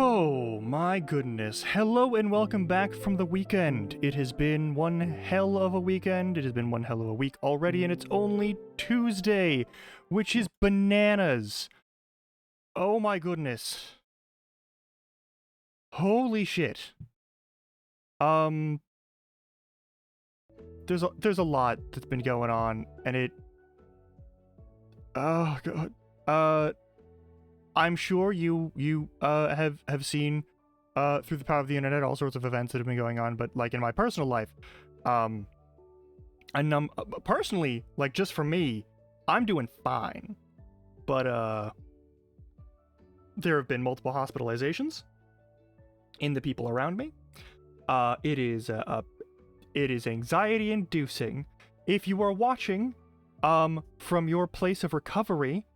Oh my goodness. Hello and welcome back from the weekend. It has been one hell of a weekend. It has been one hell of a week already, and it's only Tuesday, which is bananas. Oh my goodness. Holy shit. There's a lot that's been going on, and oh god. I'm sure you have seen through the power of the internet all sorts of events that have been going on, but like in my personal life, personally, like just for me, I'm doing fine. But there have been multiple hospitalizations in the people around me. It is anxiety inducing. If you are watching from your place of recovery,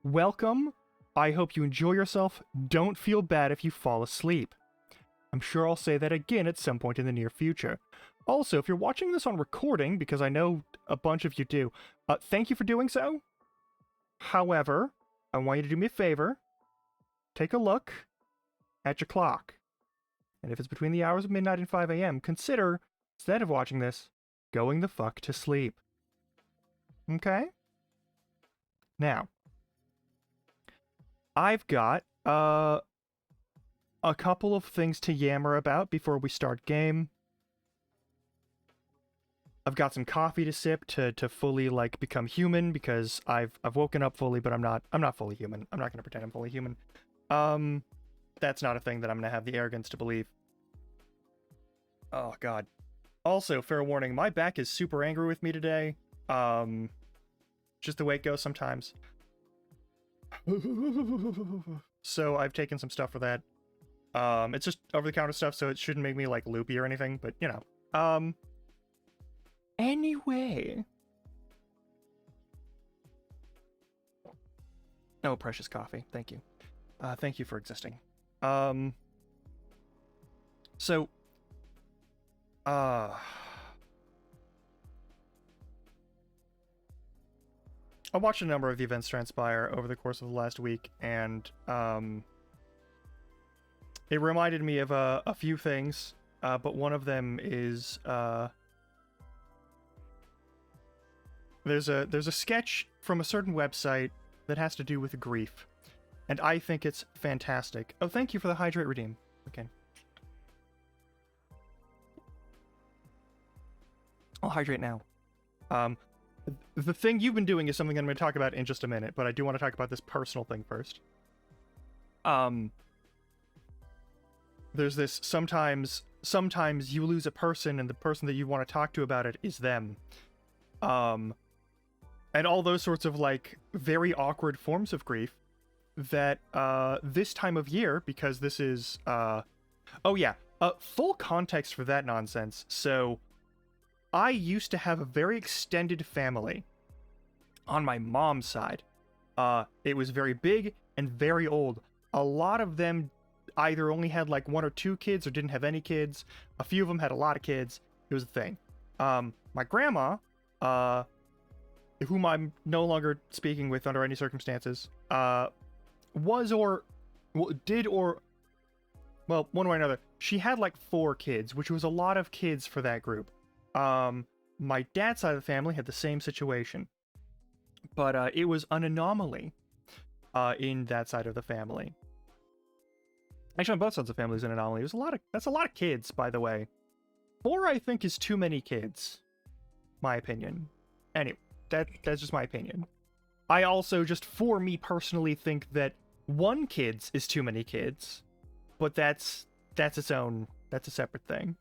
welcome. I hope you enjoy yourself. Don't feel bad if you fall asleep. I'm sure I'll say that again at some point in the near future. Also, if you're watching this on recording, because I know a bunch of you do, thank you for doing so. However, I want you to do me a favor. Take a look at your clock. And if it's between the hours of midnight and 5 a.m., consider, instead of watching this, going the fuck to sleep. Okay? Now, I've got a couple of things to yammer about before we start game. I've got some coffee to sip to fully like become human, because I've woken up fully, but I'm not fully human. I'm not gonna pretend I'm fully human. That's not a thing that I'm gonna have the arrogance to believe. Oh god. Also, fair warning, my back is super angry with me today. Just the way it goes sometimes. So I've taken some stuff for that. It's just over-the-counter stuff, so it shouldn't make me like loopy or anything, but you know. Anyway. Oh, precious coffee. Thank you. Thank you for existing. So I watched a number of the events transpire over the course of the last week, and it reminded me of a few things, but one of them is there's a sketch from a certain website that has to do with grief, and I think it's fantastic. Oh, thank you for the hydrate redeem. Okay. I'll hydrate now. The thing you've been doing is something I'm going to talk about in just a minute, but I do want to talk about this personal thing first. There's this sometimes you lose a person and the person that you want to talk to about it is them. And all those sorts of like very awkward forms of grief that this time of year, because this is oh yeah, full context for that nonsense. So I used to have a very extended family on my mom's side. It was very big and very old. A lot of them either only had like 1 or 2 kids or didn't have any kids. A few of them had a lot of kids. It was a thing. My grandma, whom I'm no longer speaking with under any circumstances, one way or another, she had like 4 kids, which was a lot of kids for that group. My dad's side of the family had the same situation, but it was an anomaly in that side of the family. Actually, on both sides of the family is an anomaly. That's a lot of kids, by the way. 4, I think, is too many kids. My opinion. Anyway, that's just my opinion. I also, just for me personally, think that 1 kids is too many kids, but that's a separate thing.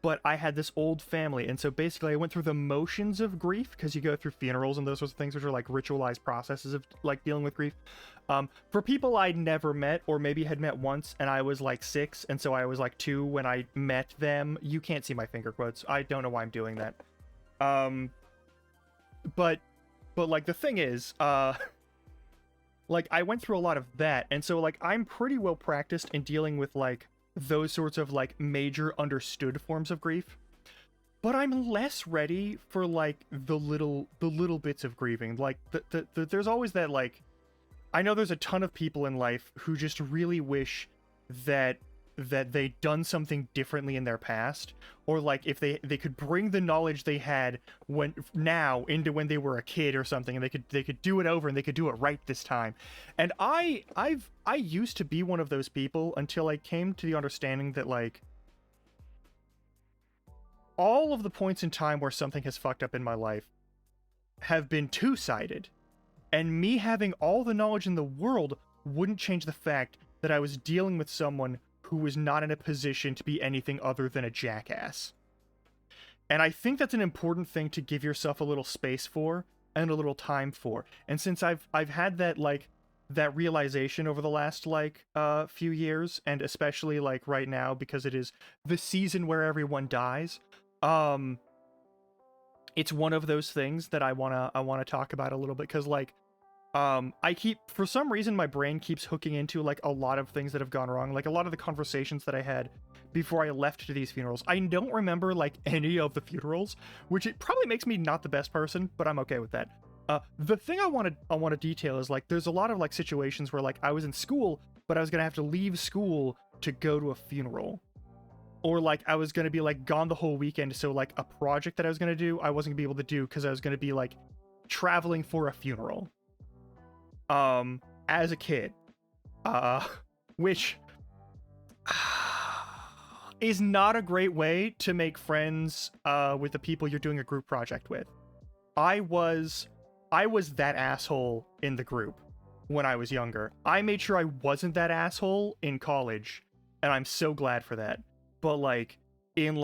But I had this old family, and so basically I went through the motions of grief, because you go through funerals and those sorts of things, which are like ritualized processes of like dealing with grief. For people I'd never met, or maybe had met once, and I was like 6, and so I was like 2 when I met them. You can't see my finger quotes. I don't know why I'm doing that. But like the thing is, like I went through a lot of that, and so like I'm pretty well practiced in dealing with like those sorts of like major understood forms of grief, but I'm less ready for like the little bits of grieving. Like there's always that like I know there's a ton of people in life who just really wish that they'd done something differently in their past, or like if they could bring the knowledge they had when now into when they were a kid or something, and they could do it over and they could do it right this time. And I used to be one of those people until I came to the understanding that like all of the points in time where something has fucked up in my life have been two-sided. And me having all the knowledge in the world wouldn't change the fact that I was dealing with someone who was not in a position to be anything other than a jackass. And I think that's an important thing to give yourself a little space for and a little time for. And since I've had that like that realization over the last like few years, and especially like right now because it is the season where everyone dies, it's one of those things that I wanna talk about a little bit, because like I keep, for some reason my brain keeps hooking into like a lot of things that have gone wrong, like a lot of the conversations that I had before I left to these funerals. I don't remember like any of the funerals, which it probably makes me not the best person, but I'm okay with that. The thing I want to detail is like there's a lot of like situations where like I was in school, but I was gonna have to leave school to go to a funeral. Or like I was gonna be like gone the whole weekend, so like a project that I was gonna do, I wasn't gonna be able to do because I was gonna be like traveling for a funeral. As a kid, which is not a great way to make friends with the people you're doing a group project with. I was that asshole in the group when I was younger. I made sure I wasn't that asshole in college, and I'm so glad for that. But like in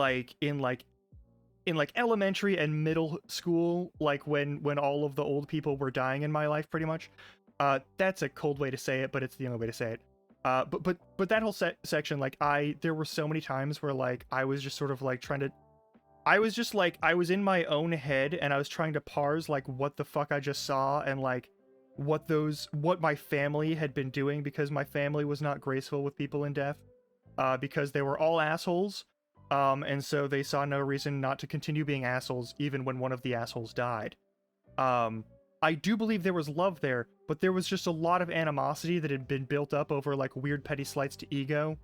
elementary and middle school, like when all of the old people were dying in my life, pretty much. That's a cold way to say it, but it's the only way to say it. But that whole section, like there were so many times where like I was just sort of like I was in my own head and I was trying to parse like what the fuck I just saw and like what my family had been doing, because my family was not graceful with people in death, because they were all assholes, and so they saw no reason not to continue being assholes even when one of the assholes died. I do believe there was love there, but there was just a lot of animosity that had been built up over like weird petty slights to ego.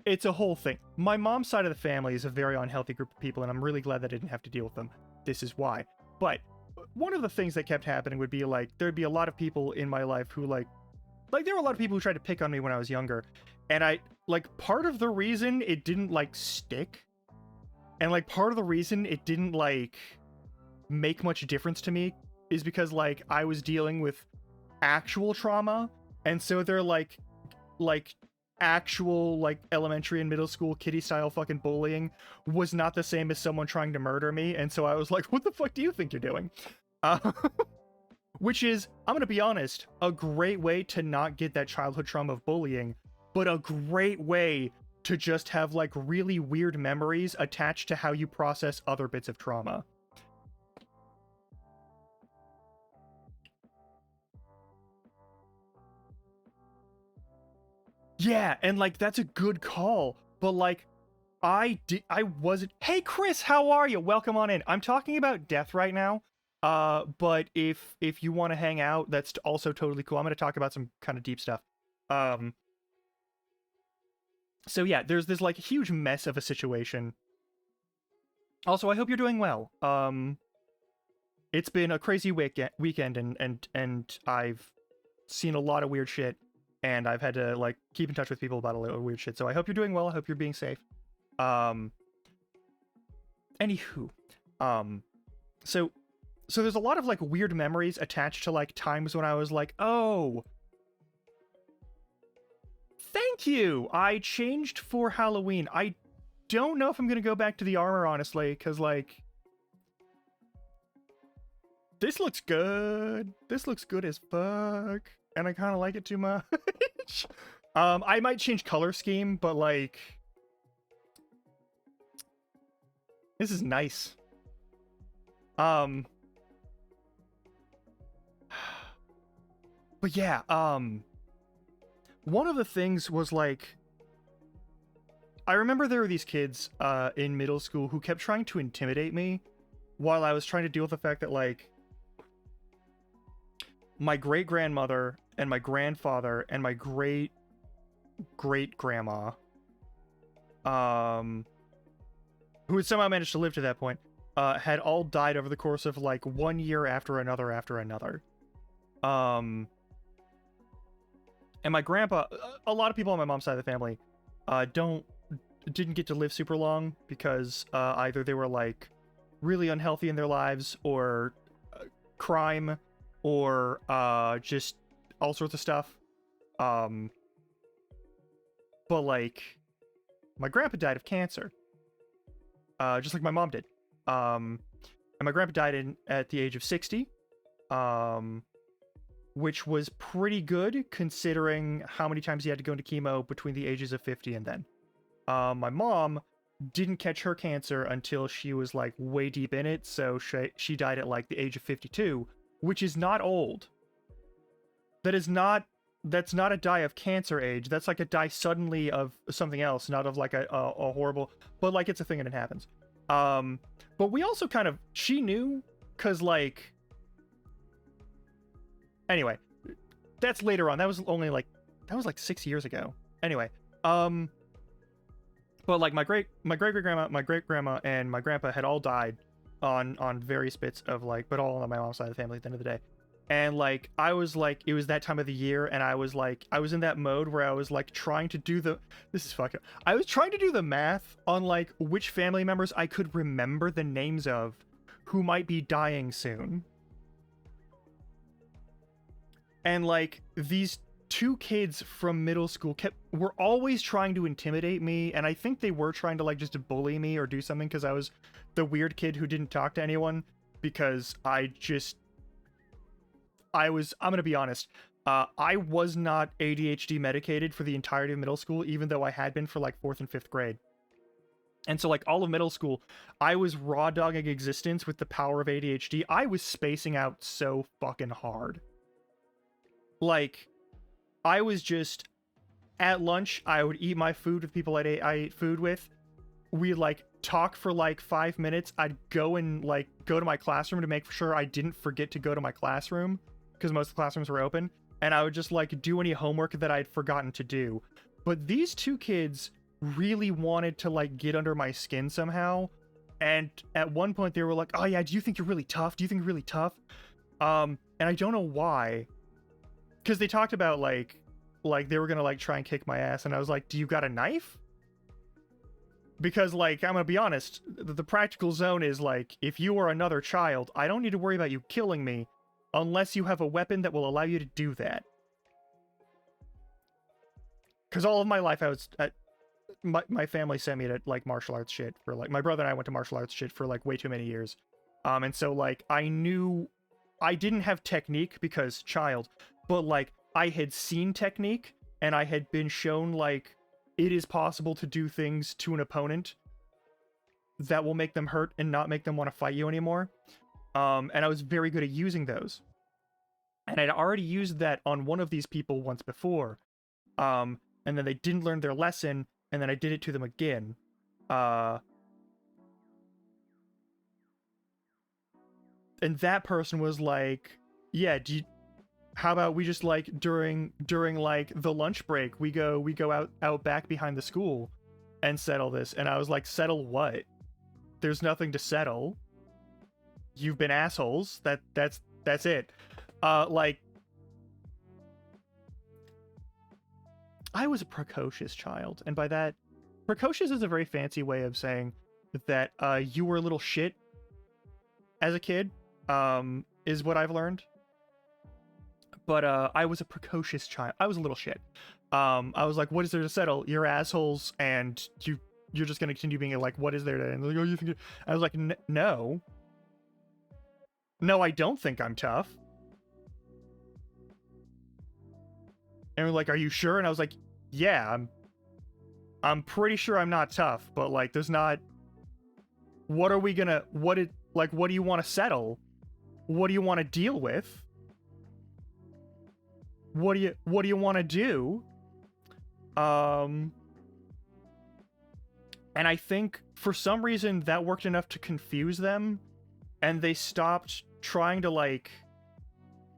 It's a whole thing. My mom's side of the family is a very unhealthy group of people, and I'm really glad that I didn't have to deal with them. This is why. But one of the things that kept happening would be like there'd be a lot of people in my life who like there were a lot of people who tried to pick on me when I was younger, and I like part of the reason it didn't like stick, and like part of the reason it didn't like make much difference to me is because like I was dealing with actual trauma, and so they're like actual like elementary and middle school kiddie style fucking bullying was not the same as someone trying to murder me, and so I was like, what the fuck do you think you're doing? Which is, I'm gonna be honest, a great way to not get that childhood trauma of bullying, but a great way to just have like really weird memories attached to how you process other bits of trauma. Yeah, and like that's a good call, but like I wasn't. Hey Chris, how are you? Welcome on in. I'm talking about death right now. But if you want to hang out, that's also totally cool. I'm going to talk about some kind of deep stuff. So yeah, there's this like huge mess of a situation. Also, I hope you're doing well. It's been a crazy weekend, and I've seen a lot of weird shit, and I've had to like keep in touch with people about a lot of weird shit. So I hope you're doing well. I hope you're being safe. Anywho, so there's a lot of like weird memories attached to like times when I was like, oh, thank you. I changed for Halloween. I don't know if I'm gonna go back to the armor, honestly, because like this looks good. This looks good as fuck, and I kind of like it too much. I might change color scheme, but like this is nice. But yeah, one of the things was like, I remember there were these kids in middle school who kept trying to intimidate me while I was trying to deal with the fact that like my great grandmother and my grandfather and my great grandma, who had somehow managed to live to that point, had all died over the course of like 1 year after another after another. And my grandpa, a lot of people on my mom's side of the family, didn't get to live super long because either they were like really unhealthy in their lives, or crime, or just all sorts of stuff. But like, my grandpa died of cancer, just like my mom did. And my grandpa died at the age of 60, which was pretty good considering how many times he had to go into chemo between the ages of 50 and then. My mom didn't catch her cancer until she was like way deep in it, so she died at like the age of 52, which is not old. That's not a die of cancer age. That's like a die suddenly of something else, not of like a horrible, but like it's a thing and it happens. But we also kind of, she knew, cause like, anyway, that's later on. That was like 6 years ago. Anyway, but like my great grandma, my great grandma, and my grandpa had all died on various bits of like, but all on my mom's side of the family at the end of the day. And like, I was like, it was that time of the year, and I was in that mode where I was like trying to do I was trying to do the math on like which family members I could remember the names of who might be dying soon. And like, these two kids from middle school were always trying to intimidate me, and I think they were trying to like just bully me or do something because I was the weird kid who didn't talk to anyone, because I'm gonna be honest, I was not ADHD medicated for the entirety of middle school, even though I had been for like 4th and 5th grade. And so like all of middle school, I was raw dogging existence with the power of ADHD. I was spacing out so fucking hard. Like, I was just, at lunch, I would eat my food with people I ate food with. We'd like talk for like 5 minutes. I'd go to my classroom to make sure I didn't forget to go to my classroom, because most of the classrooms were open. And I would just like do any homework that I'd forgotten to do. But these two kids really wanted to like get under my skin somehow. And at one point they were like, "Oh yeah, do you think you're really tough? Do you think you're really tough?" And I don't know why. Because they talked about like they were gonna like try and kick my ass, and I was like, "Do you got a knife?" Because like, I'm gonna be honest, the practical zone is like, if you are another child, I don't need to worry about you killing me unless you have a weapon that will allow you to do that. Because all of my life I was my family sent me to like martial arts shit for like, my brother and I went to martial arts shit for like way too many years. And so like, I knew I didn't have technique because child, but like, I had seen technique, and I had been shown like it is possible to do things to an opponent that will make them hurt and not make them want to fight you anymore. And I was very good at using those. And I'd already used that on one of these people once before. And then they didn't learn their lesson, and then I did it to them again. And that person was like, "Yeah, how about we just like during like the lunch break, we go out back behind the school and settle this." And I was like, "Settle what? There's nothing to settle. You've been assholes. That's it." Like, I was a precocious child, and by that, precocious is a very fancy way of saying that you were a little shit as a kid, is what I've learned. But I was a precocious child. I was a little shit. I was like, "What is there to settle? You're assholes, and you're just gonna continue being like, what is there to?" And they're like, "Oh, you think?" I was like, "No, I don't think I'm tough." And we're like, "Are you sure?" And I was like, "Yeah, I'm pretty sure I'm not tough, but like, there's not. What do you want to settle? What do you want to deal with? What do you want to do?" And I think for some reason that worked enough to confuse them, and they stopped trying to like,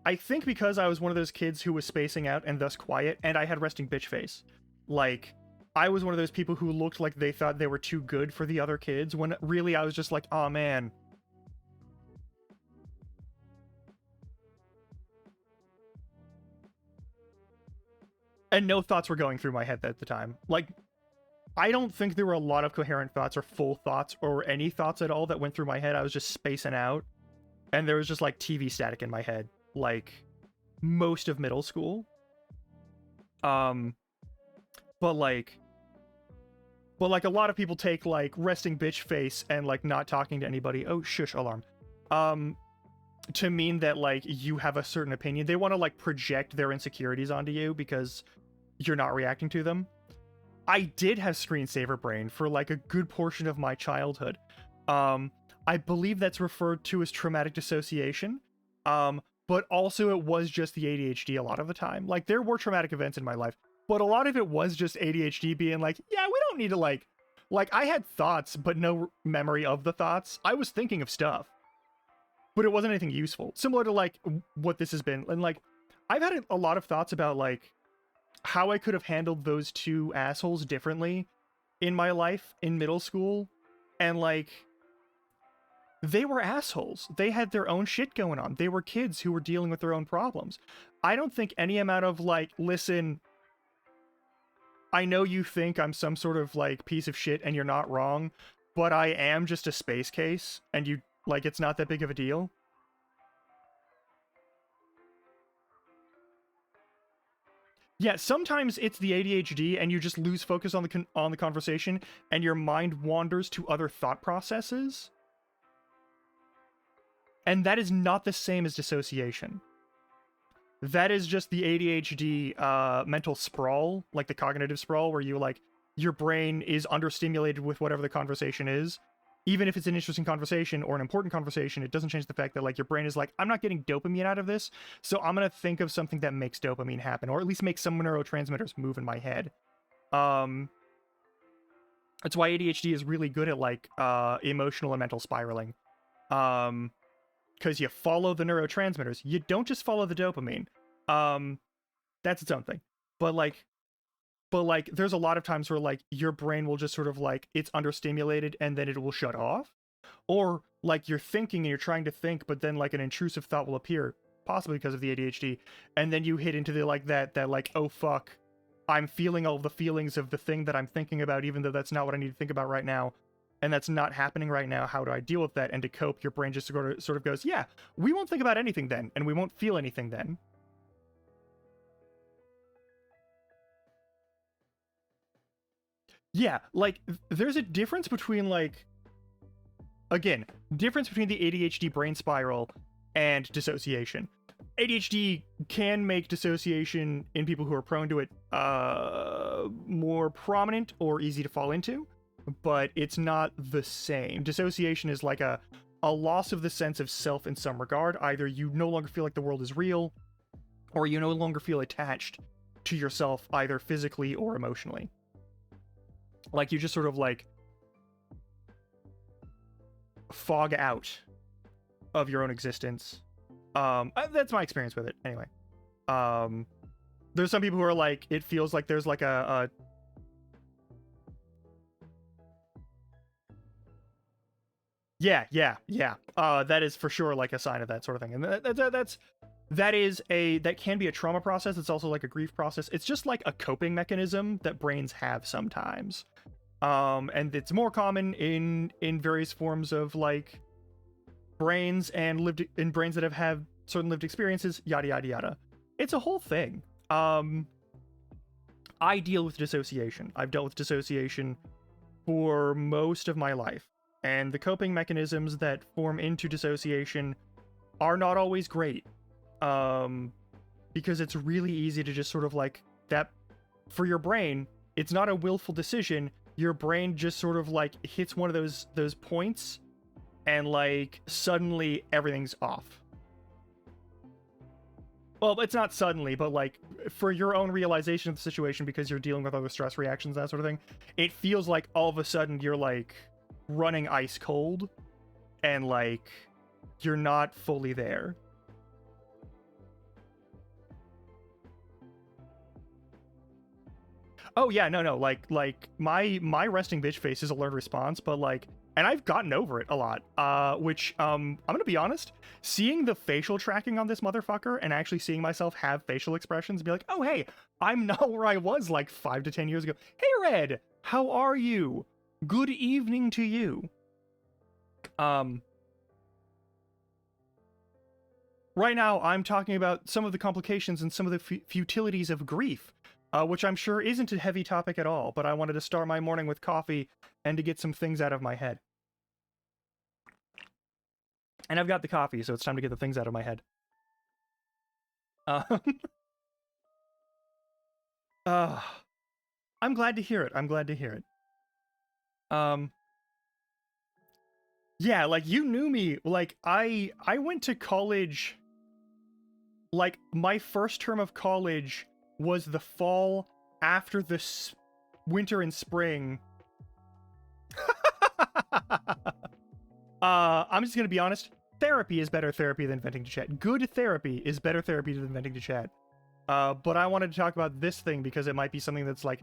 I think because I was one of those kids who was spacing out and thus quiet, and I had resting bitch face. Like, I was one of those people who looked like they thought they were too good for the other kids, when really I was just like, oh man. And no thoughts were going through my head at the time. Like, I don't think there were a lot of coherent thoughts or full thoughts or any thoughts at all that went through my head. I was just spacing out. And there was just like TV static in my head, like most of middle school. But like a lot of people take like resting bitch face and like not talking to anybody. Oh, shush, alarm. To mean that like you have a certain opinion. They want to like project their insecurities onto you because you're not reacting to them. I did have screensaver brain for like a good portion of my childhood. I believe that's referred to as traumatic dissociation. But also it was just the ADHD a lot of the time. Like, there were traumatic events in my life, but a lot of it was just ADHD being like, yeah, we don't need to like I had thoughts, but no memory of the thoughts. I was thinking of stuff, but it wasn't anything useful. Similar to like what this has been. And like, I've had a lot of thoughts about like how I could have handled those two assholes differently in my life in middle school. And like, they were assholes. They had their own shit going on. They were kids who were dealing with their own problems. I don't think any amount of like, listen, I know you think I'm some sort of like piece of shit and you're not wrong, but I am just a space case and you like, it's not that big of a deal. Yeah, sometimes it's the ADHD and you just lose focus on the conversation and your mind wanders to other thought processes. And that is not the same as dissociation. That is just the ADHD mental sprawl, like the cognitive sprawl, where you like your brain is understimulated with whatever the conversation is. Even if it's an interesting conversation or an important conversation, it doesn't change the fact that like your brain is like, I'm not getting dopamine out of this, so I'm gonna think of something that makes dopamine happen, or at least make some neurotransmitters move in my head. That's why ADHD is really good at like emotional and mental spiraling. Because you follow the neurotransmitters. You don't just follow the dopamine. That's its own thing. But like, there's a lot of times where like your brain will just sort of like, it's understimulated and then it will shut off. Or like you're thinking and you're trying to think, but then like an intrusive thought will appear, possibly because of the ADHD. And then you hit into the like that like, oh fuck, I'm feeling all the feelings of the thing that I'm thinking about, even though that's not what I need to think about right now. And that's not happening right now. How do I deal with that? And to cope, your brain just sort of goes, yeah, we won't think about anything then, and we won't feel anything then. Yeah, like, there's a difference between, like, again, difference between the ADHD brain spiral and dissociation. ADHD can make dissociation in people who are prone to it more prominent or easy to fall into, but it's not the same. Dissociation is like a loss of the sense of self in some regard. Either you no longer feel like the world is real, or you no longer feel attached to yourself, either physically or emotionally. Like, you just sort of like fog out of your own existence. That's my experience with it anyway. There's some people who are like, it feels like there's like a yeah. That is for sure like a sign of that sort of thing. And that can be a trauma process. It's also like a grief process. It's just like a coping mechanism that brains have sometimes. And it's more common in various forms of like brains and brains that have had certain lived experiences, yada yada yada. It's a whole thing. I deal with dissociation. I've dealt with dissociation for most of my life. And the coping mechanisms that form into dissociation are not always great. Because it's really easy to just sort of like that for your brain, it's not a willful decision. Your brain just sort of like hits one of those points and like suddenly everything's off. Well, it's not suddenly, but like for your own realization of the situation, because you're dealing with other stress reactions, that sort of thing, it feels like all of a sudden you're like running ice cold and like you're not fully there. Oh yeah, no, like my resting bitch face is a learned response, but like, and I've gotten over it a lot. Which I'm gonna be honest, seeing the facial tracking on this motherfucker and actually seeing myself have facial expressions and be like, oh hey, I'm not where I was like 5 to 10 years ago. Hey Red, how are you? Good evening to you. Right now, I'm talking about some of the complications and some of the futilities of grief, which I'm sure isn't a heavy topic at all, but I wanted to start my morning with coffee and to get some things out of my head. And I've got the coffee, so it's time to get the things out of my head. I'm glad to hear it. I'm glad to hear it. Yeah, like, you knew me. Like, I went to college. Like, my first term of college was the fall after the winter and spring. I'm just gonna be honest. Therapy is better therapy than venting to chat. Good therapy is better therapy than venting to chat. But I wanted to talk about this thing because it might be something that's like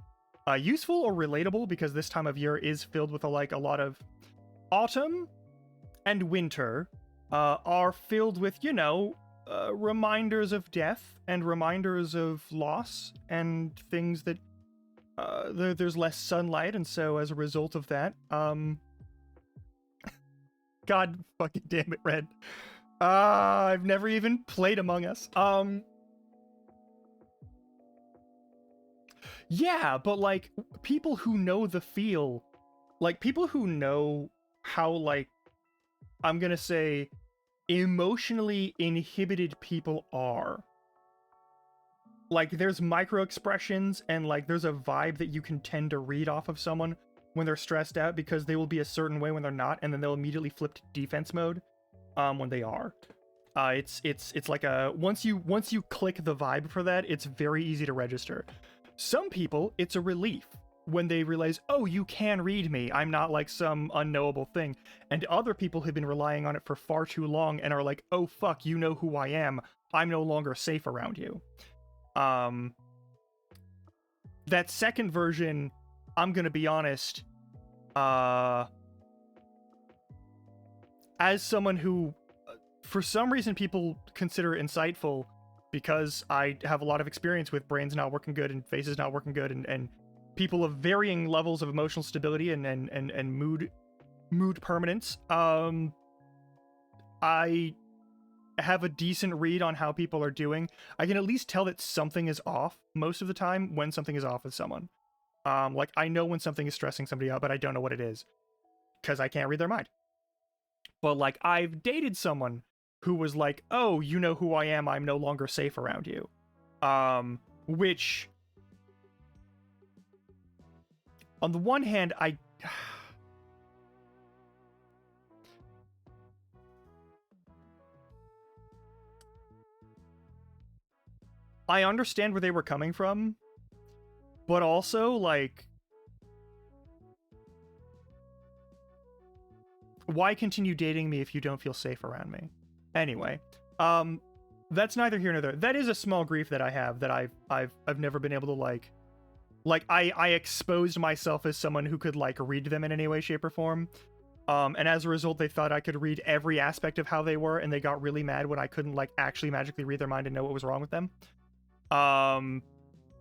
useful or relatable, because this time of year is filled with a lot of autumn and winter are filled with, you know, reminders of death and reminders of loss and things that there's less sunlight, and so as a result of that, God fucking damn it, Red. I've never even played Among Us. Yeah, but like, people who know the feel, like people who know how, like, I'm gonna say, emotionally inhibited people are. Like, there's micro expressions and like there's a vibe that you can tend to read off of someone when they're stressed out, because they will be a certain way when they're not, and then they'll immediately flip to defense mode when they are. It's like a once you click the vibe for that, it's very easy to register. Some people, it's a relief when they realize, oh, you can read me, I'm not like some unknowable thing. And other people have been relying on it for far too long and are like, oh fuck, you know who I am, I'm no longer safe around you. That second version, I'm gonna be honest, as someone who, for some reason, people consider insightful, because I have a lot of experience with brains not working good and faces not working good, and people of varying levels of emotional stability and mood permanence. I have a decent read on how people are doing. I can at least tell that something is off most of the time when something is off with someone. Like, I know when something is stressing somebody out, but I don't know what it is, because I can't read their mind. But like, I've dated someone who was like, oh, you know who I am, I'm no longer safe around you. Which, on the one hand, I understand where they were coming from, but also, like, why continue dating me if you don't feel safe around me? Anyway, that's neither here nor there. That is a small grief that I have, that I've never been able to like I exposed myself as someone who could like read them in any way, shape, or form. And as a result, they thought I could read every aspect of how they were, and they got really mad when I couldn't like actually magically read their mind and know what was wrong with them.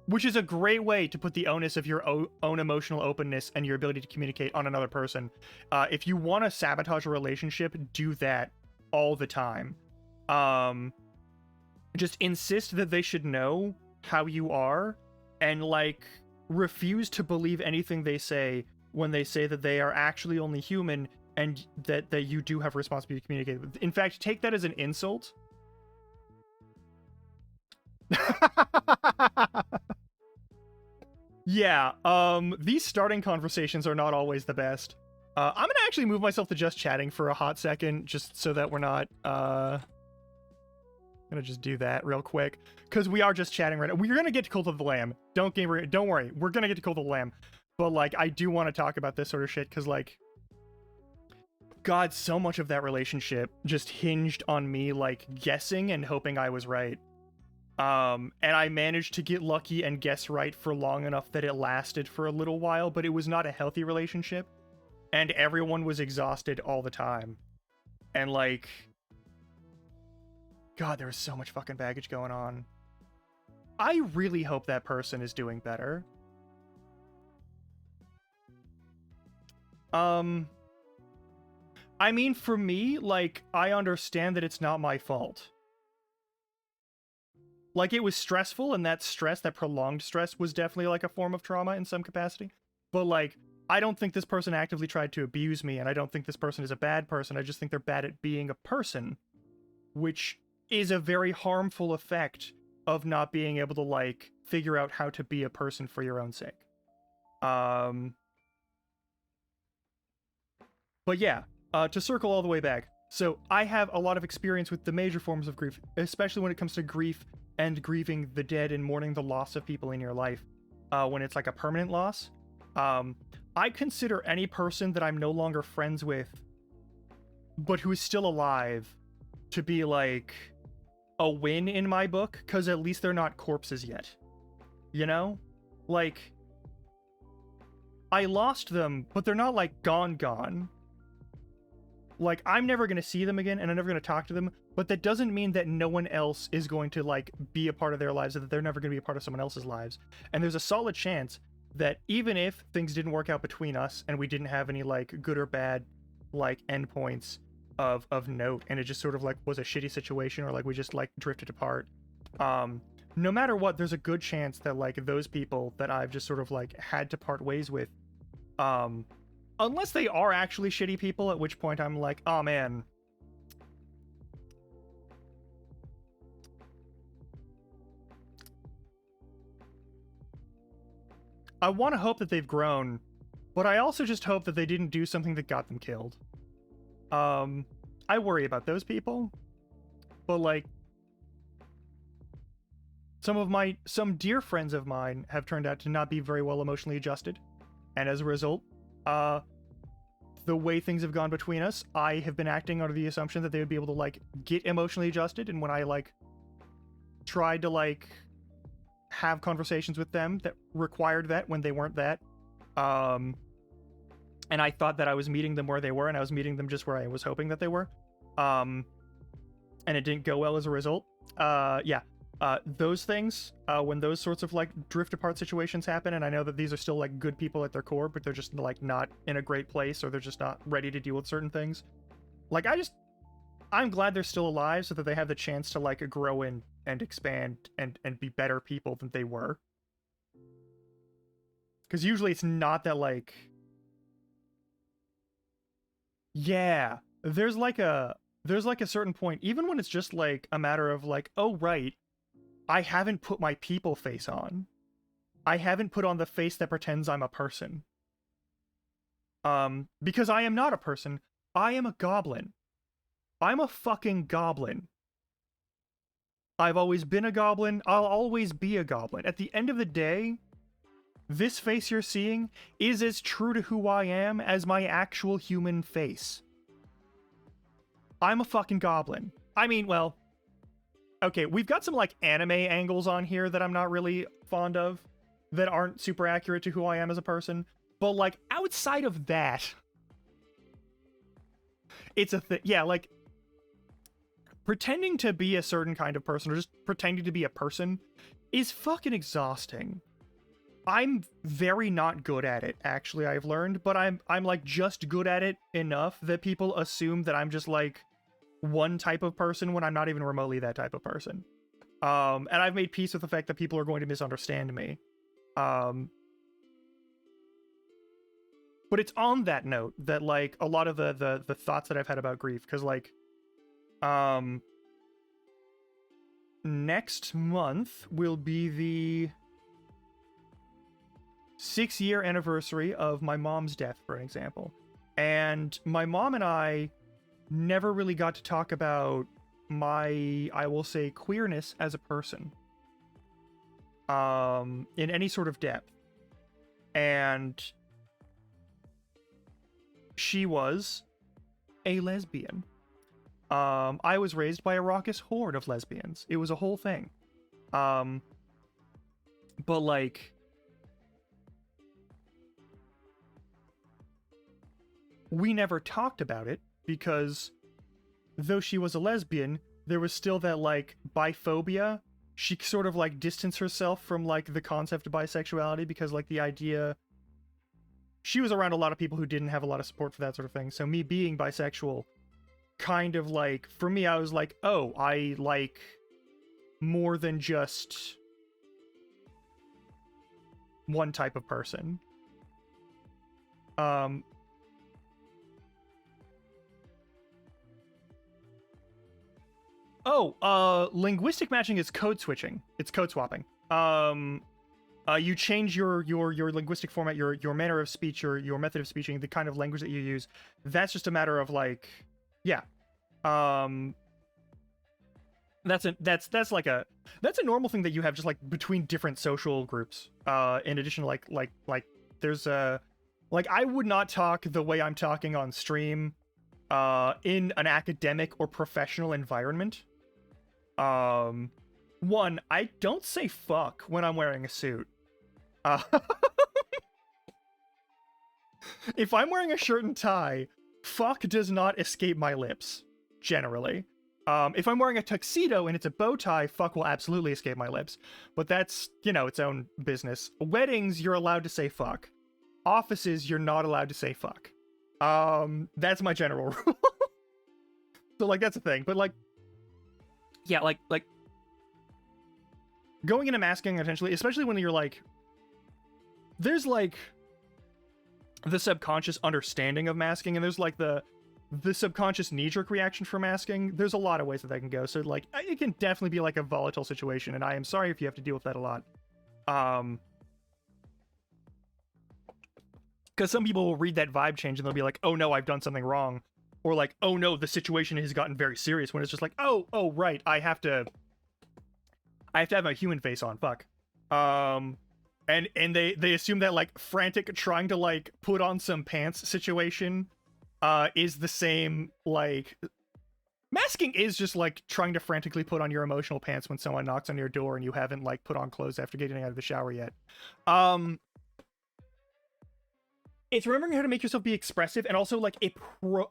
Which is a great way to put the onus of your own emotional openness and your ability to communicate on another person. If you want to sabotage a relationship, do that all the time. Just insist that they should know how you are, and like refuse to believe anything they say when they say that they are actually only human, and that you do have a responsibility to communicate with. In fact, take that as an insult. Yeah, these starting conversations are not always the best. I'm gonna actually move myself to just chatting for a hot second, just so that we're not, gonna just do that real quick, because we are just chatting right now. We're gonna get to Cult of the Lamb. Don't worry, we're gonna get to Cult of the Lamb. But, like, I do want to talk about this sort of shit, because, like, God, so much of that relationship just hinged on me, like, guessing and hoping I was right. And I managed to get lucky and guess right for long enough that it lasted for a little while, but it was not a healthy relationship, and everyone was exhausted all the time. And like, God, there was so much fucking baggage going on. I really hope that person is doing better. I mean, for me, like, I understand that it's not my fault. Like, it was stressful, and that stress, that prolonged stress, was definitely like a form of trauma in some capacity. But like, I don't think this person actively tried to abuse me, and I don't think this person is a bad person. I just think they're bad at being a person, which is a very harmful effect of not being able to, like, figure out how to be a person for your own sake. But yeah, to circle all the way back. So I have a lot of experience with the major forms of grief, especially when it comes to grief and grieving the dead and mourning the loss of people in your life. When it's like a permanent loss. I consider any person that I'm no longer friends with, but who is still alive, to be like a win in my book, because at least they're not corpses yet. You know? Like, I lost them, but they're not like gone. Like, I'm never going to see them again, and I'm never going to talk to them, but that doesn't mean that no one else is going to, like, be a part of their lives, or that they're never going to be a part of someone else's lives. And there's a solid chance that even if things didn't work out between us, and we didn't have any, like, good or bad, like, endpoints of note, and it just sort of, like, was a shitty situation, or, like, we just, like, drifted apart, no matter what, there's a good chance that, like, those people that I've just sort of, like, had to part ways with, unless they are actually shitty people, at which point I'm like, oh man. I want to hope that they've grown, but I also just hope that they didn't do something that got them killed. I worry about those people, but like, some dear friends of mine have turned out to not be very well emotionally adjusted, and as a result, the way things have gone between us, I have been acting under the assumption that they would be able to, like, get emotionally adjusted, and when I, like, tried to, like, have conversations with them that required that when they weren't that, and I thought that I was meeting them where they were, and I was meeting them just where I was hoping that they were, and it didn't go well as a result. Those things, when those sorts of, like, drift apart situations happen, and I know that these are still, like, good people at their core, but they're just, like, not in a great place, or they're just not ready to deal with certain things. Like, I'm glad they're still alive so that they have the chance to, like, grow and expand and be better people than they were. Because usually it's not that, like... Yeah, there's like a certain point, even when it's just, like, a matter of, like, oh, right, I haven't put my people face on. I haven't put on the face that pretends I'm a person. Because I am not a person. I am a goblin. I'm a fucking goblin. I've always been a goblin. I'll always be a goblin. At the end of the day, this face you're seeing is as true to who I am as my actual human face. I'm a fucking goblin. I mean, well... Okay, we've got some, like, anime angles on here that I'm not really fond of, that aren't super accurate to who I am as a person, but, like, outside of that, it's a thing. Yeah, like, pretending to be a certain kind of person, or just pretending to be a person, is fucking exhausting. I'm very not good at it, actually, I've learned, but I'm like, just good at it enough that people assume that I'm just, like, one type of person when I'm not even remotely that type of person. And I've made peace with the fact that people are going to misunderstand me. But it's on that note that, like, a lot of the thoughts that I've had about grief, because, like, next month will be the 6-year anniversary of my mom's death, for example. And my mom and I never really got to talk about my, I will say, queerness as a person. In any sort of depth. And she was a lesbian. I was raised by a raucous horde of lesbians. It was a whole thing. Um, but like, we never talked about it because though she was a lesbian, there was still that like biphobia. She sort of like distanced herself from like the concept of bisexuality because like the idea, she was around a lot of people who didn't have a lot of support for that sort of thing. So me being bisexual, kind of like, for me, I was like, oh, I like more than just one type of person. Linguistic matching is code switching. It's code swapping. You change your linguistic format, your manner of speech, your method of speaking, the kind of language that you use. That's just a matter of like, yeah. That's a normal thing that you have just like between different social groups. In addition to like there's a like I would not talk the way I'm talking on stream in an academic or professional environment. One, I don't say fuck when I'm wearing a suit. If I'm wearing a shirt and tie, fuck does not escape my lips, generally. If I'm wearing a tuxedo and it's a bow tie, fuck will absolutely escape my lips. But that's, you know, its own business. Weddings, you're allowed to say fuck. Offices, you're not allowed to say fuck. That's my general rule. So, like, that's a thing. But, like, yeah, like, going into masking, potentially, especially when you're, like, there's, like, the subconscious understanding of masking, and there's, like, the subconscious knee-jerk reaction for masking. There's a lot of ways that can go. So, like, it can definitely be, like, a volatile situation, and I am sorry if you have to deal with that a lot. Because some people will read that vibe change, and they'll be like, oh, no, I've done something wrong. Or like, oh no, the situation has gotten very serious, when it's just like, oh, right, I have to have my human face on, fuck. And they assume that like frantic trying to like put on some pants situation is the same, like, masking is just like trying to frantically put on your emotional pants when someone knocks on your door and you haven't like put on clothes after getting out of the shower yet. It's remembering how to make yourself be expressive and also like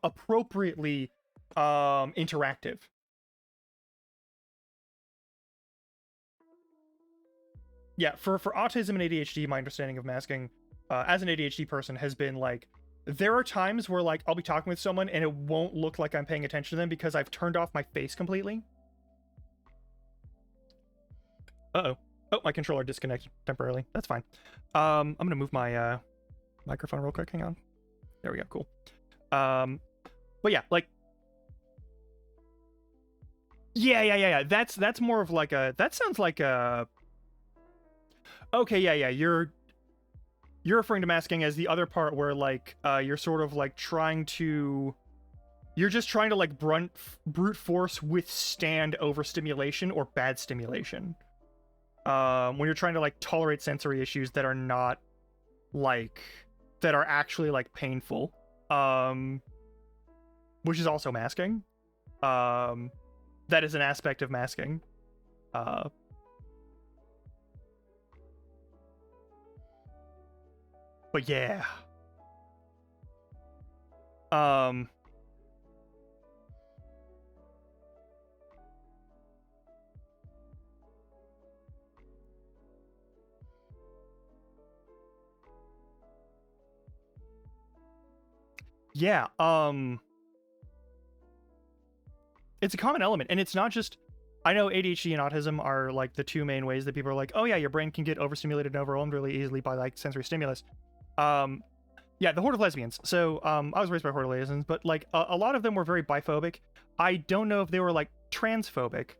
appropriately interactive. Yeah, for autism and ADHD, my understanding of masking as an ADHD person has been like, there are times where like I'll be talking with someone and it won't look like I'm paying attention to them because I've turned off my face completely. Uh-oh. Oh, my controller disconnected temporarily. That's fine. I'm gonna move my microphone real quick. Hang on. There we go. Cool. But yeah, like, yeah. That's more of like a. That sounds like a. Okay, yeah. You're referring to masking as the other part where like you're sort of like trying to. You're just trying to like brute force withstand overstimulation or bad stimulation. When you're trying to like tolerate sensory issues that are not like. That are actually like painful, which is also masking. That is an aspect of masking. But yeah. Yeah, it's a common element, and it's not just. I know ADHD and autism are like the two main ways that people are like, oh yeah, your brain can get overstimulated and overwhelmed really easily by like sensory stimulus. Yeah, the Horde of Lesbians. So I was raised by Horde of Lesbians, but like a lot of them were very biphobic. I don't know if they were like transphobic,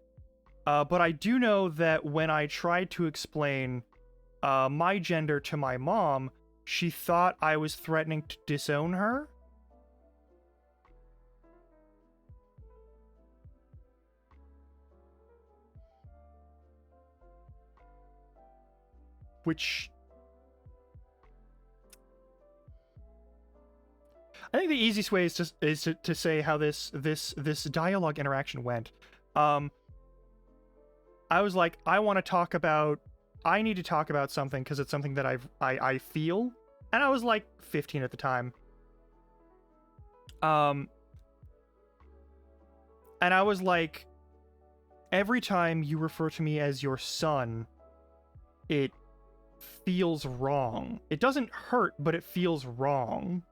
but I do know that when I tried to explain my gender to my mom, she thought I was threatening to disown her. Which I think the easiest way is to say how this dialogue interaction went. I I was like, I need to talk about something because it's something that I feel. And I was like 15 at the time. And I was like, every time you refer to me as your son, it feels wrong. It doesn't hurt, but it feels wrong.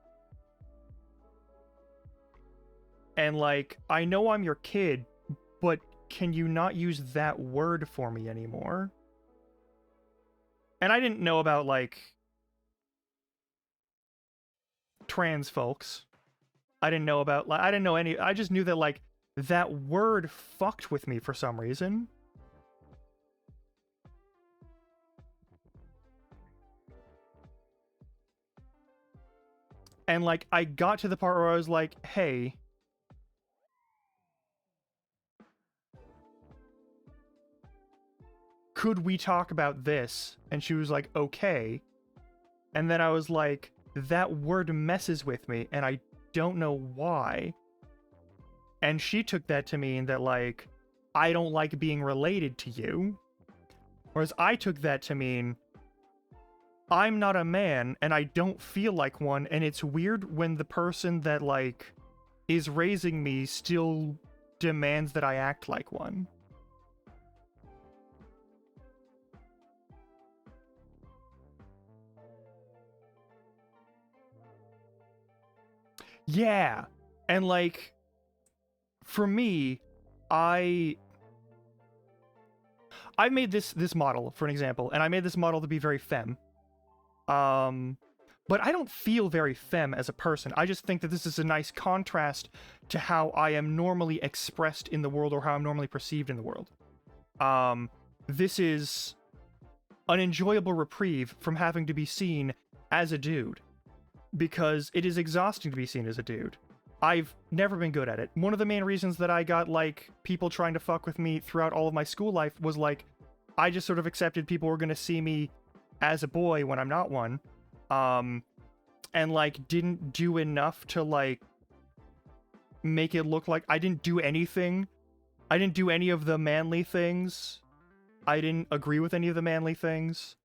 And like, I know I'm your kid, but can you not use that word for me anymore? And I didn't know about, like, trans folks. I didn't know about, like, I didn't know any, I just knew that, like, that word fucked with me for some reason. And, like, I got to the part where I was like, hey, could we talk about this? And she was like, okay. And then I was like, that word messes with me, and I don't know why. And she took that to mean that, like, I don't like being related to you. Whereas I took that to mean, I'm not a man, and I don't feel like one, and it's weird when the person that, like, is raising me still demands that I act like one. Yeah. And, like, for me, I made this model, for an example, and I made this model to be very femme. But I don't feel very femme as a person. I just think that this is a nice contrast to how I am normally expressed in the world, or how I'm normally perceived in the world. This is an enjoyable reprieve from having to be seen as a dude, because it is exhausting to be seen as a dude. I've never been good at it. One of the main reasons that I got, like, people trying to fuck with me throughout all of my school life was, like, I just sort of accepted people were gonna see me as a boy when I'm not one. And, like, didn't do enough to, like, make it look like I didn't do anything. I didn't do any of the manly things. I didn't agree with any of the manly things.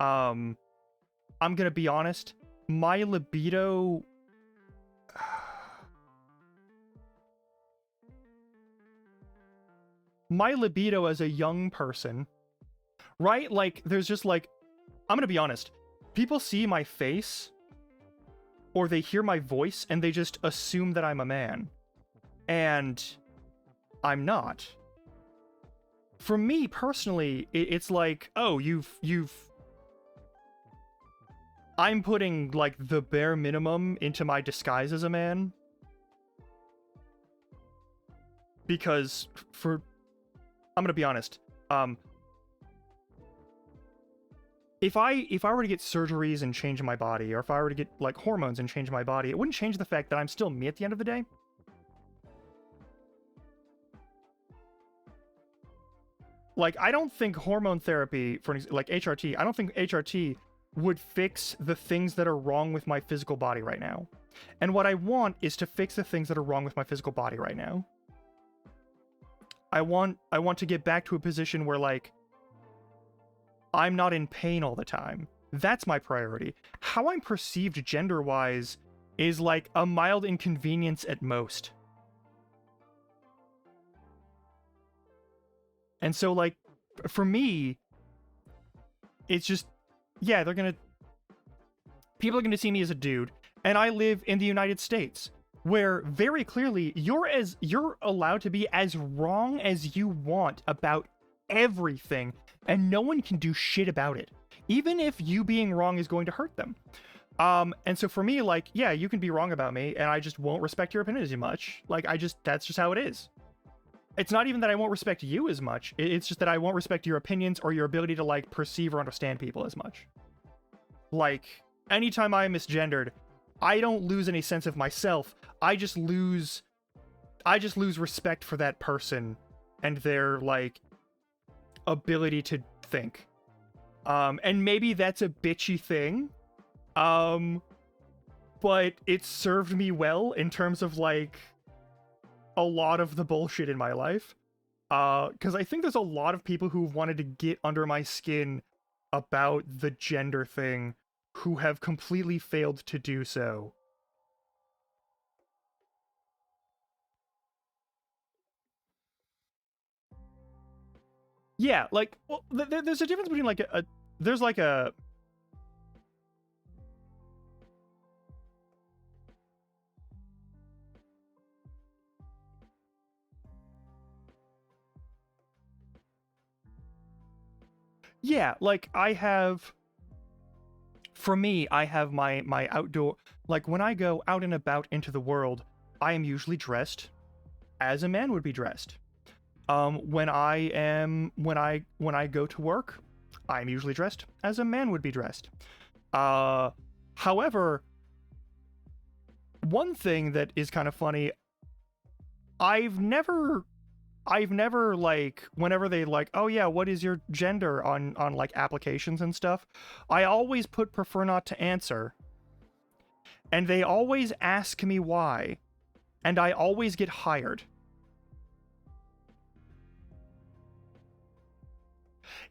I'm gonna be honest. My libido... my libido as a young person, right? Like, there's just, like... I'm gonna be honest. People see my face, or they hear my voice, and they just assume that I'm a man. And I'm not. For me, personally, it's like, oh, I'm putting, like, the bare minimum into my disguise as a man. Because, I'm gonna be honest, if I were to get surgeries and change my body, or if I were to get, like, hormones and change my body, it wouldn't change the fact that I'm still me at the end of the day. Like, I don't think hormone therapy, like HRT, I don't think HRT would fix the things that are wrong with my physical body right now. And what I want is to fix the things that are wrong with my physical body right now. I want to get back to a position where, like, I'm not in pain all the time. That's my priority. How I'm perceived gender-wise is, like, a mild inconvenience at most. And so, like, for me, it's just, yeah, people are gonna see me as a dude, and I live in the United States, where very clearly you're allowed to be as wrong as you want about everything, and no one can do shit about it, even if you being wrong is going to hurt them. And so for me, like, yeah, you can be wrong about me, and I just won't respect your opinion as much. Like, that's just how it is. It's not even that I won't respect you as much, it's just that I won't respect your opinions or your ability to, like, perceive or understand people as much. Like, anytime I am misgendered, I don't lose any sense of myself, I just lose respect for that person and their, like, ability to think. And maybe that's a bitchy thing, but it served me well in terms of, like, a lot of the bullshit in my life. Because I think there's a lot of people who've wanted to get under my skin about the gender thing who have completely failed to do so. Yeah, like, well, there's a difference between like there's like a yeah, like I have for me, I have my outdoor, like when I go out and about into the world, I am usually dressed as a man would be dressed. When I go to work, I'm usually dressed as a man would be dressed. Uh However, one thing that is kind of funny, I've never like whenever they like, oh yeah, what is your gender on like applications and stuff, I always put prefer not to answer, and they always ask me why, and I always get hired.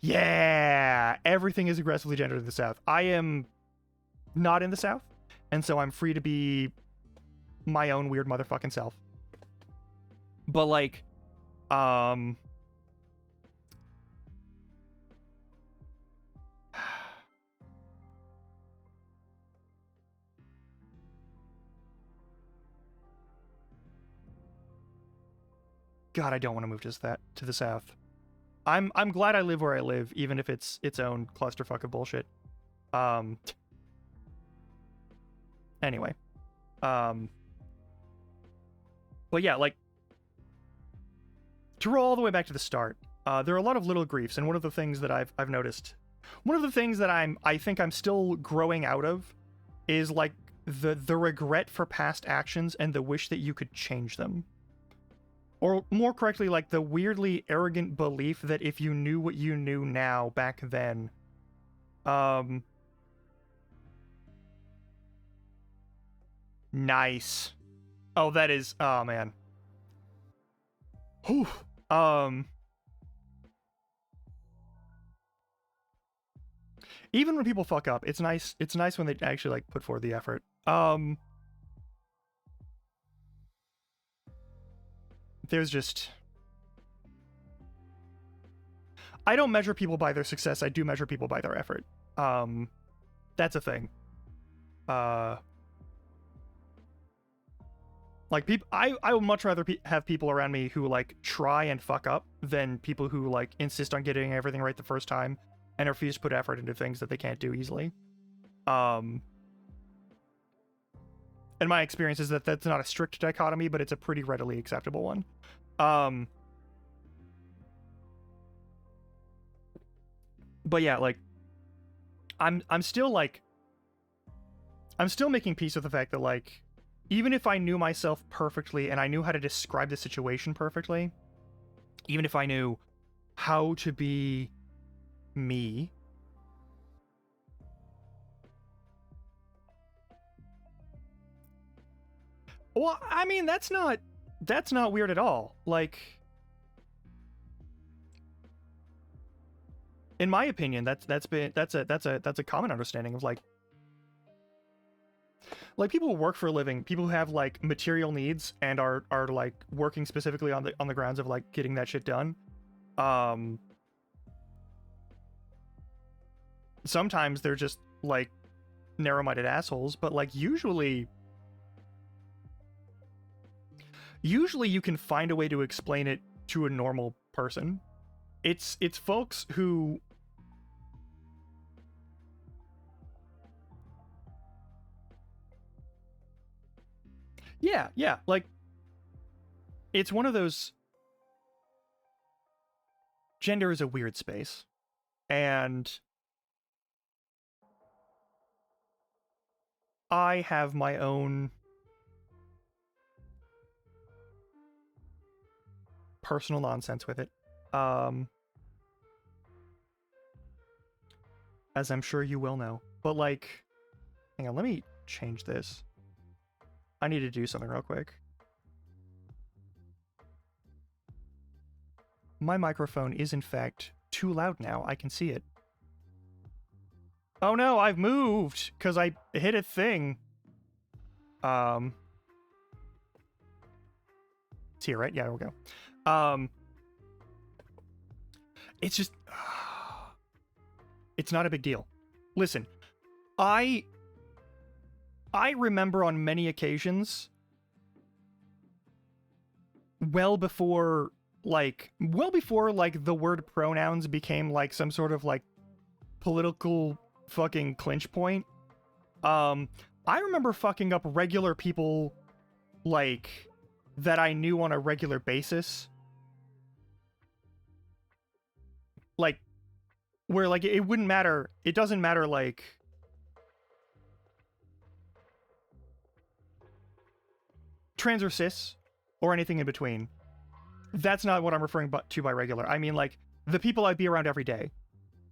Yeah, everything is aggressively gendered in the South. I am not in the South, and so I'm free to be my own weird motherfucking self. But like, um God, I don't want to move to the South. I'm glad I live where I live, even if it's its own clusterfuck of bullshit. Um anyway. Um but yeah, like to roll all the way back to the start, there are a lot of little griefs, and one of the things that I've noticed, one of the things that I think I'm still growing out of, is like the regret for past actions and the wish that you could change them. Or more correctly, like the weirdly arrogant belief that if you knew what you knew now back then, um nice. Oh, that is, oh man. Whew. Um Even when people fuck up, it's nice when they actually like put forward the effort. There's just, I don't measure people by their success, I do measure people by their effort. That's a thing. Uh like people, I would much rather have people around me who like try and fuck up than people who like insist on getting everything right the first time and refuse to put effort into things that they can't do easily. Um and my experience is that that's not a strict dichotomy, but it's a pretty readily acceptable one. Um but yeah, like I'm still like, I'm still making peace with the fact that like, even if I knew myself perfectly and I knew how to describe the situation perfectly, even if I knew how to be me, well, I mean, that's not weird at all. Like, in my opinion, that's a common understanding of like people who work for a living, people who have like material needs and are like working specifically on the grounds of like getting that shit done. Um Sometimes they're just like narrow-minded assholes, but like usually you can find a way to explain it to a normal person. It's folks who, yeah, like it's one of those, gender is a weird space, and I have my own personal nonsense with it. Um as I'm sure you will know. But like, hang on, let me change this. I need to do something real quick. My microphone is in fact too loud now. I can see it. Oh no, I've moved because I hit a thing. It's here, right? Yeah, there we go. It's just, it's not a big deal. Listen, I remember on many occasions, well before the word pronouns became like some sort of like political fucking clinch point. I remember fucking up regular people like that I knew on a regular basis. Like where like it wouldn't matter, it doesn't matter like trans or cis or anything in between. That's not what I'm referring to by regular. I mean like the people I'd be around every day.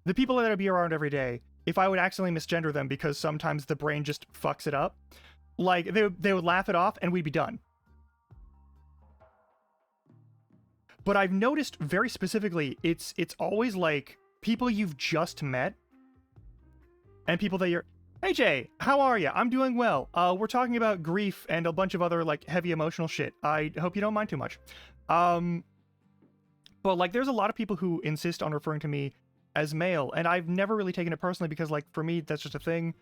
The people that I'd be around every day, if I would accidentally misgender them because sometimes the brain just fucks it up, like they would laugh it off and we'd be done. But I've noticed very specifically, it's always like people you've just met and people that you're, hey Jay, how are you? I'm doing well. We're talking about grief and a bunch of other like heavy emotional shit. I hope you don't mind too much. But like there's a lot of people who insist on referring to me as male, and I've never really taken it personally because like for me that's just a thing.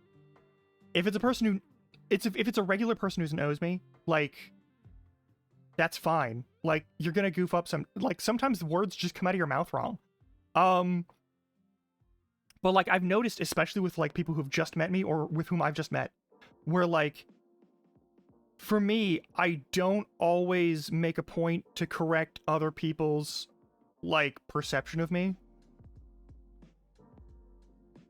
If it's a person who, if it's a regular person who knows me, like that's fine. Like you're gonna goof up sometimes the words just come out of your mouth wrong. But like I've noticed, especially with like people who've just met me or with whom I've just met, where like for me, I don't always make a point to correct other people's like perception of me.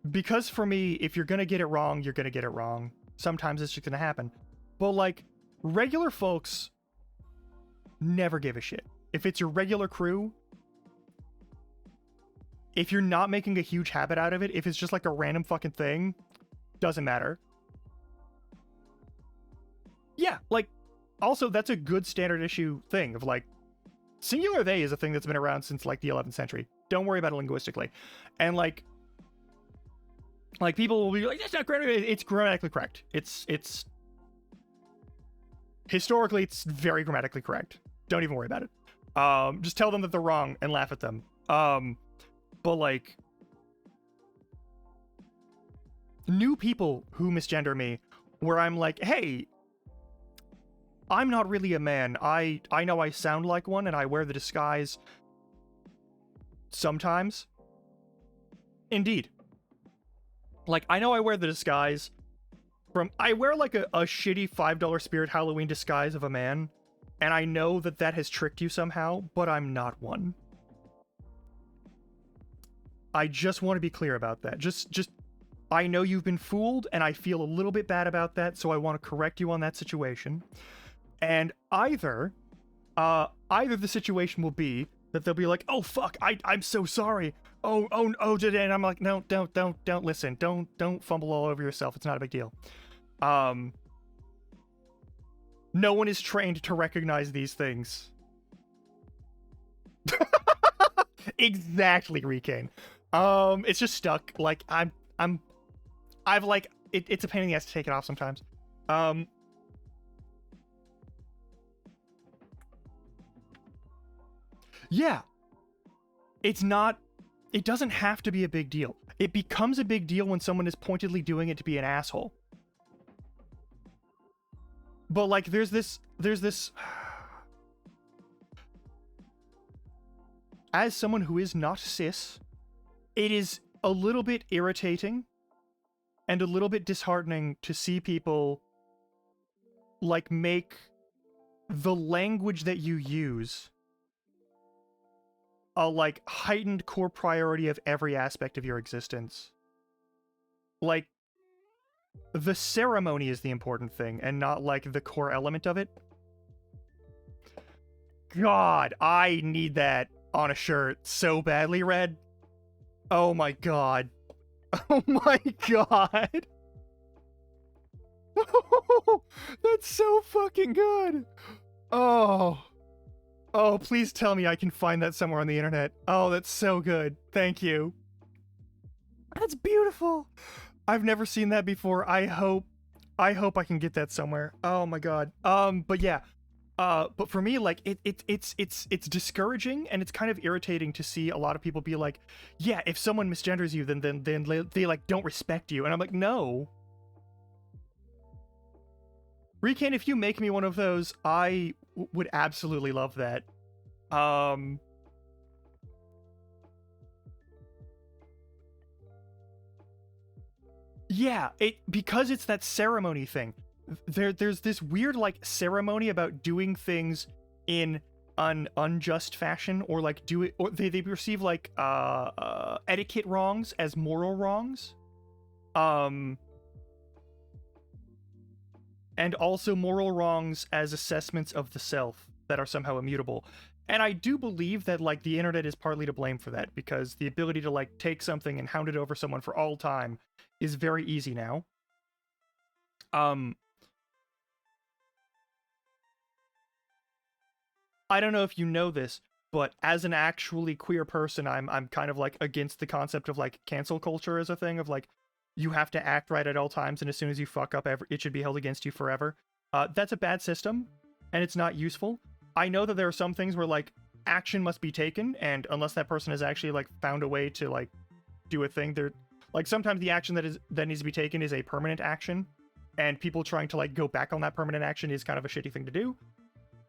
Because for me, if you're gonna get it wrong, you're gonna get it wrong. Sometimes it's just gonna happen. But like, regular folks never give a shit. If it's your regular crew, if you're not making a huge habit out of it, if it's just like a random fucking thing, doesn't matter. Yeah, like, also that's a good standard issue thing of like, singular they is a thing that's been around since like the 11th century. Don't worry about it linguistically. And like people will be like, that's not grammatically, it's grammatically correct. It's historically, it's very grammatically correct. Don't even worry about it. Just tell them that they're wrong and laugh at them. But like new people who misgender me, where I'm like, hey, I'm not really a man. I know I sound like one and I wear the disguise sometimes. Indeed. Like, I know I wear the disguise I wear like a shitty $5 Spirit Halloween disguise of a man, and I know that that has tricked you somehow, but I'm not one. I just want to be clear about that. Just, I know you've been fooled, and I feel a little bit bad about that, so I want to correct you on that situation. And either the situation will be that they'll be like, oh fuck, I'm so sorry. Oh, and I'm like, no, don't listen. Don't fumble all over yourself. It's not a big deal. No one is trained to recognize these things. Exactly, Recane. It's just stuck. Like, I've like, it's a pain in the ass to take it off sometimes. Yeah. It doesn't have to be a big deal. It becomes a big deal when someone is pointedly doing it to be an asshole. But like, there's this as someone who is not cis, it is a little bit irritating and a little bit disheartening to see people like make the language that you use a like heightened core priority of every aspect of your existence. Like, the ceremony is the important thing and not like the core element of it. God, I need that on a shirt so badly, Red. Oh my god. Oh my god. That's so fucking good. Oh. Oh, please tell me I can find that somewhere on the internet. Oh, that's so good. Thank you. That's beautiful. I've never seen that before. I hope I can get that somewhere. Oh my god. But yeah. But for me, like it's discouraging and it's kind of irritating to see a lot of people be like, yeah, if someone misgenders you, then they like don't respect you, and I'm like, no. Recan, if you make me one of those, I would absolutely love that. Yeah, because it's that ceremony thing. There's this weird like ceremony about doing things in an unjust fashion, or like do it, or they perceive like etiquette wrongs as moral wrongs. Um and also moral wrongs as assessments of the self that are somehow immutable. And I do believe that like the internet is partly to blame for that, because the ability to like take something and hound it over someone for all time is very easy now. Um I don't know if you know this, but as an actually queer person, I'm kind of like against the concept of like cancel culture as a thing of like you have to act right at all times, and as soon as you fuck up, it should be held against you forever. That's a bad system, and it's not useful. I know that there are some things where like action must be taken, and unless that person has actually like found a way to like do a thing, they're like sometimes the action that needs to be taken is a permanent action, and people trying to like go back on that permanent action is kind of a shitty thing to do.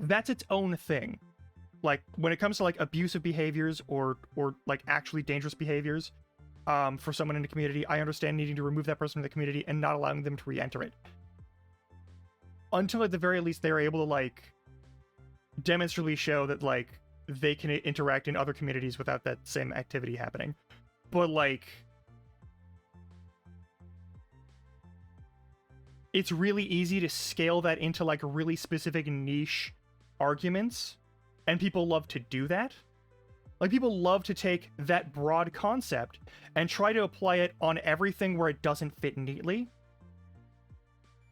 That's its own thing. Like when it comes to like abusive behaviors or like actually dangerous behaviors, for someone in the community, I understand needing to remove that person from the community and not allowing them to re-enter it until at the very least they're able to like demonstrably show that like they can interact in other communities without that same activity happening. But like it's really easy to scale that into like really specific niche arguments, and people love to do that. Like people love to take that broad concept and try to apply it on everything where it doesn't fit neatly.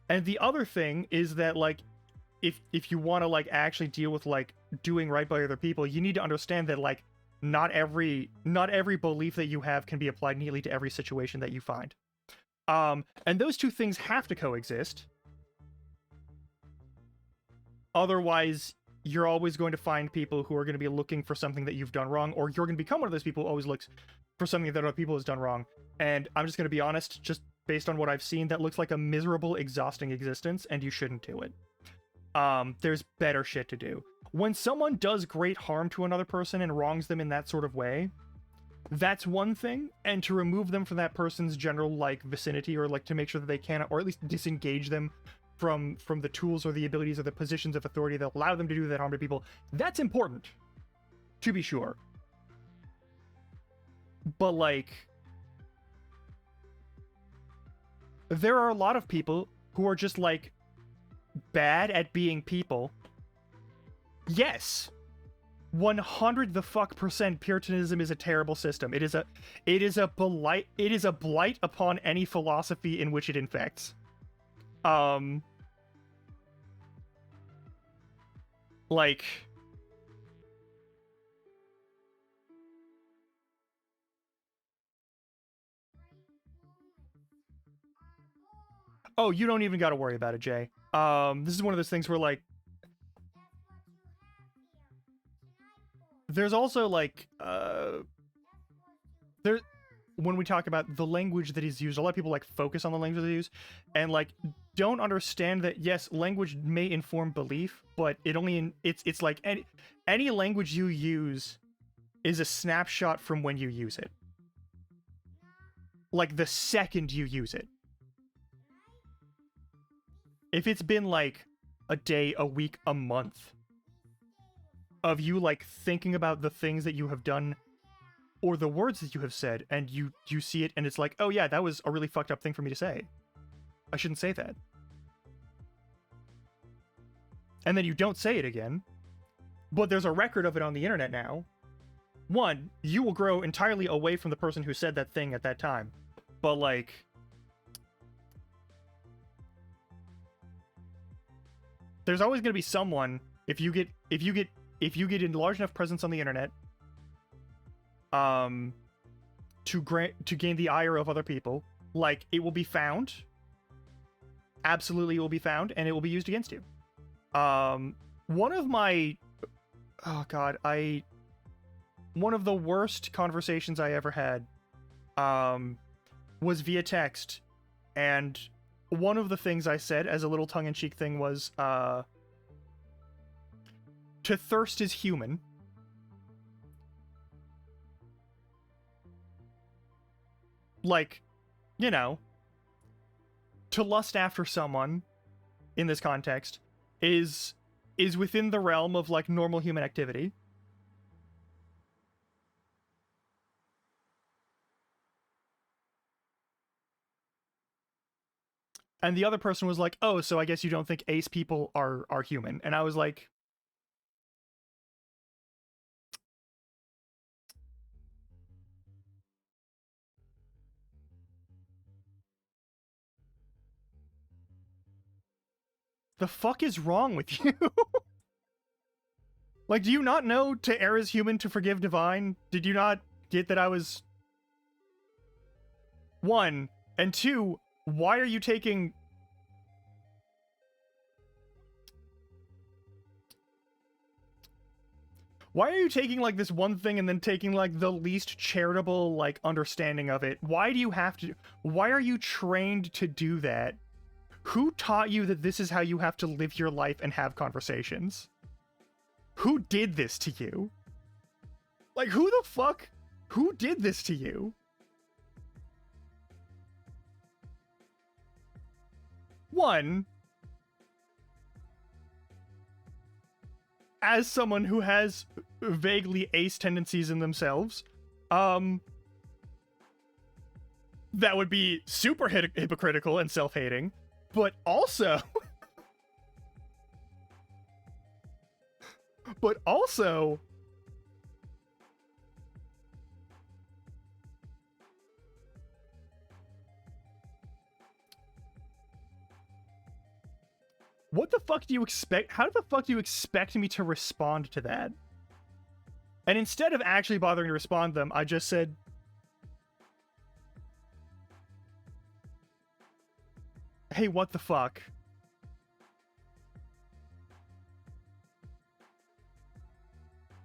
And the other thing is that like if you want to like actually deal with like doing right by other people, you need to understand that like not every belief that you have can be applied neatly to every situation that you find. And those two things have to coexist. Otherwise, you're always going to find people who are going to be looking for something that you've done wrong, or you're going to become one of those people who always looks for something that other people has done wrong. And I'm just going to be honest, just based on what I've seen, that looks like a miserable, exhausting existence, and you shouldn't do it. There's better shit to do. When someone does great harm to another person and wrongs them in that sort of way, that's one thing, and to remove them from that person's general like vicinity, or like to make sure that they cannot, or at least disengage them from the tools or the abilities or the positions of authority that allow them to do that harm to people, that's important, to be sure. But like there are a lot of people who are just like bad at being people. Yes, 100 the fuck percent Puritanism is a terrible system. It is a blight upon any philosophy in which it infects. Like oh, you don't even got to worry about it, Jay. This is one of those things where like there's also like there when we talk about the language that is used, a lot of people like focus on the language they use and like don't understand that yes, language may inform belief, but it only it's like any language you use is a snapshot from when you use it. Like the second you use it. If it's been like a day, a week, a month of you like thinking about the things that you have done or the words that you have said, and you see it and it's like, oh yeah, that was a really fucked up thing for me to say. I shouldn't say that. And then you don't say it again, but there's a record of it on the internet now. One, you will grow entirely away from the person who said that thing at that time. But like there's always going to be someone, if you get if you get a large enough presence on the internet, to gain the ire of other people, like, it will be found. Absolutely, it will be found, and it will be used against you. One of my, oh god, one of the worst conversations I ever had, was via text, and one of the things I said as a little tongue-in-cheek thing was, to thirst is human. Like, you know, to lust after someone, in this context, is within the realm of, like, normal human activity. And the other person was like, oh, so I guess you don't think ace people are human. And I was like, the fuck is wrong with you? Like, do you not know to err is human, to forgive divine? Did you not get that I was... One. And two, why are you taking... Why are you taking, like, this one thing and then taking, like, the least charitable, like, understanding of it? Why do you have to... Why are you trained to do that? Who taught you that this is how you have to live your life and have conversations? Who did this to you? Like, who the fuck? Who did this to you? One, as someone who has vaguely ace tendencies in themselves, that would be super hypocritical and self-hating, but also... but also... What the fuck do you expect? How the fuck do you expect me to respond to that? And instead of actually bothering to respond to them, I just said... Hey, what the fuck?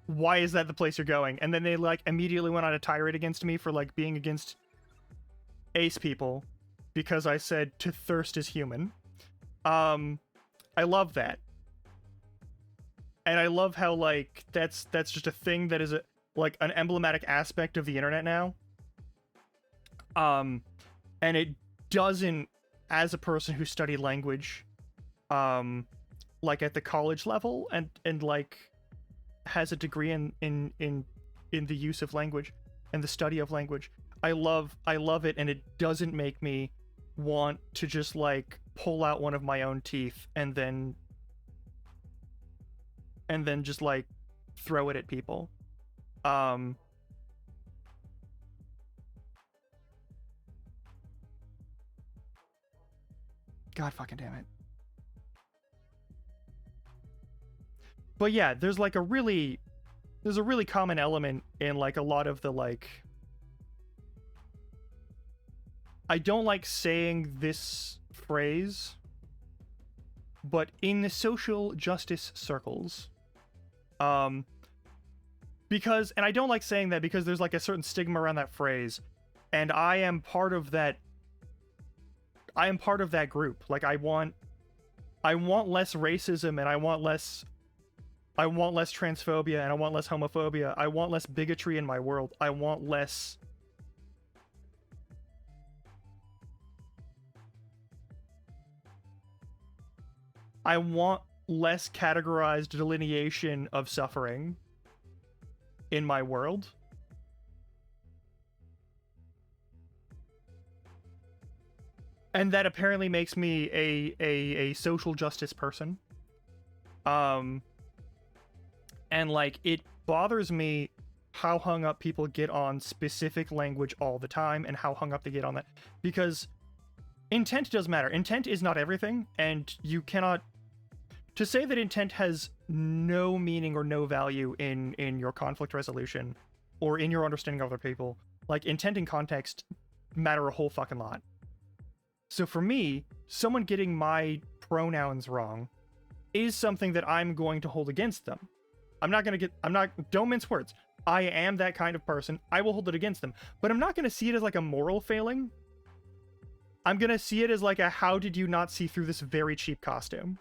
Why is that the place you're going? And then they, like, immediately went on a tirade against me for, like, being against ace people because I said to thirst is human. I love that. And I love how, like, that's just a thing that is like an emblematic aspect of the internet now. And it doesn't, as a person who studied language, like at the college level and like has a degree in the use of language and the study of language, I love it, and it doesn't make me want to just like pull out one of my own teeth and then just like throw it at people. God fucking damn it. But yeah, there's a really common element in like a lot of the like, I don't like saying this phrase, but in the social justice circles, because, and I don't like saying that because there's like a certain stigma around that phrase, and I am part of that group. Like, I want less racism, and I want less transphobia, and I want less homophobia. I want less bigotry in my world. I want less... I want less categorized delineation of suffering in my world. And that apparently makes me a social justice person. And like, it bothers me how hung up people get on specific language all the time, and how hung up they get on that. Because intent does matter. Intent is not everything, and you cannot... to say that intent has no meaning or no value in your conflict resolution or in your understanding of other people, like intent and context matter a whole fucking lot. So for me, someone getting my pronouns wrong is something that I'm going to hold against them. Don't mince words. I am that kind of person. I will hold it against them. But I'm not going to see it as like a moral failing. I'm going to see it as like a, how did you not see through this very cheap costume?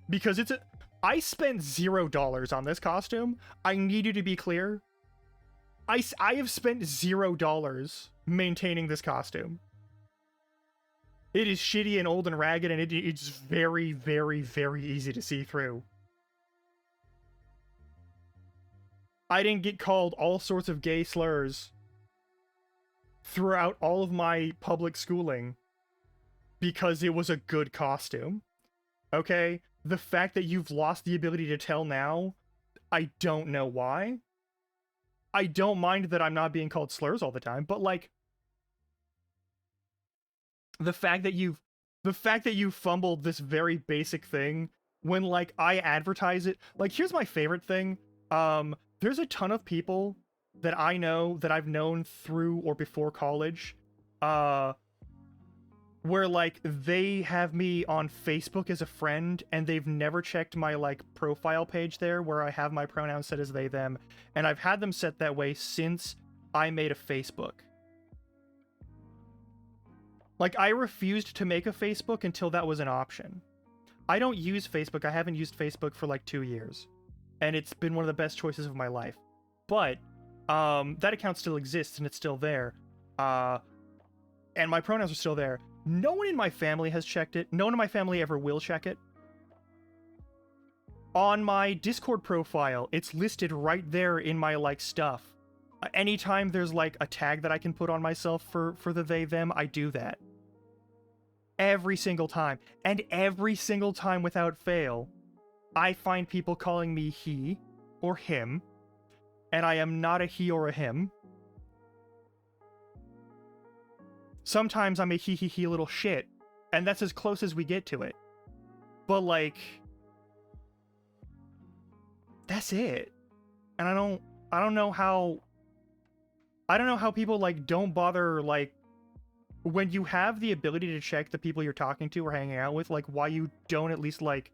Because I spent $0 on this costume. I need you to be clear. I have spent $0 maintaining this costume. It is shitty and old and ragged, and it's very, very, very easy to see through. I didn't get called all sorts of gay slurs throughout all of my public schooling because it was a good costume. Okay? The fact that you've lost the ability to tell now, I don't know why. I don't mind that I'm not being called slurs all the time, but like the fact that you've fumbled this very basic thing when like I advertise it. Like, here's my favorite thing. There's a ton of people that I know that I've known through or before college, where like they have me on Facebook as a friend and they've never checked my like profile page there where I have my pronouns set as they them, and I've had them set that way since I made a Facebook. Like, I refused to make a Facebook until that was an option. I don't use Facebook. I haven't used Facebook for like 2 years, and it's been one of the best choices of my life. But that account still exists and it's still there, and my pronouns are still there. No one in my family has checked it. No one in my family ever will check it. On my Discord profile, it's listed right there in my, like, stuff. Anytime there's, like, a tag that I can put on myself for the they, them, I do that. Every single time. And every single time without fail, I find people calling me he or him, and I am not a he or a him. Sometimes I'm a he little shit, and that's as close as we get to it. But like, that's it. And I don't know how people like don't bother, like, when you have the ability to check the people you're talking to or hanging out with, like, why you don't at least like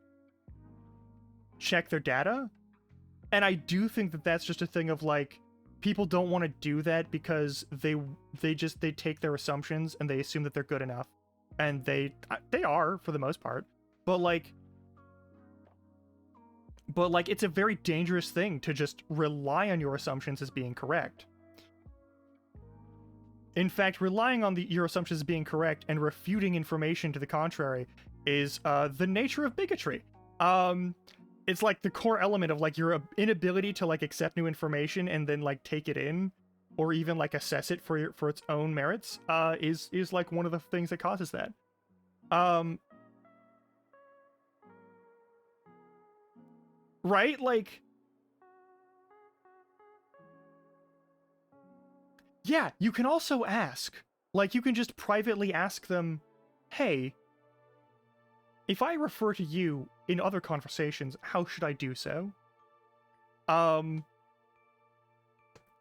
check their data. And I do think that that's just a thing of like, people don't want to do that because they take their assumptions and they assume that they're good enough, and they are for the most part, but like it's a very dangerous thing to just rely on your assumptions as being correct. In fact, relying on your assumptions as being correct and refuting information to the contrary is the nature of bigotry. It's like the core element of like your inability to like accept new information and then like take it in, or even like assess it for its own merits, is like one of the things that causes that. Right? Like, yeah, you can also ask. Like, you can just privately ask them, hey, if I refer to you in other conversations, how should I do so? And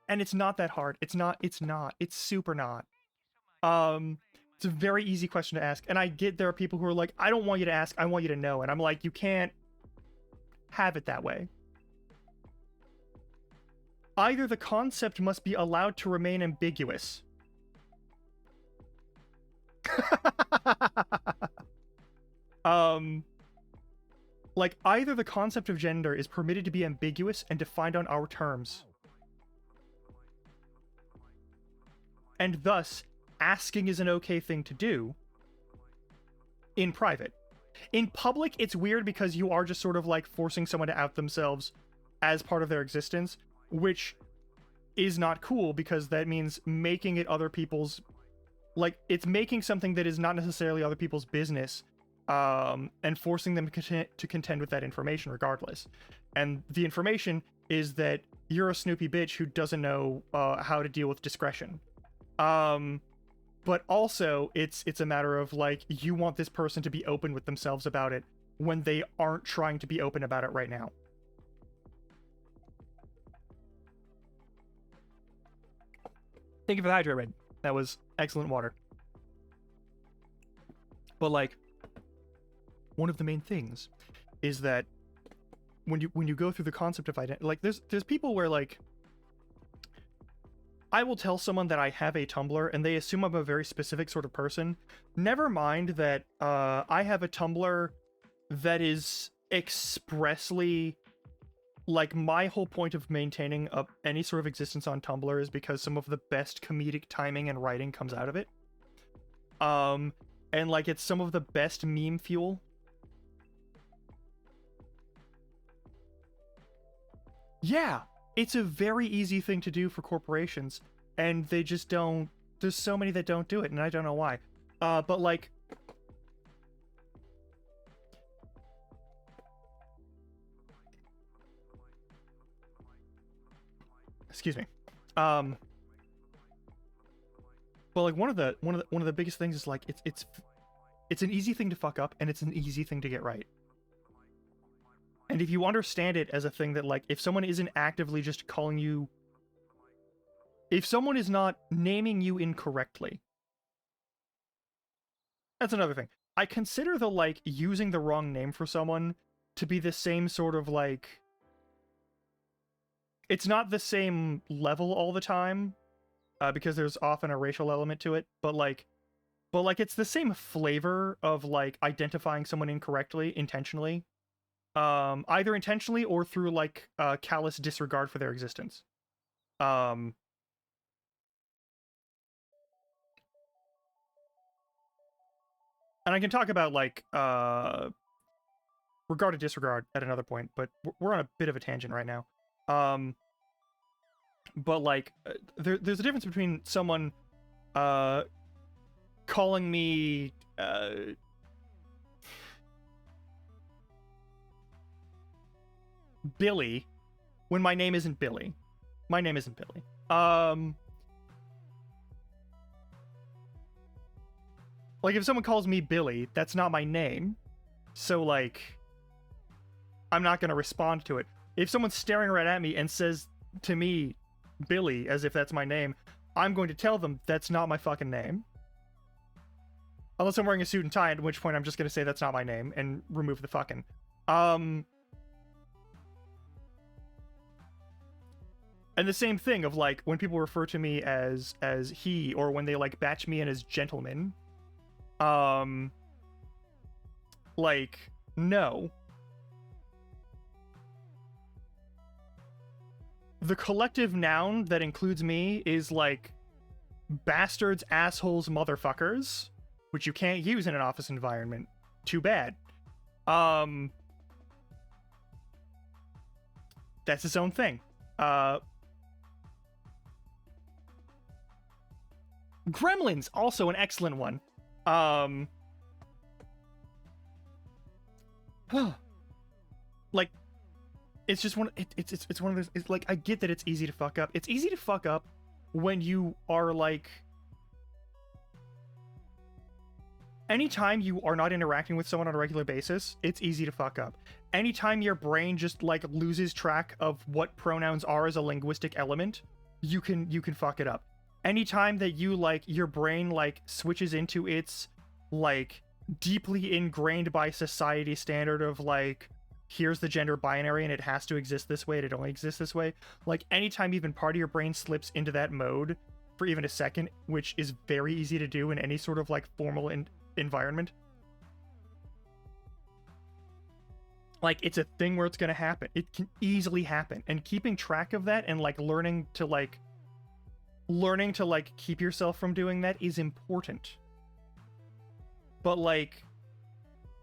it's not that hard. It's super not. It's a very easy question to ask. And I get there are people who are like, I don't want you to ask, I want you to know. And I'm like, you can't have it that way. Either the concept must be allowed to remain ambiguous. Like, either the concept of gender is permitted to be ambiguous and defined on our terms, and thus asking is an okay thing to do in private. In public, it's weird because you are just sort of like forcing someone to out themselves as part of their existence, which is not cool because that means making it other people's, like, it's making something that is not necessarily other people's business, and forcing them to contend with that information regardless. And the information is that you're a snoopy bitch who doesn't know how to deal with discretion. but also it's a matter of like you want this person to be open with themselves about it when they aren't trying to be open about it right now. Thank you for the hydrate, Red. That was excellent water. But like, one of the main things is that when you go through the concept of identity, like there's people where like I will tell someone that I have a Tumblr and they assume I'm a very specific sort of person. Never mind that I have a Tumblr that is expressly like my whole point of maintaining any sort of existence on Tumblr is because some of the best comedic timing and writing comes out of it. And like it's some of the best meme fuel. Yeah, it's a very easy thing to do for corporations, and they just don't. There's so many that don't do it, and I don't know why. But like, excuse me. But like one of the biggest things is like it's an easy thing to fuck up, and it's an easy thing to get right. And if you understand it as a thing that, like, if someone isn't actively just calling you... If someone is not naming you incorrectly... That's another thing. I consider the, like, using the wrong name for someone to be the same sort of, like... It's not the same level all the time, because there's often a racial element to it, but, like, it's the same flavor of, like, identifying someone incorrectly, intentionally. Either intentionally or through like callous disregard for their existence. And I can talk about like regard to disregard at another point, but we're on a bit of a tangent right now. But like there's a difference between someone calling me Billy when my name isn't Billy. My name isn't Billy. Like if someone calls me Billy, that's not my name. So like I'm not going to respond to it. If someone's staring right at me and says to me Billy as if that's my name, I'm going to tell them that's not my fucking name. Unless I'm wearing a suit and tie, at which point I'm just going to say that's not my name and remove the fucking. And the same thing of like when people refer to me as he, or when they like batch me in as gentleman, like no. The collective noun that includes me is like bastards, assholes, motherfuckers, which you can't use in an office environment. Too bad. That's its own thing. Gremlins, also an excellent one. Like, it's just one. It's one of those. It's like I get that it's easy to fuck up. It's easy to fuck up when you are like. Anytime you are not interacting with someone on a regular basis, it's easy to fuck up. Anytime your brain just like loses track of what pronouns are as a linguistic element, you can fuck it up. Anytime that you like your brain like switches into its like deeply ingrained by society standard of like here's the gender binary and it has to exist this way and it only exists this way, like anytime even part of your brain slips into that mode for even a second, which is very easy to do in any sort of like formal environment, like it's a thing where it's gonna happen. It can easily happen, and keeping track of that and like learning to keep yourself from doing that is important. But like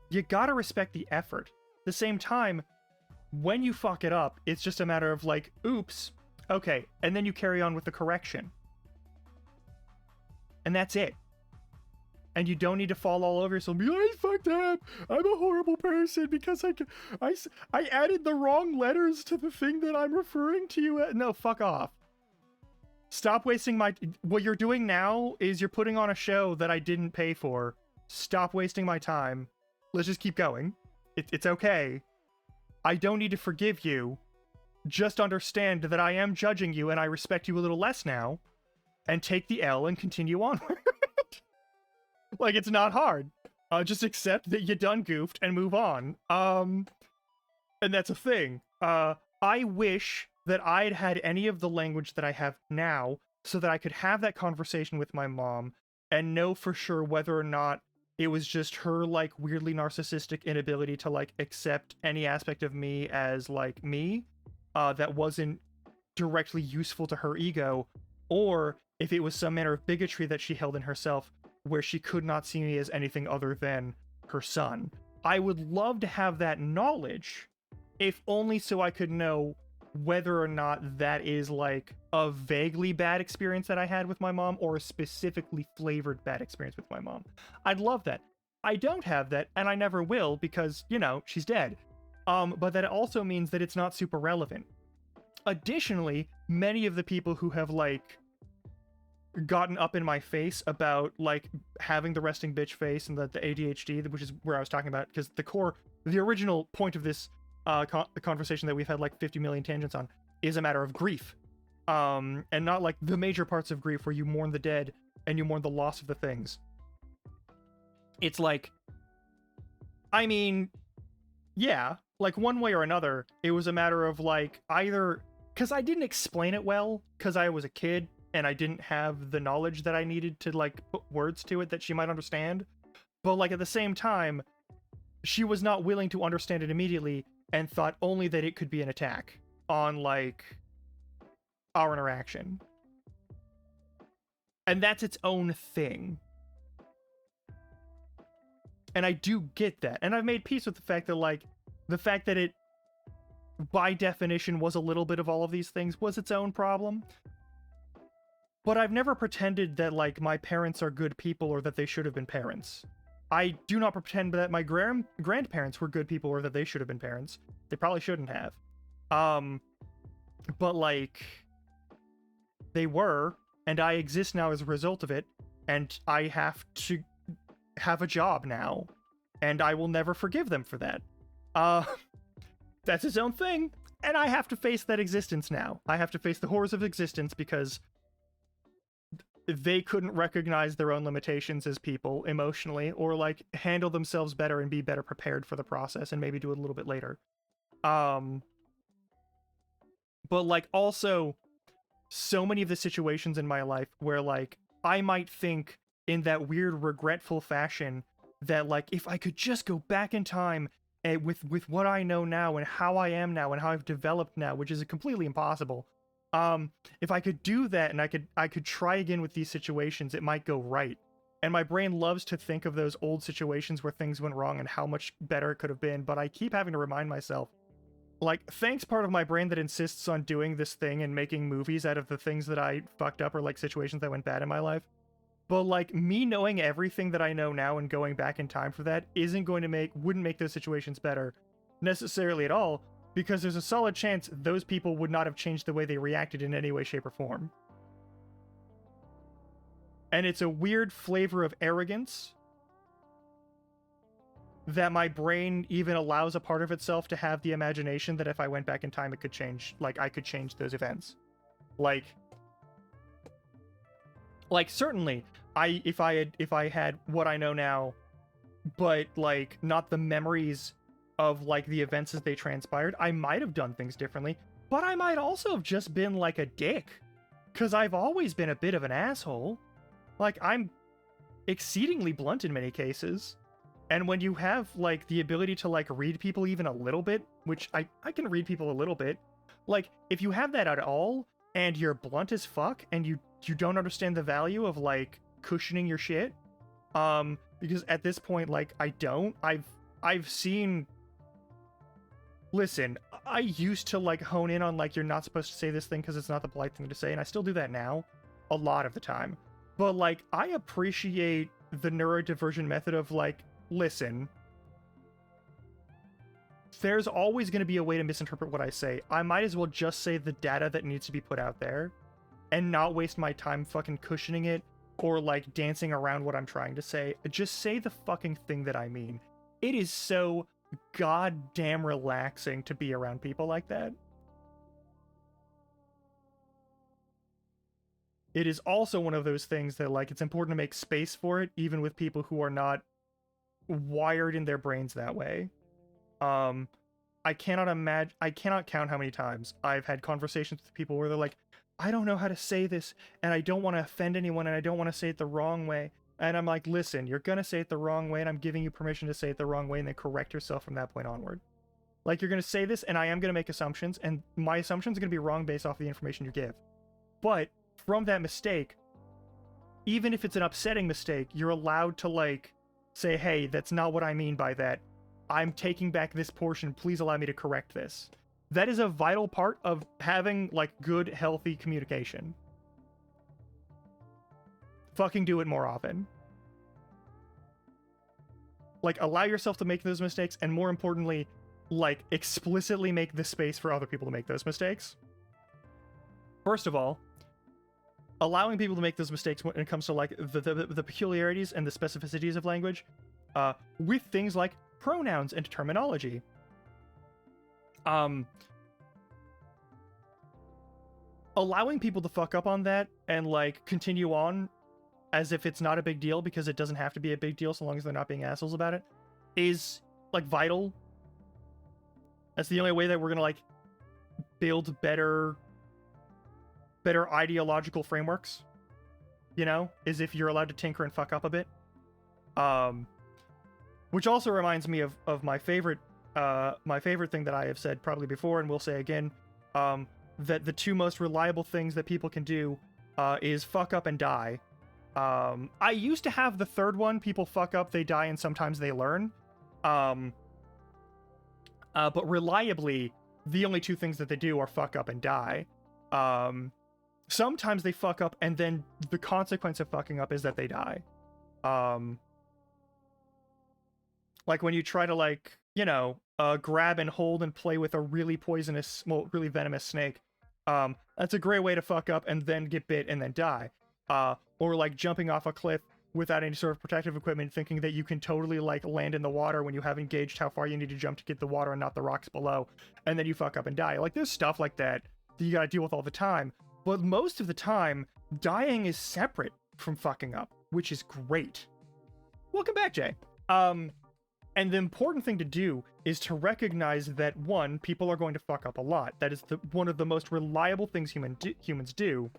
you gotta respect the effort. At the same time, when you fuck it up, it's just a matter of like, oops, okay, and then you carry on with the correction, and that's it. And you don't need to fall all over yourself and be like, I fucked up, I'm a horrible person because I added the wrong letters to the thing that I'm referring to you at. No, fuck off. Stop wasting my... What you're doing now is you're putting on a show that I didn't pay for. Stop wasting my time. Let's just keep going. It's okay. I don't need to forgive you. Just understand that I am judging you and I respect you a little less now. And take the L and continue onward. Like, it's not hard. Just accept that you done goofed and move on. And that's a thing. I wish that I'd had any of the language that I have now so that I could have that conversation with my mom and know for sure whether or not it was just her, like, weirdly narcissistic inability to, like, accept any aspect of me as, like, me, that wasn't directly useful to her ego, or if it was some manner of bigotry that she held in herself where she could not see me as anything other than her son. I would love to have that knowledge, if only so I could know whether or not that is, like, a vaguely bad experience that I had with my mom or a specifically flavored bad experience with my mom. I'd love that. I don't have that, and I never will because, you know, she's dead. But that also means that it's not super relevant. Additionally, many of the people who have, like, gotten up in my face about, like, having the resting bitch face and the ADHD, which is where I was talking about, because the original point of this conversation that we've had like 50 million tangents on is a matter of grief, and not like the major parts of grief where you mourn the dead and you mourn the loss of the things. It's like, I mean, yeah, like one way or another, it was a matter of like either because I didn't explain it well because I was a kid and I didn't have the knowledge that I needed to like put words to it that she might understand, but like at the same time, she was not willing to understand it immediately and thought only that it could be an attack on, like, our interaction. And that's its own thing. And I do get that. And I've made peace with the fact that it, by definition, was a little bit of all of these things, was its own problem. But I've never pretended that, like, my parents are good people or that they should have been parents. I do not pretend that my grandparents were good people or that they should have been parents. They probably shouldn't have. But, like, they were, and I exist now as a result of it, and I have to have a job now, and I will never forgive them for that. That's its own thing, and I have to face that existence now. I have to face the horrors of existence because they couldn't recognize their own limitations as people emotionally, or like handle themselves better and be better prepared for the process and maybe do it a little bit later. But like also so many of the situations in my life where like I might think in that weird regretful fashion that like if I could just go back in time and with what I know now and how I am now and how I've developed now, which is completely impossible. If I could do that and I could try again with these situations, it might go right. And my brain loves to think of those old situations where things went wrong and how much better it could have been, but I keep having to remind myself, like, thanks part of my brain that insists on doing this thing and making movies out of the things that I fucked up or like situations that went bad in my life. But like me knowing everything that I know now and going back in time for that wouldn't make those situations better necessarily at all. Because there's a solid chance those people would not have changed the way they reacted in any way, shape, or form. And it's a weird flavor of arrogance that my brain even allows a part of itself to have the imagination that if I went back in time, it could change, like, I could change those events. Like certainly, if I had what I know now, but, like, not the memories of like the events as they transpired, I might have done things differently, but I might also have just been like a dick, because I've always been a bit of an asshole. Like, I'm exceedingly blunt in many cases, and when you have like the ability to like read people even a little bit, which I can read people a little bit, like if you have that at all and you're blunt as fuck and you don't understand the value of like cushioning your shit, because at this point like I've seen. Listen, I used to, like, hone in on, like, you're not supposed to say this thing because it's not the polite thing to say, and I still do that now, a lot of the time. But, like, I appreciate the neurodivergent method of, like, listen, there's always going to be a way to misinterpret what I say. I might as well just say the data that needs to be put out there. and not waste my time fucking cushioning it or like dancing around what I'm trying to say. Just say the fucking thing that I mean. It is so goddamn relaxing to be around people like that. It is also one of those things that, like, it's important to make space for it, even with people who are not wired in their brains that way. I cannot count how many times I've had conversations with people where they're like, I don't know how to say this, and I don't want to offend anyone, and I don't want to say it the wrong way. And I'm like, listen, you're gonna say it the wrong way, and I'm giving you permission to say it the wrong way, and then correct yourself from that point onward. Like, you're gonna say this, and I am gonna make assumptions, and my assumptions are gonna be wrong based off the information you give. But from that mistake, even if it's an upsetting mistake, you're allowed to, like, say, hey, that's not what I mean by that. I'm taking back this portion. Please allow me to correct this. That is a vital part of having, like, good, healthy communication. Fucking do it more often. Like, allow yourself to make those mistakes, and more importantly, like, explicitly make the space for other people to make those mistakes. First of all, allowing people to make those mistakes when it comes to, like, the peculiarities and the specificities of language, with things like pronouns and terminology. Allowing people to fuck up on that and, like, continue on as if it's not a big deal, because it doesn't have to be a big deal so long as they're not being assholes about it, is, like, vital. That's the only way that we're gonna, like, build better ideological frameworks, you know, is if you're allowed to tinker and fuck up a bit. Which also reminds me of my favorite thing that I have said probably before and will say again, that the two most reliable things that people can do is fuck up and die. I used to have the third one, people fuck up, they die, and sometimes they learn. But reliably, the only two things that they do are fuck up and die. Sometimes they fuck up, and then the consequence of fucking up is that they die. Like when you try to, like, you know, grab and hold and play with a really poisonous, well, really venomous snake. That's a great way to fuck up and then get bit and then die. Or like jumping off a cliff without any sort of protective equipment, thinking that you can totally, like, land in the water when you haven't gauged how far you need to jump to get the water and not the rocks below, and then you fuck up and die. Like, there's stuff like that you gotta deal with all the time. But most of the time, dying is separate from fucking up, which is great. Welcome back, Jay. And the important thing to do is to recognize that, one, people are going to fuck up a lot. That is one of the most reliable things humans do.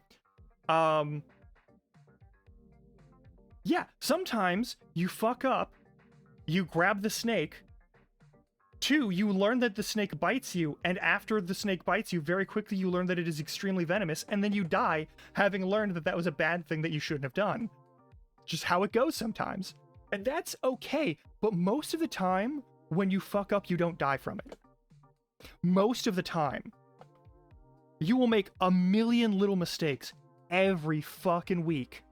Yeah, sometimes you fuck up, you grab the snake. 2, you learn that the snake bites you, and after the snake bites you, very quickly you learn that it is extremely venomous, and then you die, having learned that that was a bad thing that you shouldn't have done. Just how it goes sometimes. And that's okay, but most of the time, when you fuck up, you don't die from it. Most of the time. You will make a million little mistakes every fucking week,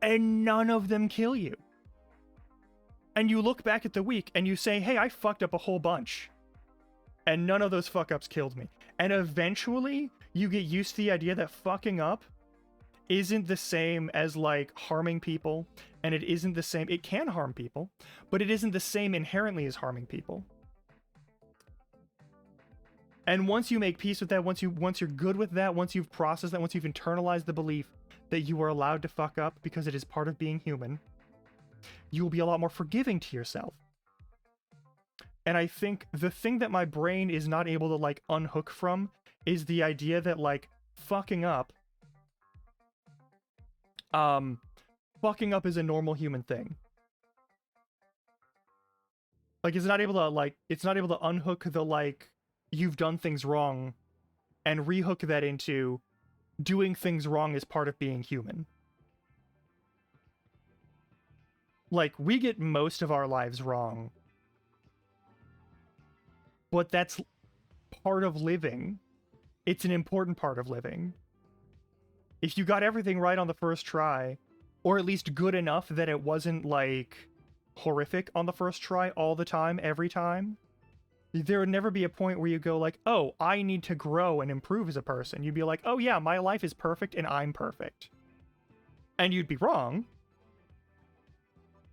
and none of them kill you. And you look back at the week and you say, hey, I fucked up a whole bunch, and none of those fuck-ups killed me. And eventually, you get used to the idea that fucking up isn't the same as, like, harming people, and it isn't the same. It can harm people, but it isn't the same inherently as harming people. And once you make peace with that, once you're good with that, once you've processed that, once you've internalized the belief that you are allowed to fuck up because it is part of being human, you will be a lot more forgiving to yourself. And I think the thing that my brain is not able to, like, unhook from is the idea that, like, fucking up is a normal human thing. Like, it's not able to unhook the, like, you've done things wrong and rehook that into doing things wrong as part of being human. Like, we get most of our lives wrong, but that's part of living. It's an important part of living. If you got everything right on the first try, or at least good enough that it wasn't, like, horrific on the first try all the time, every time, there would never be a point where you go like, oh, I need to grow and improve as a person. You'd be like, oh yeah, my life is perfect and I'm perfect. And you'd be wrong.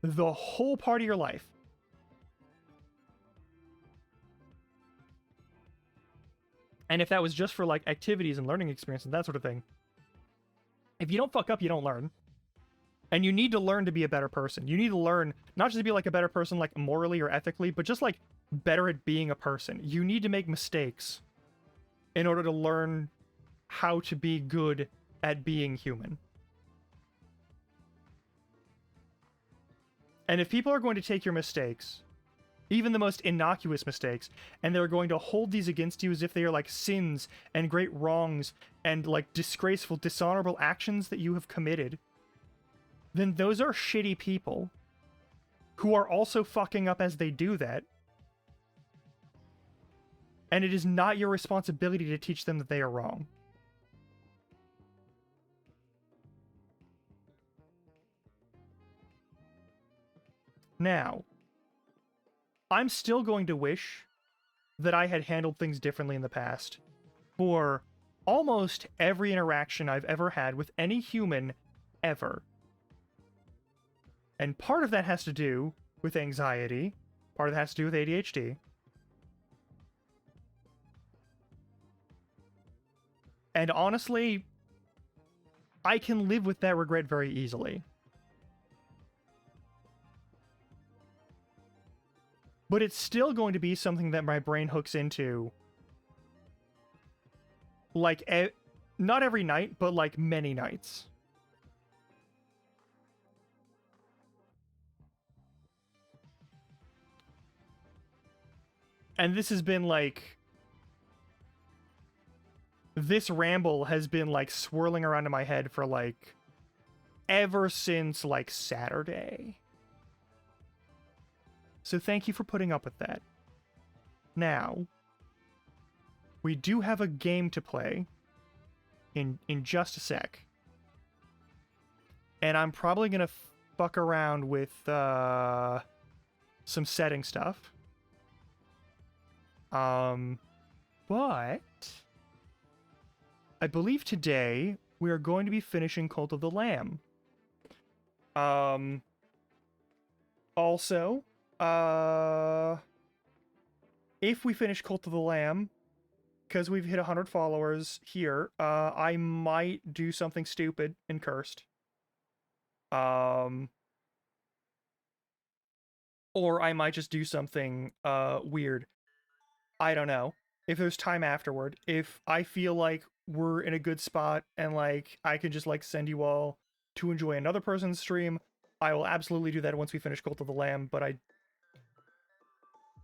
The whole part of your life. And if that was just for like activities and learning experiences and that sort of thing, if you don't fuck up, you don't learn. And you need to learn to be a better person. You need to learn not just to be like a better person like morally or ethically, but just like better at being a person. You need to make mistakes in order to learn how to be good at being human. And if people are going to take your mistakes, even the most innocuous mistakes, and they're going to hold these against you as if they are like sins and great wrongs and like disgraceful, dishonorable actions that you have committed, then those are shitty people who are also fucking up as they do that. And it is not your responsibility to teach them that they are wrong. Now, I'm still going to wish that I had handled things differently in the past for almost every interaction I've ever had with any human ever. And part of that has to do with anxiety, part of that has to do with ADHD. And honestly, I can live with that regret very easily. But it's still going to be something that my brain hooks into. Like, not every night, but like many nights. And this has been like... This ramble has been like swirling around in my head for like... ever since like Saturday. So thank you for putting up with that. Now, we do have a game to play in just a sec. And I'm probably gonna fuck around with some setting stuff. But I believe today we are going to be finishing Cult of the Lamb. Also, if we finish Cult of the Lamb, because we've hit 100 followers here, I might do something stupid and cursed. Or I might just do something weird. I don't know. If there's time afterward, if I feel like we're in a good spot and like I can just like send you all to enjoy another person's stream, I will absolutely do that once we finish Cult of the Lamb, but I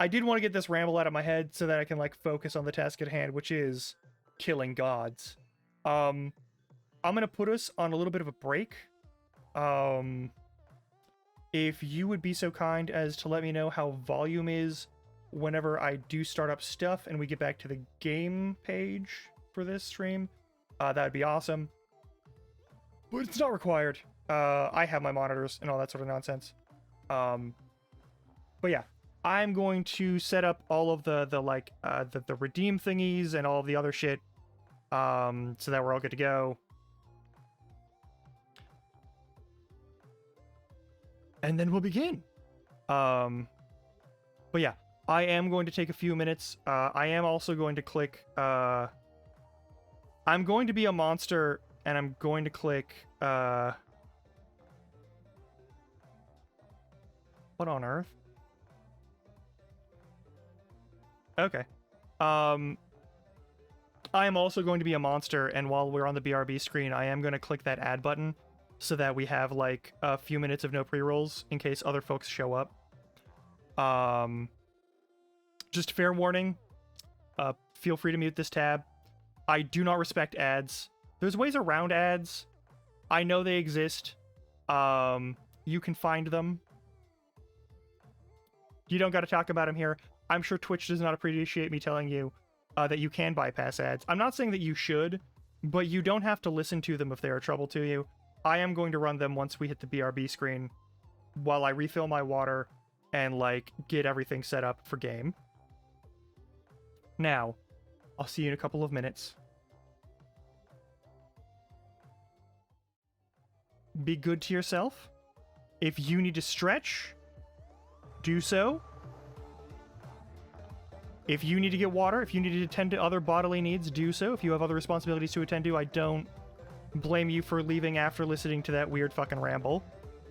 did want to get this ramble out of my head so that I can like focus on the task at hand, which is killing gods. I'm gonna put us on a little bit of a break. If you would be so kind as to let me know how volume is whenever I do start up stuff and we get back to the game page for this stream, that would be awesome. But it's not required. I have my monitors and all that sort of nonsense. But yeah, I'm going to set up all of the redeem thingies and all of the other shit, so that we're all good to go. And then we'll begin. But yeah, I am going to take a few minutes. I am also going to click, I'm going to be a monster, and I'm going to click, what on earth? Okay. I am also going to be a monster, and while we're on the BRB screen, I am going to click that add button so that we have like a few minutes of no pre-rolls in case other folks show up. Just fair warning, feel free to mute this tab. I do not respect ads. There's ways around ads. I know they exist. You can find them. You don't got to talk about them here. I'm sure Twitch does not appreciate me telling you that you can bypass ads. I'm not saying that you should, but you don't have to listen to them if they are trouble to you. I am going to run them once we hit the BRB screen while I refill my water and, like, get everything set up for game. Now, I'll see you in a couple of minutes. Be good to yourself. If you need to stretch, do so. If you need to get water, if you need to attend to other bodily needs, do so. If you have other responsibilities to attend to, I don't blame you for leaving after listening to that weird fucking ramble.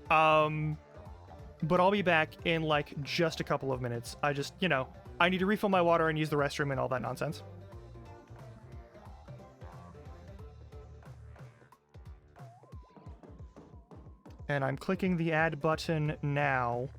But I'll be back in, like, just a couple of minutes. I just, you know, I need to refill my water and use the restroom and all that nonsense. And I'm clicking the add button now.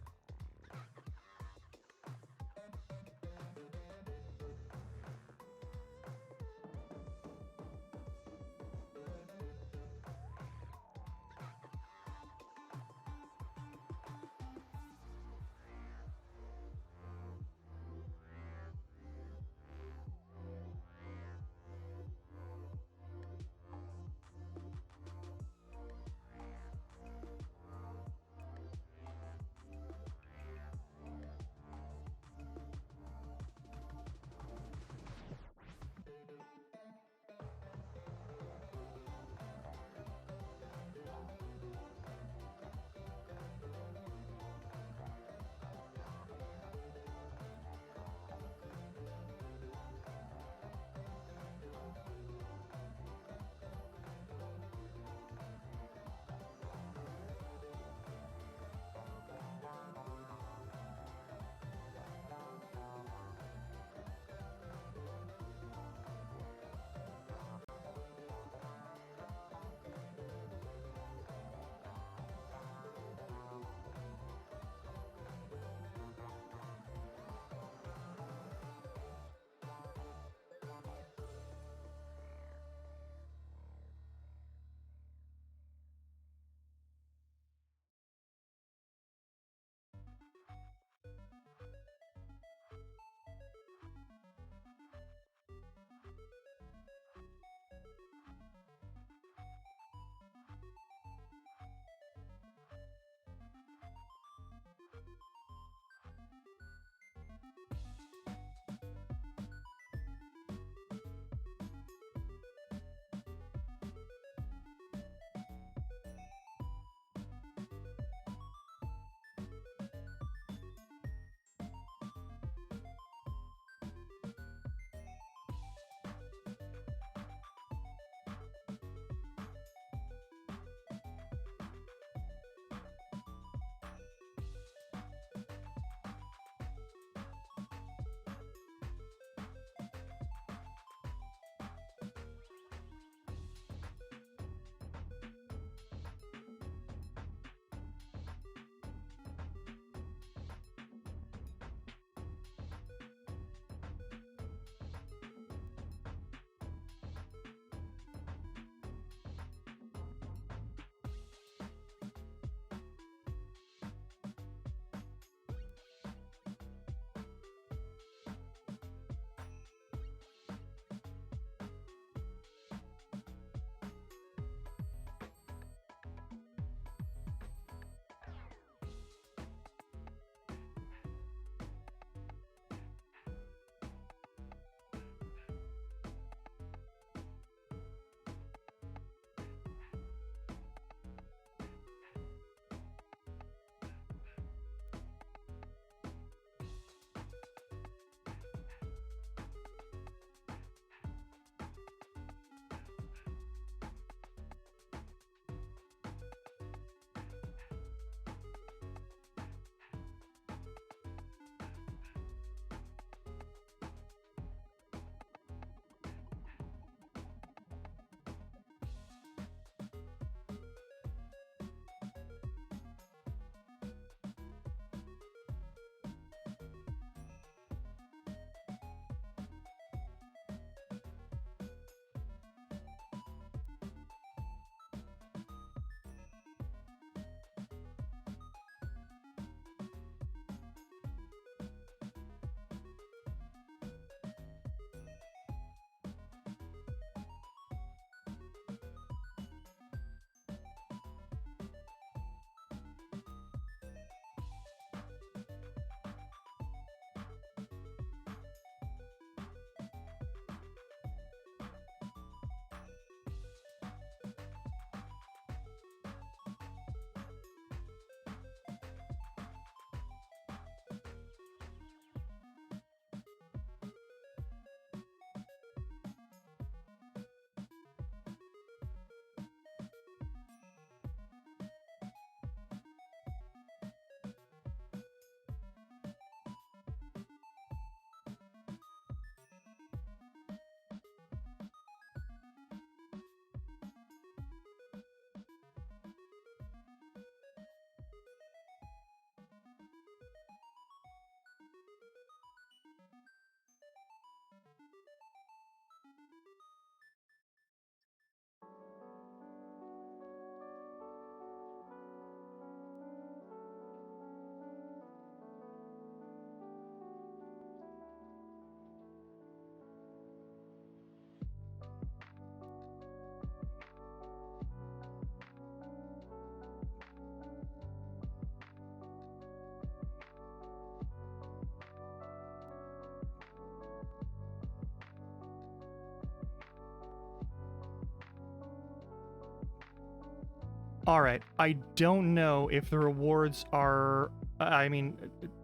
Alright, I don't know if the rewards are...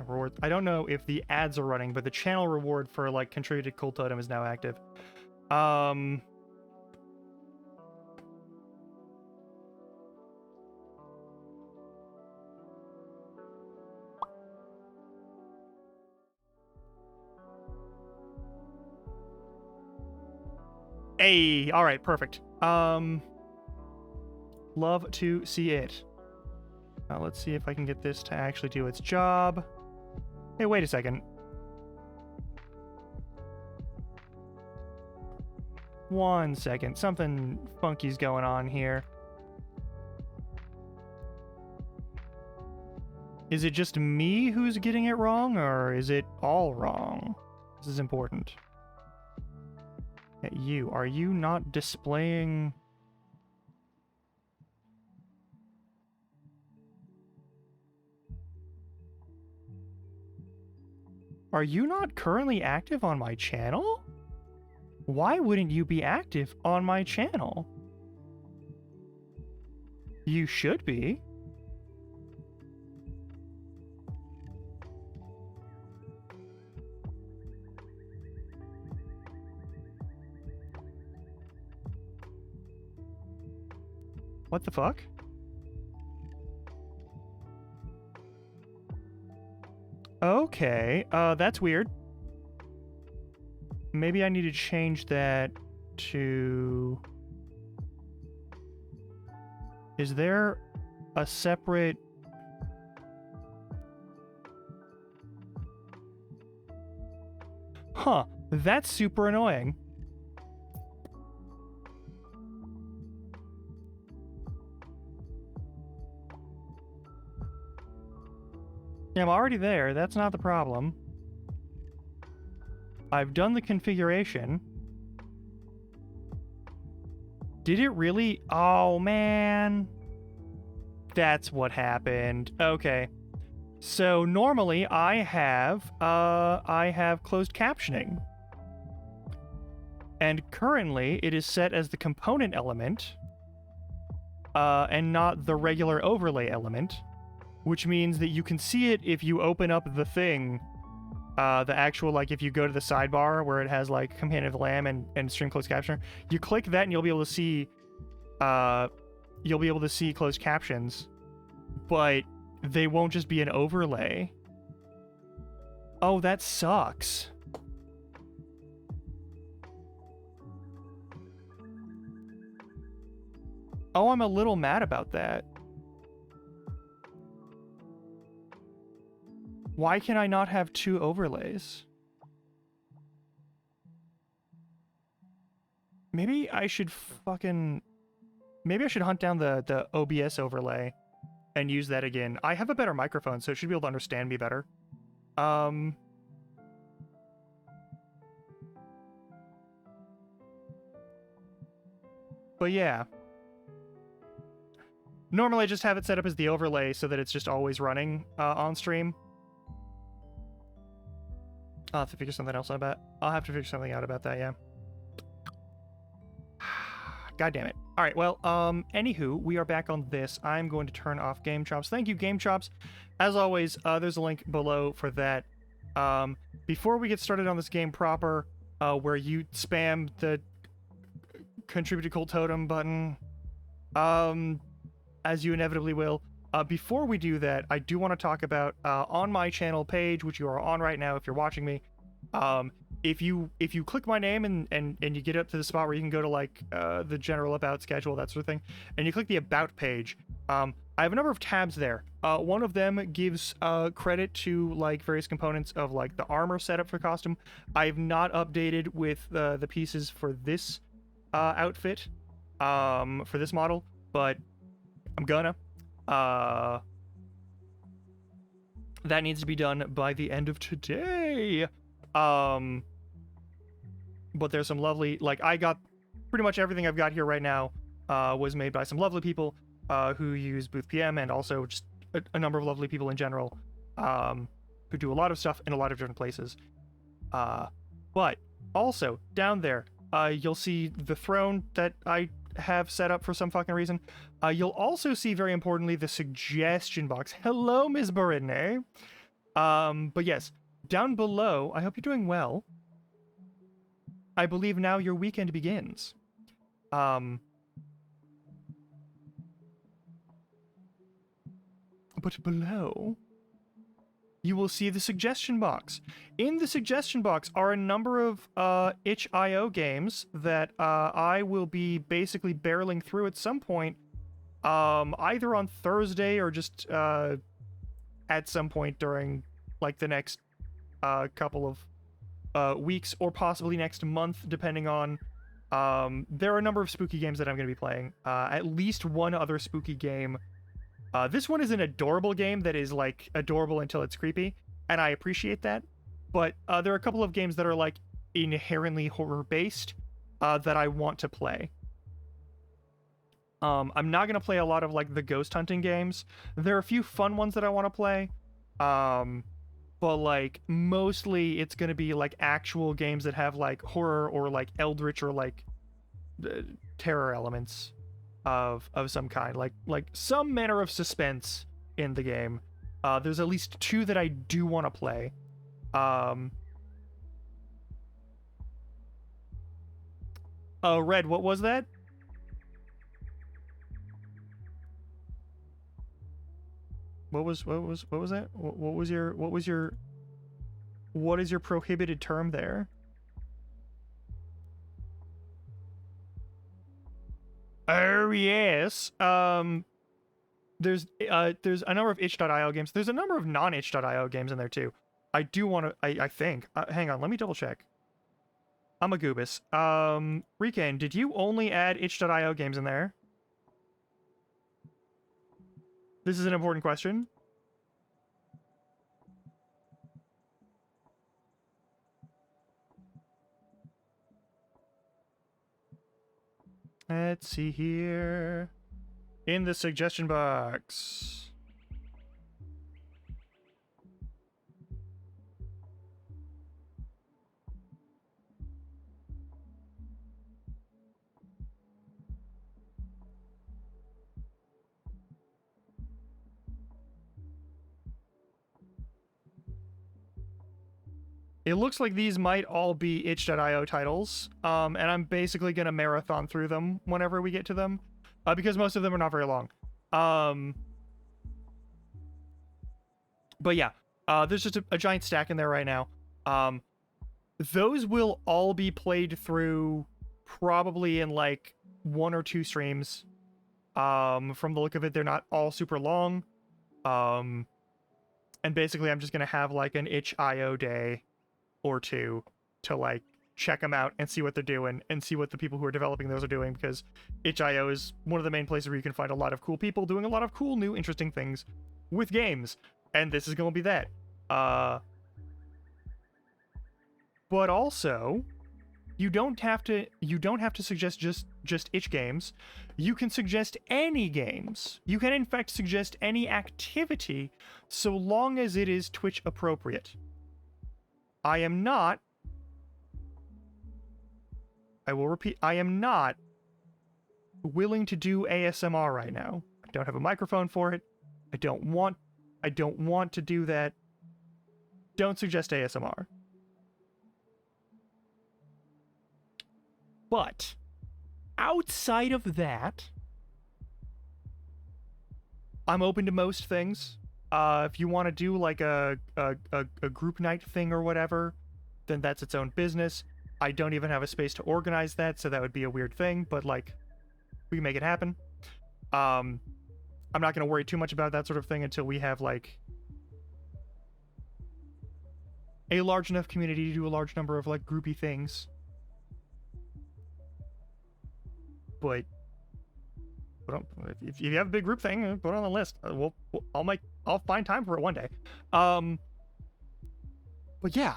rewards. I don't know if the ads are running, but the channel reward for, like, contributed Cult Totem is now active. Hey, alright, perfect. Love to see it. Now let's see if I can get this to actually do its job. Hey, wait a second. One second. Something funky's going on here. Is it just me who's getting it wrong, or is it all wrong? This is important. You, are you not displaying... Are you not currently active on my channel? Why wouldn't you be active on my channel? You should be. What the fuck? Okay, that's weird. Maybe I need to change that to... Is there a separate... Huh, that's super annoying. Yeah, I'm already there. That's not the problem. I've done the configuration. Did it really? Oh, man. That's what happened. Okay. So normally I have closed captioning. And currently it is set as the component element and not the regular overlay element, which means that you can see it if you open up the thing, the actual, like, if you go to the sidebar where it has, like, Companion of the Lamb and Stream Closed Captioner, you click that and you'll be able to see, closed captions, but they won't just be an overlay. Oh, that sucks. Oh, I'm a little mad about that. Why can I not have two overlays? Maybe I should Maybe I should hunt down the OBS overlay and use that again. I have a better microphone, so it should be able to understand me better. But yeah. Normally I just have it set up as the overlay so that it's just always running on stream. I'll have to figure something else out about. I'll have to figure something out about that, yeah. God damn it. All right, well, anywho, we are back on this. I'm going to turn off Game Chops. Thank you, Game Chops. As always, there's a link below for that. Before we get started on this game proper, where you spam the Contribute to Cult Totem button, as you inevitably will, before we do that, I do want to talk about, on my channel page, which you are on right now if you're watching me, if you click my name and you get up to the spot where you can go to, like, the general about schedule, that sort of thing, and you click the about page, I have a number of tabs there. One of them gives credit to, like, various components of, like, the armor setup for costume. I have not updated with the pieces for this outfit, for this model, but I'm gonna. That needs to be done by the end of today. But there's some lovely, like, I got pretty much everything I've got here right now was made by some lovely people who use Booth PM, and also just a number of lovely people in general who do a lot of stuff in a lot of different places. But also down there, you'll see the throne that I have set up for some fucking reason. You'll also see, very importantly, the suggestion box. Hello, Ms. Baridne. But yes, down below, I hope you're doing well. I believe now your weekend begins. But below, you will see the suggestion box. In the suggestion box are a number of itch.io games that I will be basically barreling through at some point, either on Thursday or just at some point during like the next couple of weeks, or possibly next month, depending on. There are a number of spooky games that I'm going to be playing. At least one other spooky game. This one is an adorable game that is like adorable until it's creepy, and I appreciate that. But there are a couple of games that are like inherently horror based that I want to play. I'm not gonna play a lot of like the ghost hunting games. There are a few fun ones that I want to play. But like mostly it's gonna be like actual games that have like horror or like eldritch or like terror elements of some kind, like some manner of suspense in the game. There's at least two that I do want to play. Red, what was that? What was that? What is your prohibited term there? Oh yes. There's a number of itch.io games. There's a number of non-itch.io games in there too. I do want to. I think. Hang on. Let me double check. I'm a goobus. Riken, did you only add itch.io games in there? This is an important question. Let's see here. In the suggestion box. It looks like these might all be itch.io titles, and I'm basically going to marathon through them whenever we get to them, because most of them are not very long. But yeah, there's just a giant stack in there right now. Those will all be played through probably in like 1 or 2 streams. From the look of it, they're not all super long. And basically I'm just going to have like an itch.io day or 2 to like check them out and see what they're doing and see what the people who are developing those are doing, because itch.io is one of the main places where you can find a lot of cool people doing a lot of cool, new, interesting things with games, and this is going to be that. But also, you don't have to suggest just itch games. You can suggest any games. You can in fact suggest any activity, so long as it is Twitch appropriate. I am not, I will repeat, I am not willing to do ASMR right now. I don't have a microphone for it. I don't want to do that. Don't suggest ASMR. But outside of that, I'm open to most things. If you want to do like a group night thing or whatever, then that's its own business. I don't even have a space to organize that, so that would be a weird thing, but like, we can make it happen. I'm not going to worry too much about that sort of thing until we have like a large enough community to do a large number of like groupy things. But if you have a big group thing, put it on the list. I'll find time for it one day. But yeah,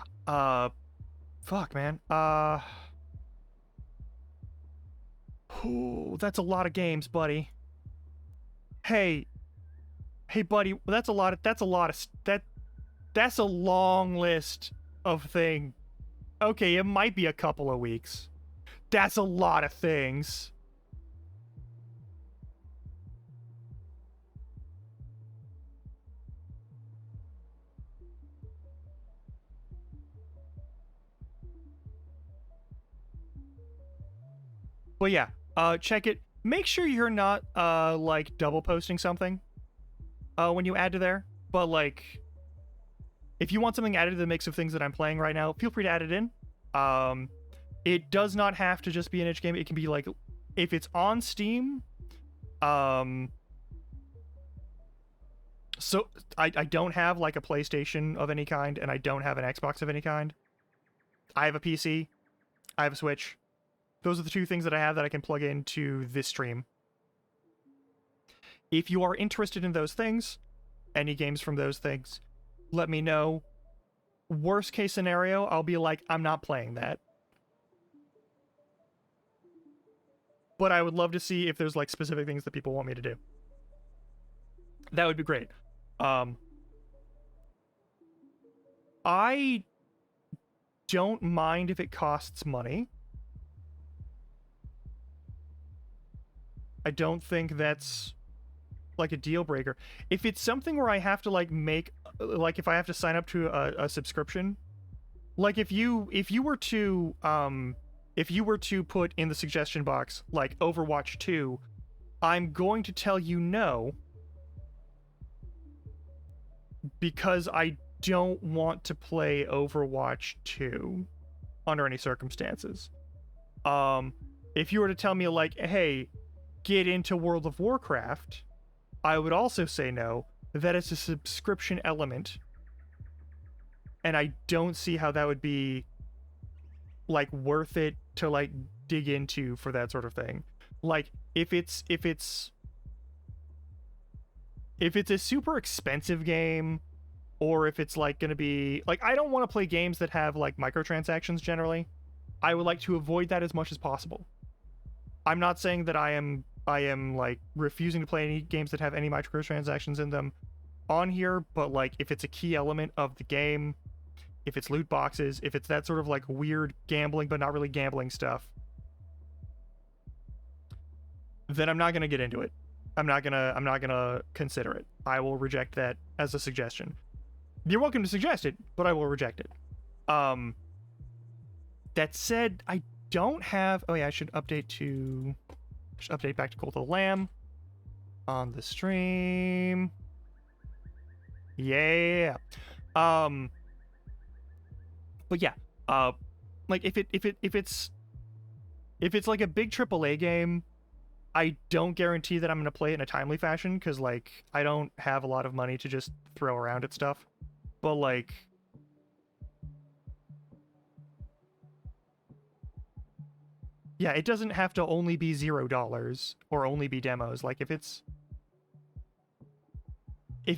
fuck, man. Ooh, that's a lot of games, buddy. Hey, buddy, that's a long list of things. Okay, it might be a couple of weeks. That's a lot of things. But yeah, check it. Make sure you're not like double posting something when you add to there. But like, if you want something added to the mix of things that I'm playing right now, feel free to add it in. It does not have to just be an itch game. It can be like, if it's on Steam, so I don't have like a PlayStation of any kind, and I don't have an Xbox of any kind. I have a PC, I have a Switch. Those are the two things that I have that I can plug into this stream. If you are interested in those things, any games from those things, let me know. Worst case scenario, I'll be like, I'm not playing that. But I would love to see if there's like specific things that people want me to do. That would be great. I don't mind if it costs money. I don't think that's like a deal breaker. If it's something where I have to like make, like if I have to sign up to a subscription, like if you were to put in the suggestion box like Overwatch 2, I'm going to tell you no, because I don't want to play Overwatch 2 under any circumstances. If you were to tell me like, hey, get into World of Warcraft, I would also say no. That is a subscription element, and I don't see how that would be like worth it to like dig into for that sort of thing. Like if it's a super expensive game, or if it's like gonna be like, I don't want to play games that have like microtransactions generally. I would like to avoid that as much as possible. I'm not saying that I am like refusing to play any games that have any microtransactions in them on here, but like if it's a key element of the game, if it's loot boxes, if it's that sort of like weird gambling but not really gambling stuff, then I'm not going to get into it. I'm not going to consider it. I will reject that as a suggestion. You're welcome to suggest it, but I will reject it. That said, I don't have, oh yeah, I should update back to Cult of the Lamb on the stream. Yeah. But yeah, like if it's like a big AAA game, I don't guarantee that I'm gonna play it in a timely fashion, because like I don't have a lot of money to just throw around at stuff. But like, yeah, it doesn't have to only be $0 or only be demos. Like if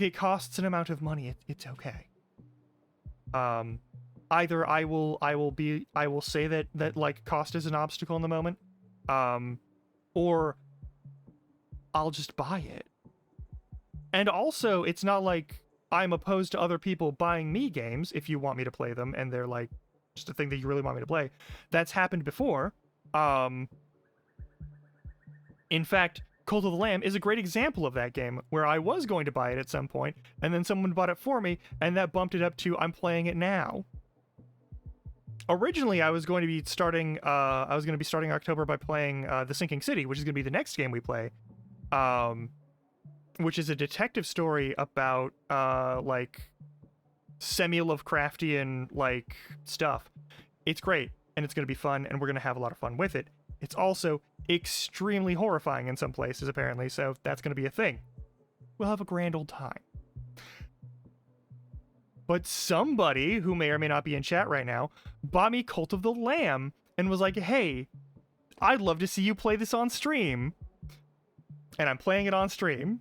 it costs an amount of money, it's okay. Either I will say that like cost is an obstacle in the moment, or I'll just buy it. And also, it's not like I'm opposed to other people buying me games if you want me to play them and they're like just a thing that you really want me to play. That's happened before. In fact, Cult of the Lamb is a great example of that game, where I was going to buy it at some point, and then someone bought it for me, and that bumped it up to I'm playing it now. Originally, I was going to be starting October by playing The Sinking City, which is going to be the next game we play, which is a detective story about like semi-Lovecraftian like stuff. It's great, and it's going to be fun, and we're going to have a lot of fun with it. It's also extremely horrifying in some places, apparently, so that's going to be a thing. We'll have a grand old time. But somebody, who may or may not be in chat right now, bought me Cult of the Lamb and was like, hey, I'd love to see you play this on stream. And I'm playing it on stream.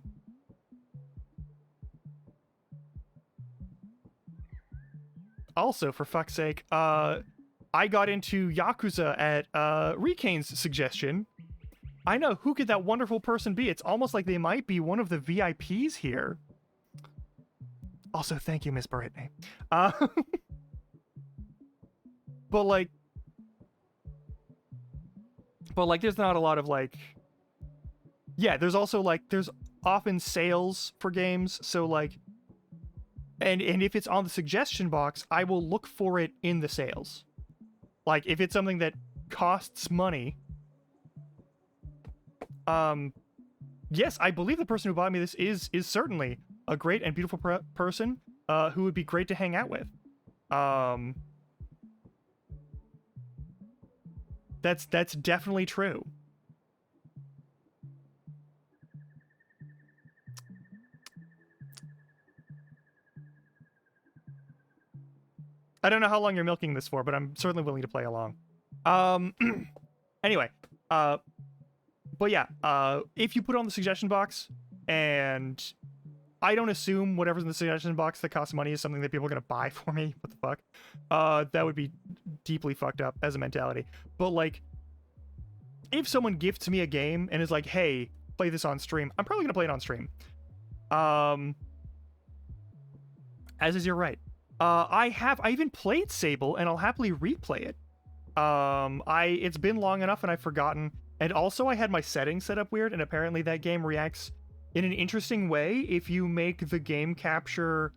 Also, for fuck's sake, I got into Yakuza at Rikane's suggestion. I know, who could that wonderful person be? It's almost like they might be one of the VIPs here. Also, thank you, Miss Brittany. But like, there's not a lot of like, yeah, there's also like, there's often sales for games, so like, and if it's on the suggestion box, I will look for it in the sales. Like, if it's something that costs money, Yes, I believe the person who bought me this is certainly a great and beautiful person who would be great to hang out with. That's definitely true. I don't know how long you're milking this for, but I'm certainly willing to play along. Anyway, but yeah, if you put on the suggestion box, and I don't assume whatever's in the suggestion box that costs money is something that people are gonna buy for me. What the fuck? That would be deeply fucked up as a mentality. But like, if someone gifts me a game and is like, "Hey, play this on stream," I'm probably gonna play it on stream. As is your right. I even played Sable, and I'll happily replay it. It's been long enough, and I've forgotten. And also, I had my settings set up weird, and apparently that game reacts in an interesting way if you make the game capture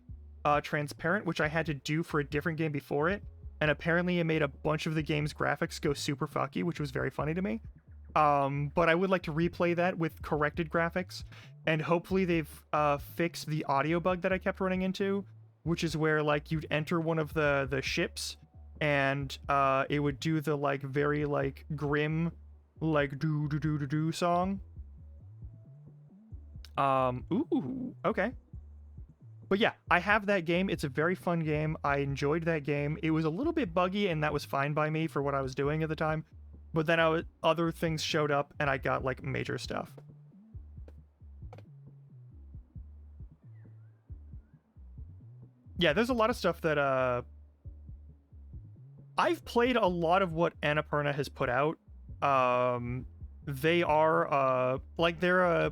transparent, which I had to do for a different game before it. And apparently, it made a bunch of the game's graphics go super fucky, which was very funny to me. But I would like to replay that with corrected graphics, and hopefully they've fixed the audio bug that I kept running into, which is where like you'd enter one of the ships, and it would do the like very like grim like do do do do do song. Ooh, okay. But yeah, I have that game. It's a very fun game. I enjoyed that game. It was a little bit buggy, and that was fine by me for what I was doing at the time. But then other things showed up, and I got like major stuff. Yeah, there's a lot of stuff that I've played a lot of what Annapurna has put out. They are like they're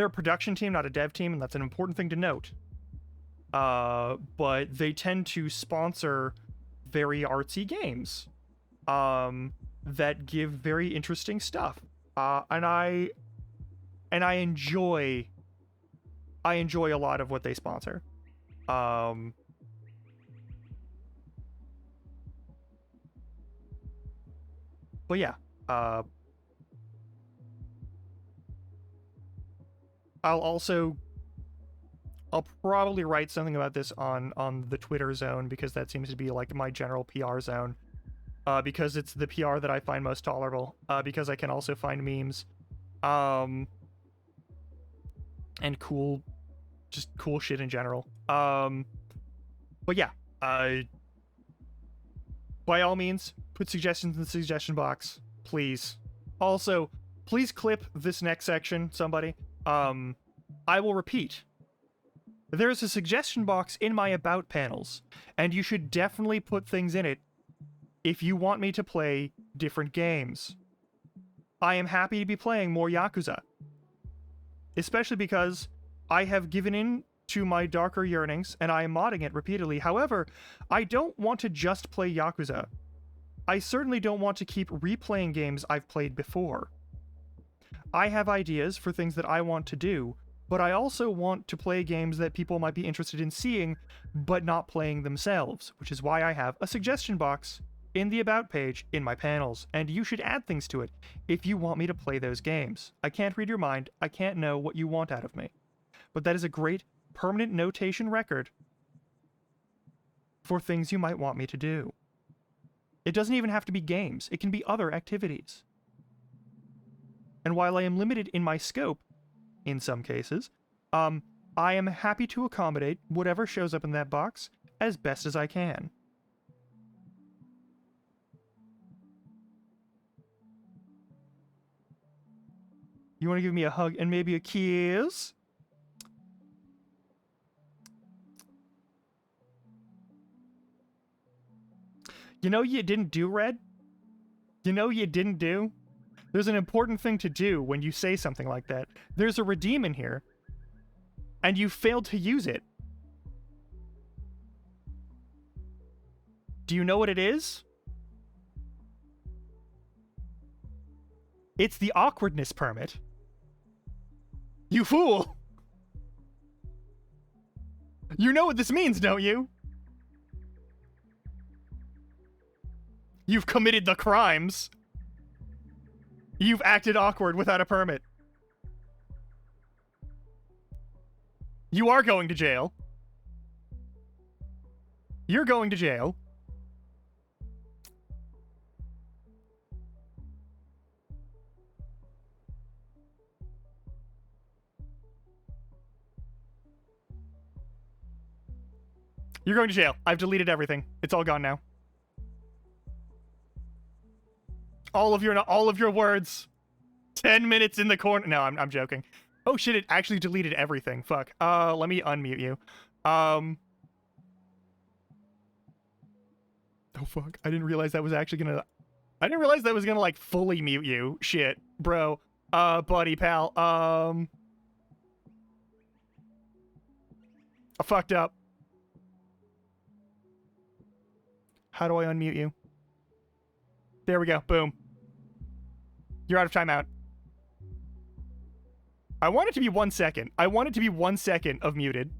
a production team, not a dev team, and that's an important thing to note. But they tend to sponsor very artsy games that give very interesting stuff. And I enjoy a lot of what they sponsor. But yeah, I'll probably write something about this on the Twitter zone, because that seems to be like my general PR zone. Because it's the PR that I find most tolerable. Because I can also find memes, and cool shit in general. But yeah, by all means, put suggestions in the suggestion box, please. Also, please clip this next section, somebody. I will repeat. There is a suggestion box in my About panels, and you should definitely put things in it if you want me to play different games. I am happy to be playing more Yakuza, especially because I have given in to my darker yearnings, and I am modding it repeatedly. However, I don't want to just play Yakuza. I certainly don't want to keep replaying games I've played before. I have ideas for things that I want to do, but I also want to play games that people might be interested in seeing, but not playing themselves, which is why I have a suggestion box in the About page in my panels, and you should add things to it if you want me to play those games. I can't read your mind, I can't know what you want out of me. But that is a great permanent notation record for things you might want me to do. It doesn't even have to be games, it can be other activities. And while I am limited in my scope, in some cases, I am happy to accommodate whatever shows up in that box as best as I can. You want to give me a hug and maybe a kiss? You know you didn't do, Red? You know you didn't do? There's an important thing to do when you say something like that. There's a redeem in here, and you failed to use it. Do you know what it is? It's the awkwardness permit. You fool! You know what this means, don't you? You've committed the crimes. You've acted awkward without a permit. You are going to jail. You're going to jail. You're going to jail. I've deleted everything. It's all gone now. All of your words. 10 minutes in the corner. No, I'm joking. Oh shit, it actually deleted everything. Fuck. Let me unmute you. Oh fuck. I didn't realize that was actually gonna like fully mute you. Shit. Bro. Buddy, pal. I fucked up. How do I unmute you? There we go. Boom. You're out of timeout. I want it to be 1 second. I want it to be 1 second of muted.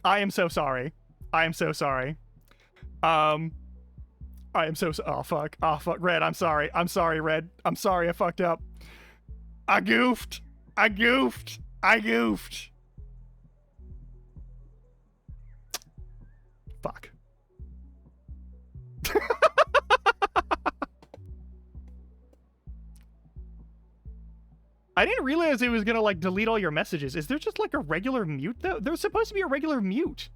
I am so sorry. I am so sorry. I am so oh fuck. Oh fuck. Red, I'm sorry. I'm sorry, Red. I'm sorry I fucked up. I goofed. I goofed. I goofed. Fuck. I didn't realize it was gonna like delete all your messages. Is there just like a regular mute though? There's supposed to be a regular mute.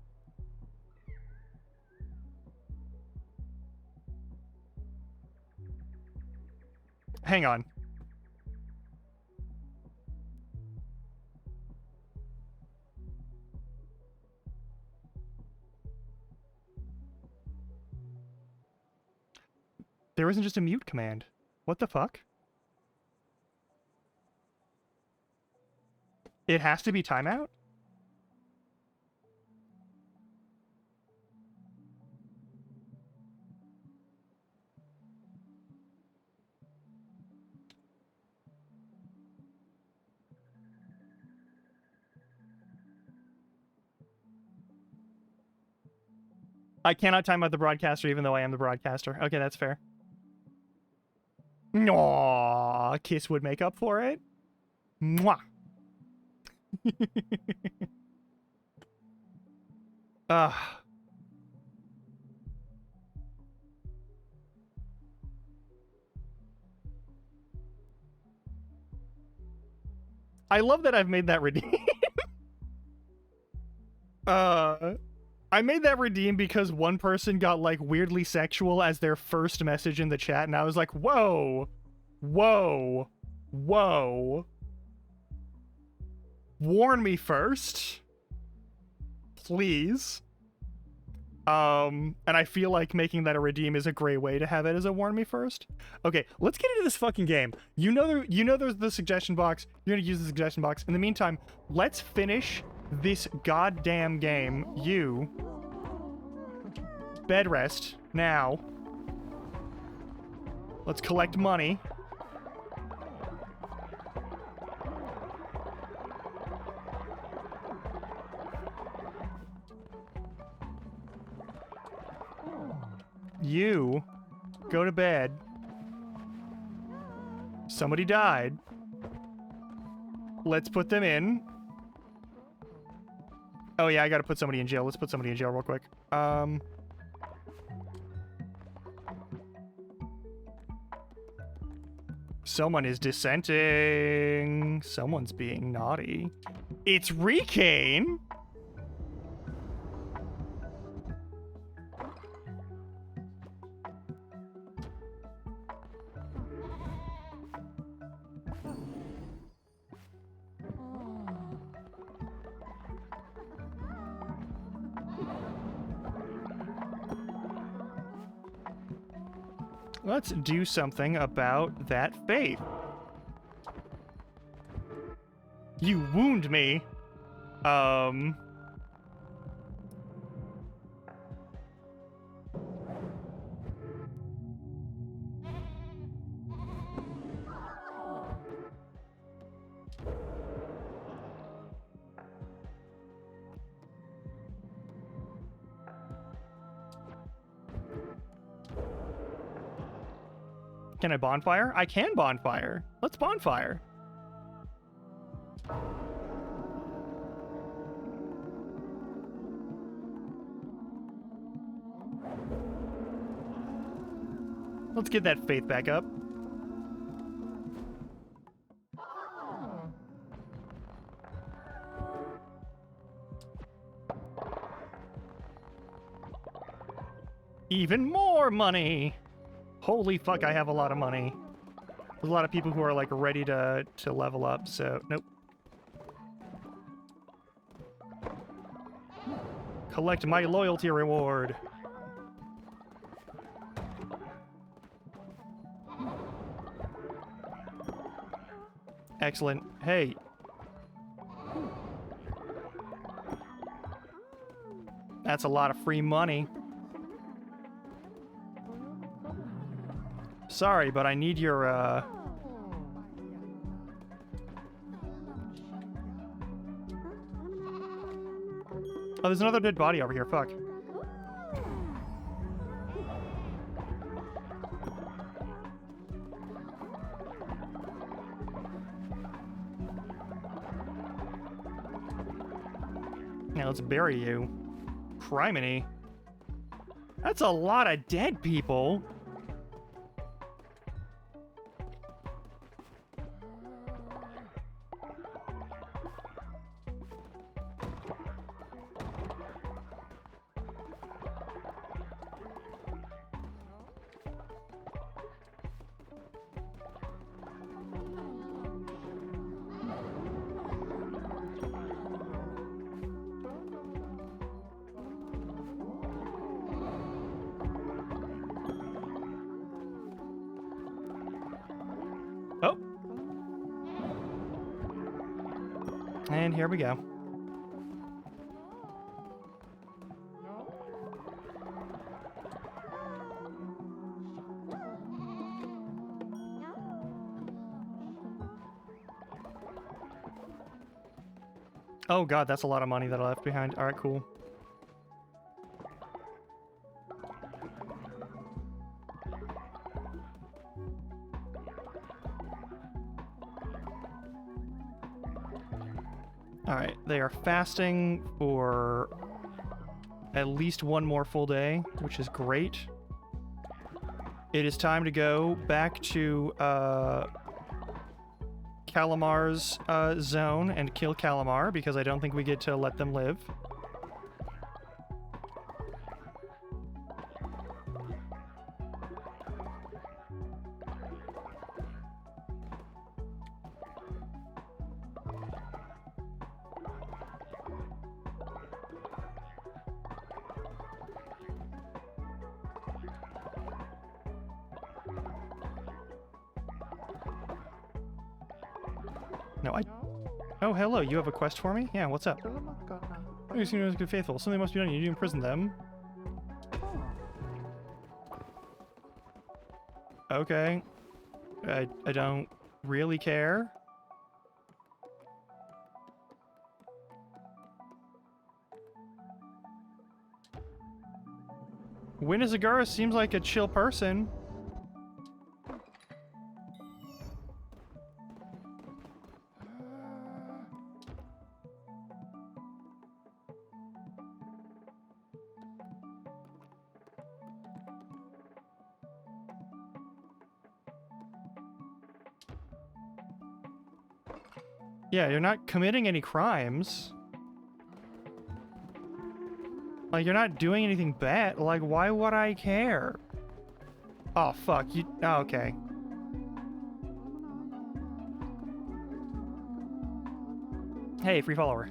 Hang on. There isn't just a mute command. What the fuck? It has to be timeout? I cannot time out the broadcaster even though I am the broadcaster. Okay, that's fair. Aww, Kiss would make up for it. Mwah. I love that I've made that redeem. I made that redeem because one person got like weirdly sexual as their first message in the chat, and I was like, whoa, whoa, whoa. Warn me first, please. And I feel like making that a redeem is a great way to have it as a warn me first. Okay, let's get into this fucking game. You know there's the suggestion box. You're gonna use the suggestion box. In the meantime, let's finish this goddamn game. You bed rest now. Let's collect money. You go to bed. Somebody died. Let's put them in. Oh yeah, I gotta put somebody in jail. Let's put somebody in jail real quick. Someone is dissenting. Someone's being naughty. It's Recane! Let's do something about that faith. You wound me. Can I bonfire? I can bonfire. Let's bonfire. Let's get that faith back up. Even more money! Holy fuck, I have a lot of money. There's a lot of people who are like ready to level up, so nope. Collect my loyalty reward. Excellent. Hey. That's a lot of free money. Sorry, but I need your, Oh, there's another dead body over here. Fuck. Now let's bury you. Criminy. That's a lot of dead people. Oh. And here we go. Oh god, that's a lot of money that I left behind. Alright, cool. Alright, they are fasting for at least one more full day, which is great. It is time to go back to Calamar's zone and kill Calamar, because I don't think we get to let them live. No, Oh, hello, you have a quest for me? Yeah, what's up? Oh, you seem to be good faithful. Something must be done. You need to imprison them. Okay. I don't really care. Winizagura seems like a chill person. Yeah, you're not committing any crimes. Like, you're not doing anything bad. Like, why would I care? Oh, fuck. You... Oh, okay. Hey, free follower.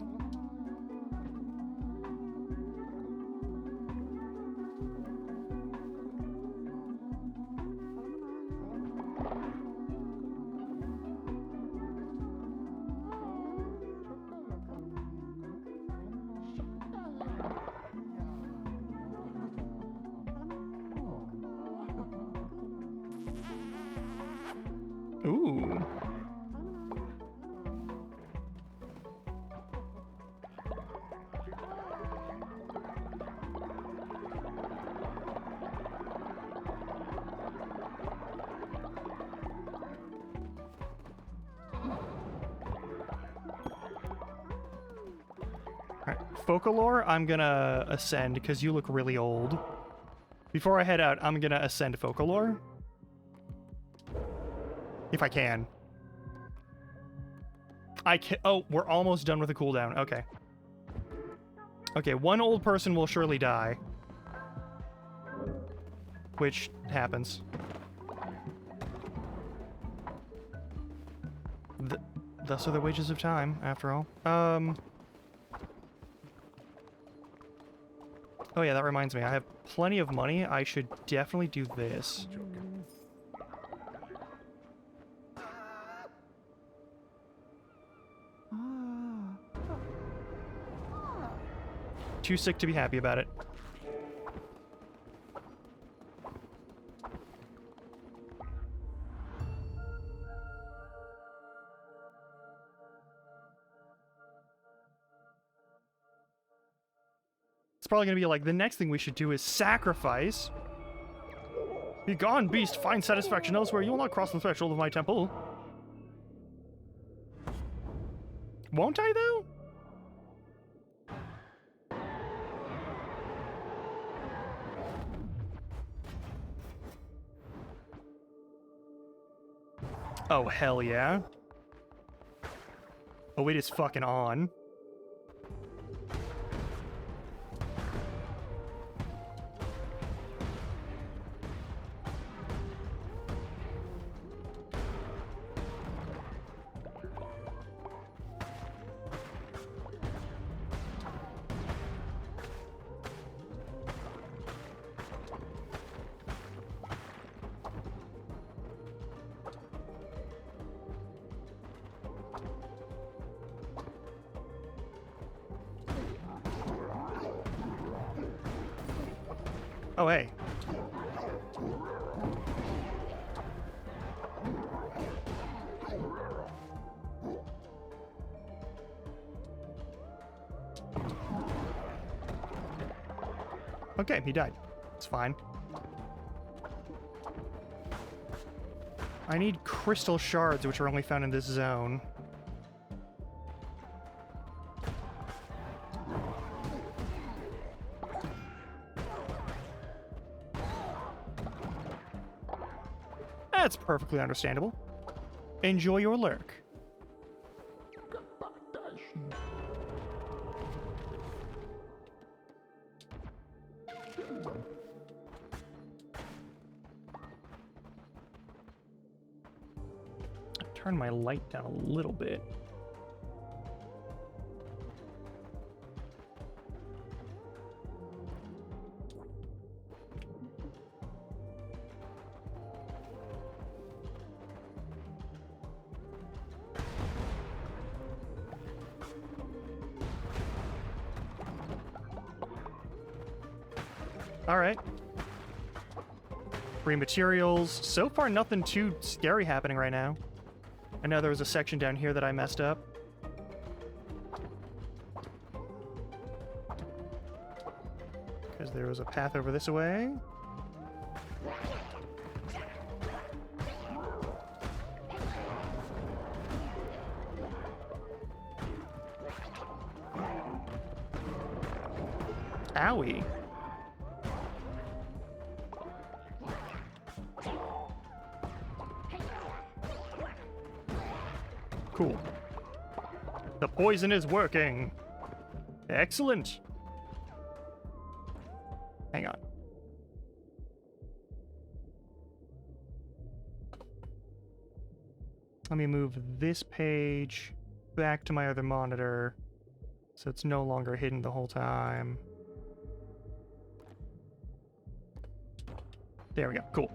Ooh. Focalore, I'm gonna ascend because you look really old. Before I head out, I'm gonna ascend Focalore. If I can. I can. Oh, we're almost done with the cooldown. Okay. Okay, one old person will surely die. Which happens. Thus are the wages of time, after all. Oh yeah, that reminds me. I have plenty of money. I should definitely do this. Too sick to be happy about it. It's probably gonna be like, the next thing we should do is sacrifice. Be gone, beast. Find satisfaction elsewhere. You will not cross the threshold of my temple. Won't I, though? Oh, hell yeah. Oh, it is fucking on. Oh, hey. Okay, he died. It's fine. I need crystal shards, which are only found in this zone. That's perfectly understandable. Enjoy your lurk. Turn my light down a little bit. All right. Free materials. So far, nothing too scary happening right now. I know there was a section down here that I messed up. Because there was a path over this way. Owie. Cool. The poison is working. Excellent. Hang on. Let me move this page back to my other monitor so it's no longer hidden the whole time. There we go. Cool.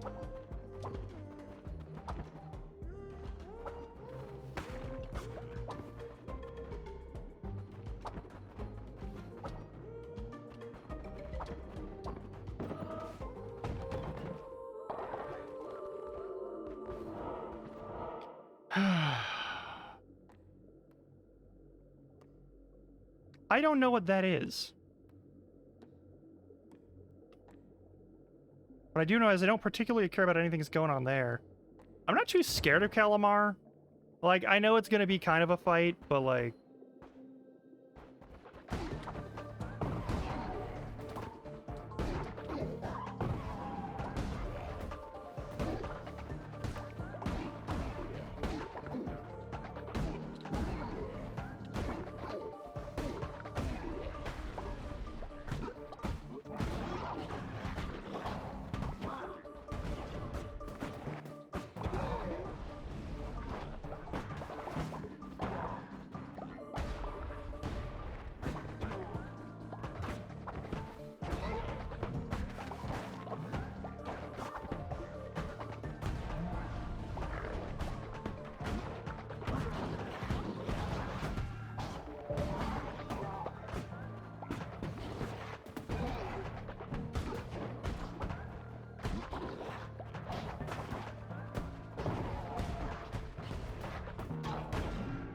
I don't know what that is. What I do know is I don't particularly care about anything that's going on there. I'm not too scared of Calamar. Like, I know it's gonna be kind of a fight, but like...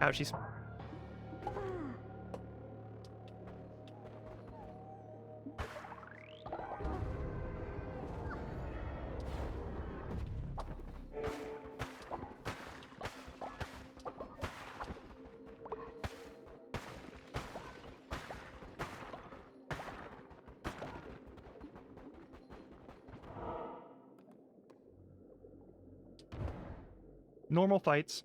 Ouchies. Normal fights.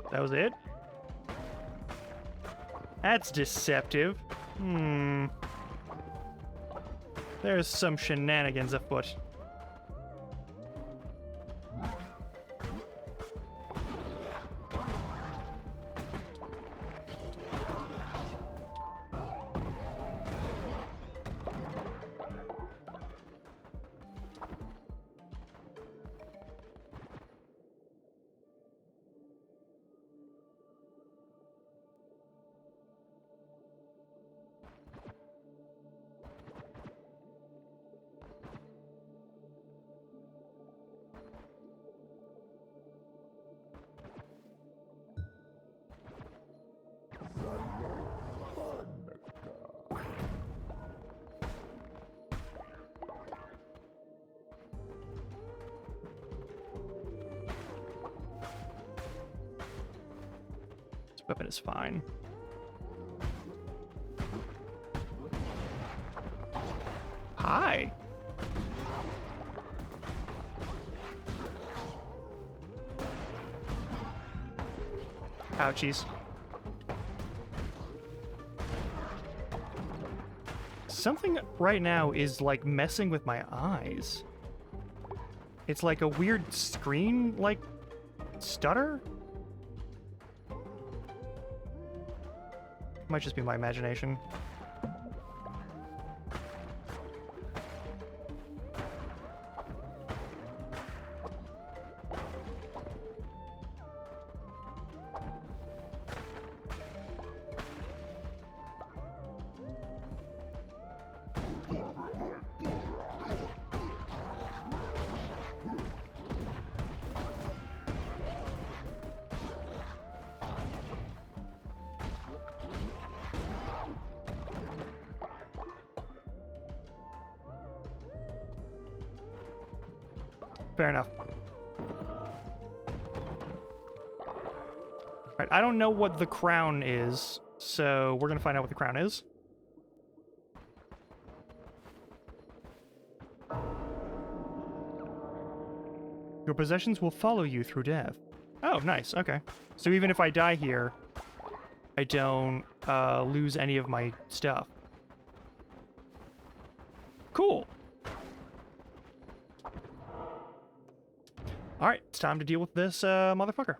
That was it? That's deceptive. There's some shenanigans afoot. This weapon is fine. Hi. Ouchies. Something right now is like messing with my eyes. It's like a weird screen, like, stutter? Might just be my imagination. Fair enough. Alright, I don't know what the crown is, so we're gonna find out what the crown is. Your possessions will follow you through death. Oh, nice, okay. So even if I die here, I don't lose any of my stuff. Cool. Alright, it's time to deal with this motherfucker.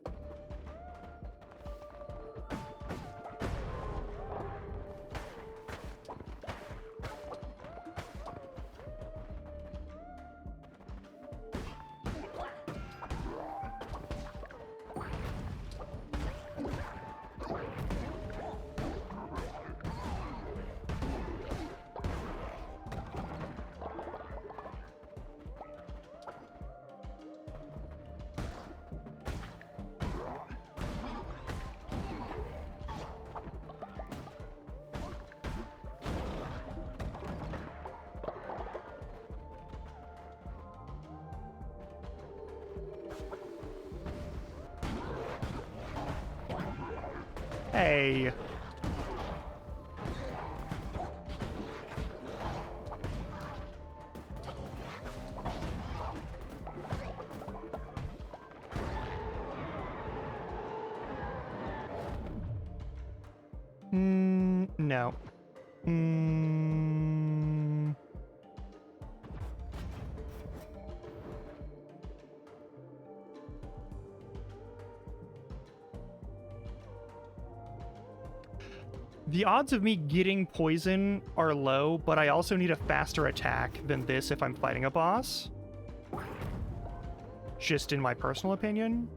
Hey. No. The odds of me getting poison are low, but I also need a faster attack than this if I'm fighting a boss. Just in my personal opinion.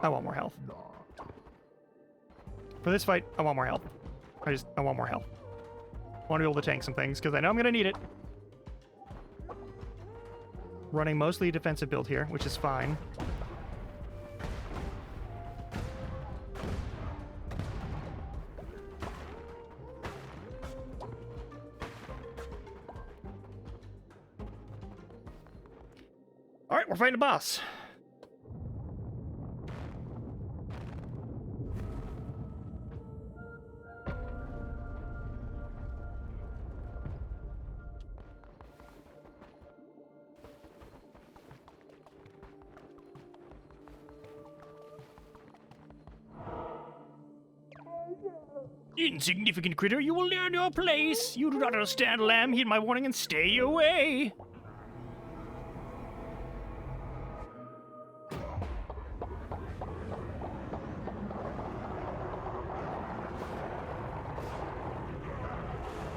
I want more health. For this fight, I want more health. I want more health. I want to be able to tank some things, because I know I'm going to need it. Running mostly a defensive build here, which is fine. Alright, we're fighting a boss. Insignificant critter, you will learn your place. You do not understand, lamb. Heed my warning and stay away.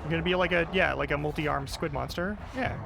You're gonna be like a, yeah, like a multi-armed squid monster. Yeah.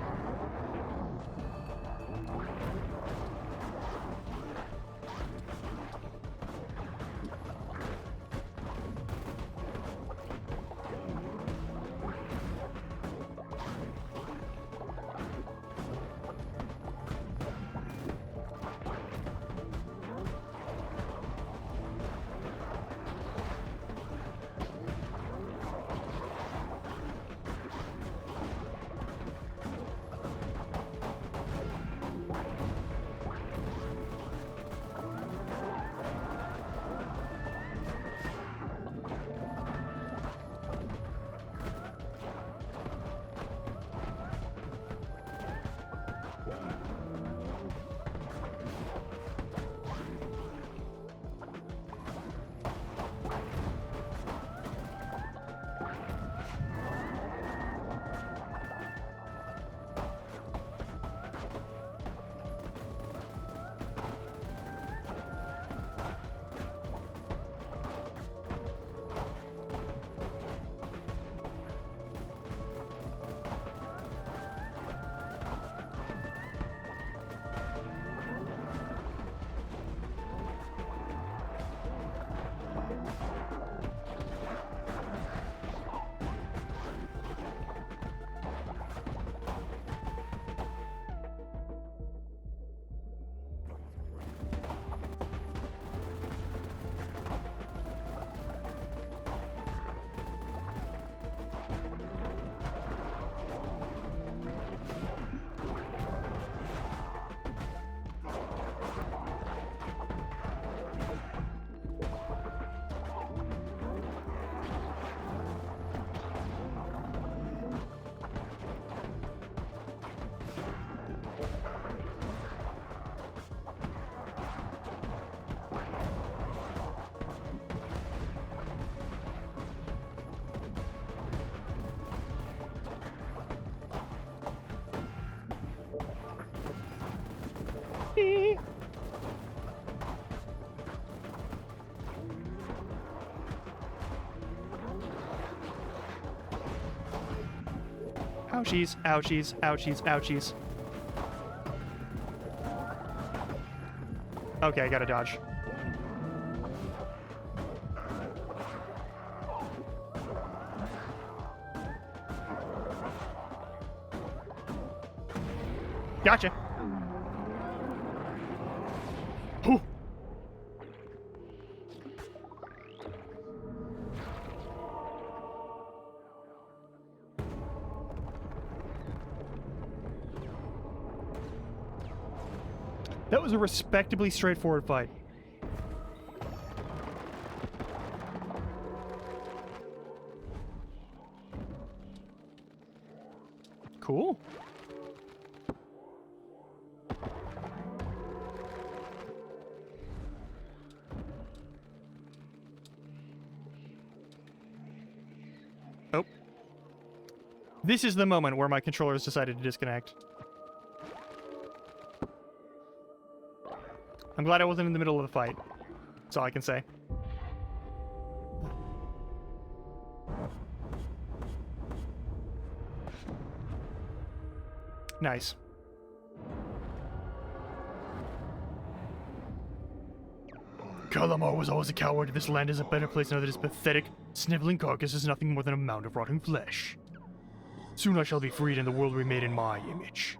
Ouchies, ouchies, ouchies, ouchies. Okay, I gotta dodge. Gotcha. Whew. That was a respectably straightforward fight. Cool. Oh. This is the moment where my controller has decided to disconnect. I'm glad I wasn't in the middle of the fight. That's all I can say. Nice. Kalamar was always a coward. This land is a better place now that his pathetic, sniveling carcass is nothing more than a mound of rotting flesh. Soon I shall be freed and the world remade in my image.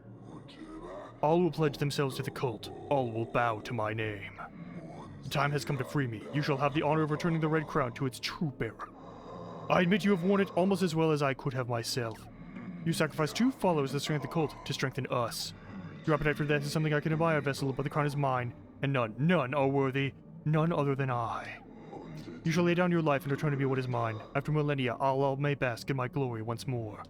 All will pledge themselves to the cult. All will bow to my name. The time has come to free me. You shall have the honor of returning the Red Crown to its true bearer. I admit you have worn it almost as well as I could have myself. You sacrificed 2 followers to strengthen the cult to strengthen us. Your appetite for death is something I can admire, Vessel, but the crown is mine, and none are worthy, none other than I. You shall lay down your life and return to me what is mine. After millennia, all may bask in my glory once more.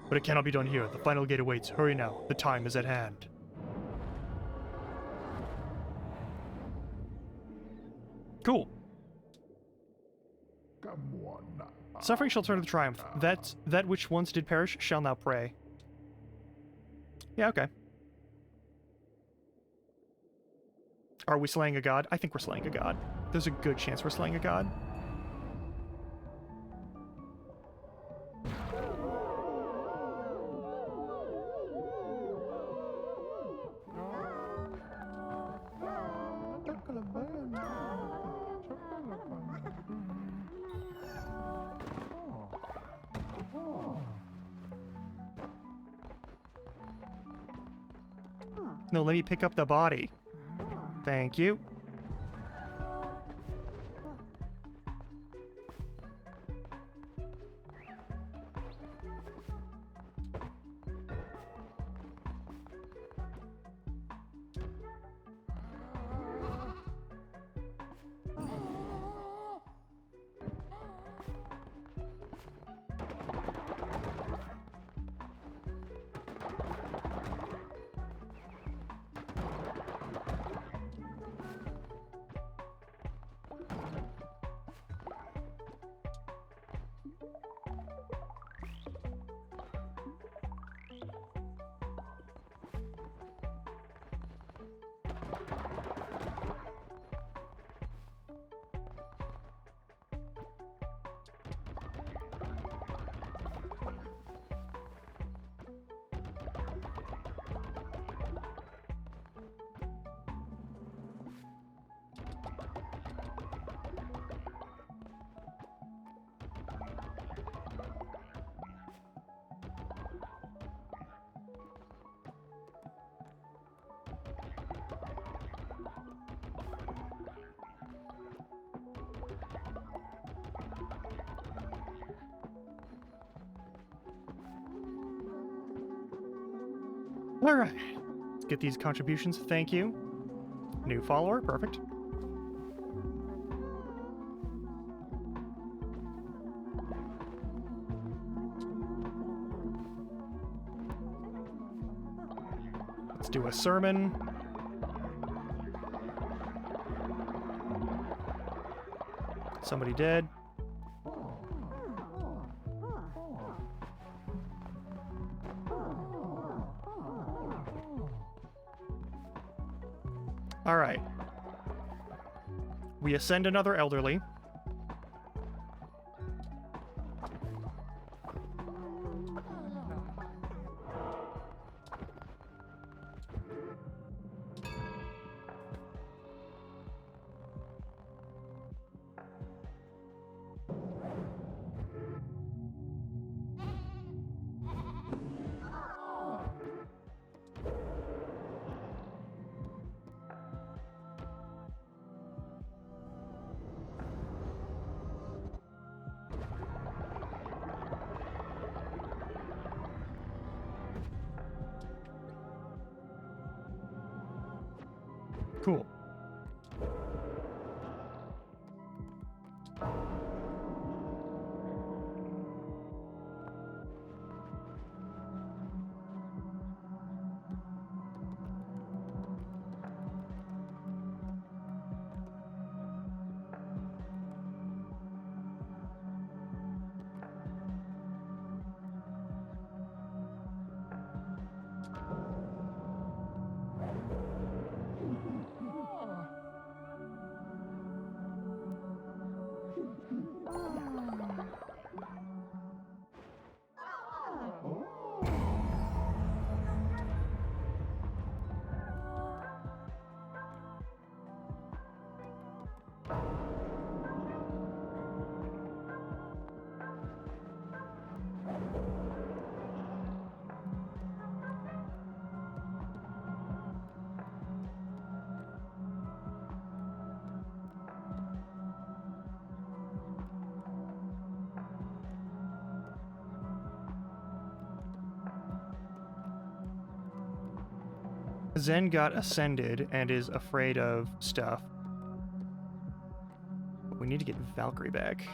But it cannot be done here. The final gate awaits. Hurry now. The time is at hand. Cool. Suffering shall turn to triumph. That which once did perish shall now pray. Yeah, okay. Are we slaying a god? I think we're slaying a god. There's a good chance we're slaying a god. No, let me pick up the body. Thank you. Alright, let's get these contributions. Thank you. New follower, perfect. Let's do a sermon. Somebody dead. All right. We ascend another elderly. Cool. Zen got ascended and is afraid of stuff. But we need to get Valkyrie back.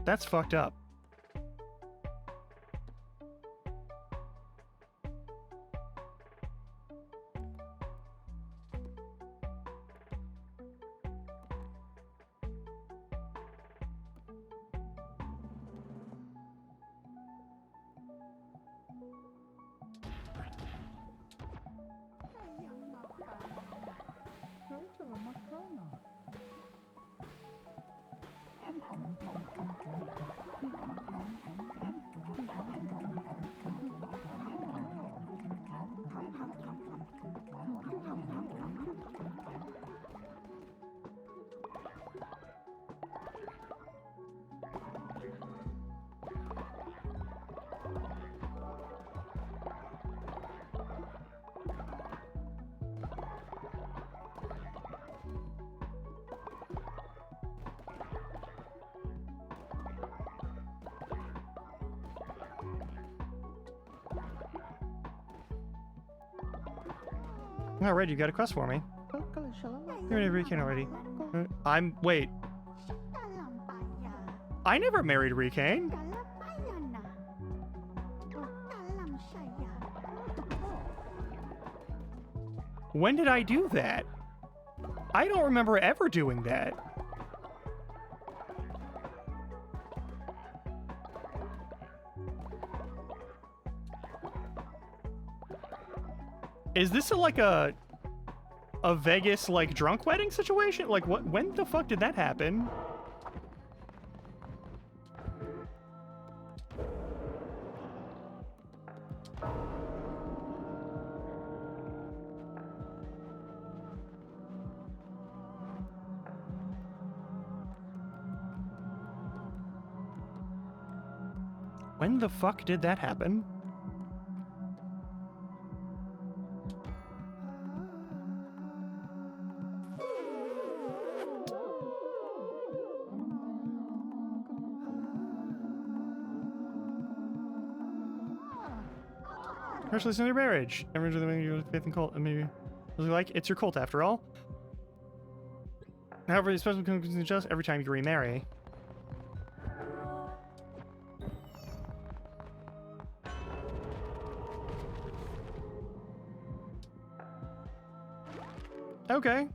That's fucked up. Alright, you got a quest for me. You're never Riken already. Wait. I never married Riken. When did I do that? I don't remember ever doing that. Is this like a Vegas like drunk wedding situation? Like what? When the fuck did that happen? When the fuck did that happen? Congratulations on your marriage. Never into the your faith and cult. Maybe like it's your cult after all. However, the special becomes just every time you remarry. Okay.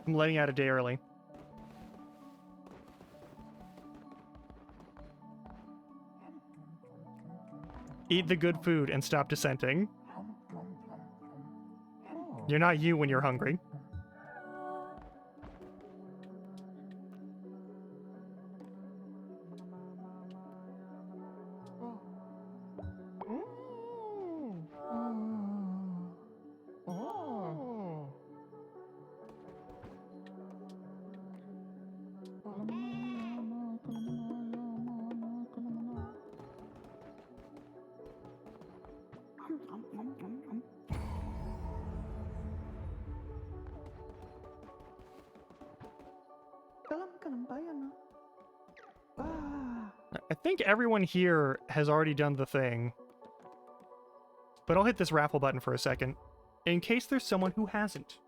I'm letting out a day early. Eat the good food and stop dissenting. You're not you when you're hungry. I think everyone here has already done the thing. But I'll hit this raffle button for a second, in case there's someone who hasn't.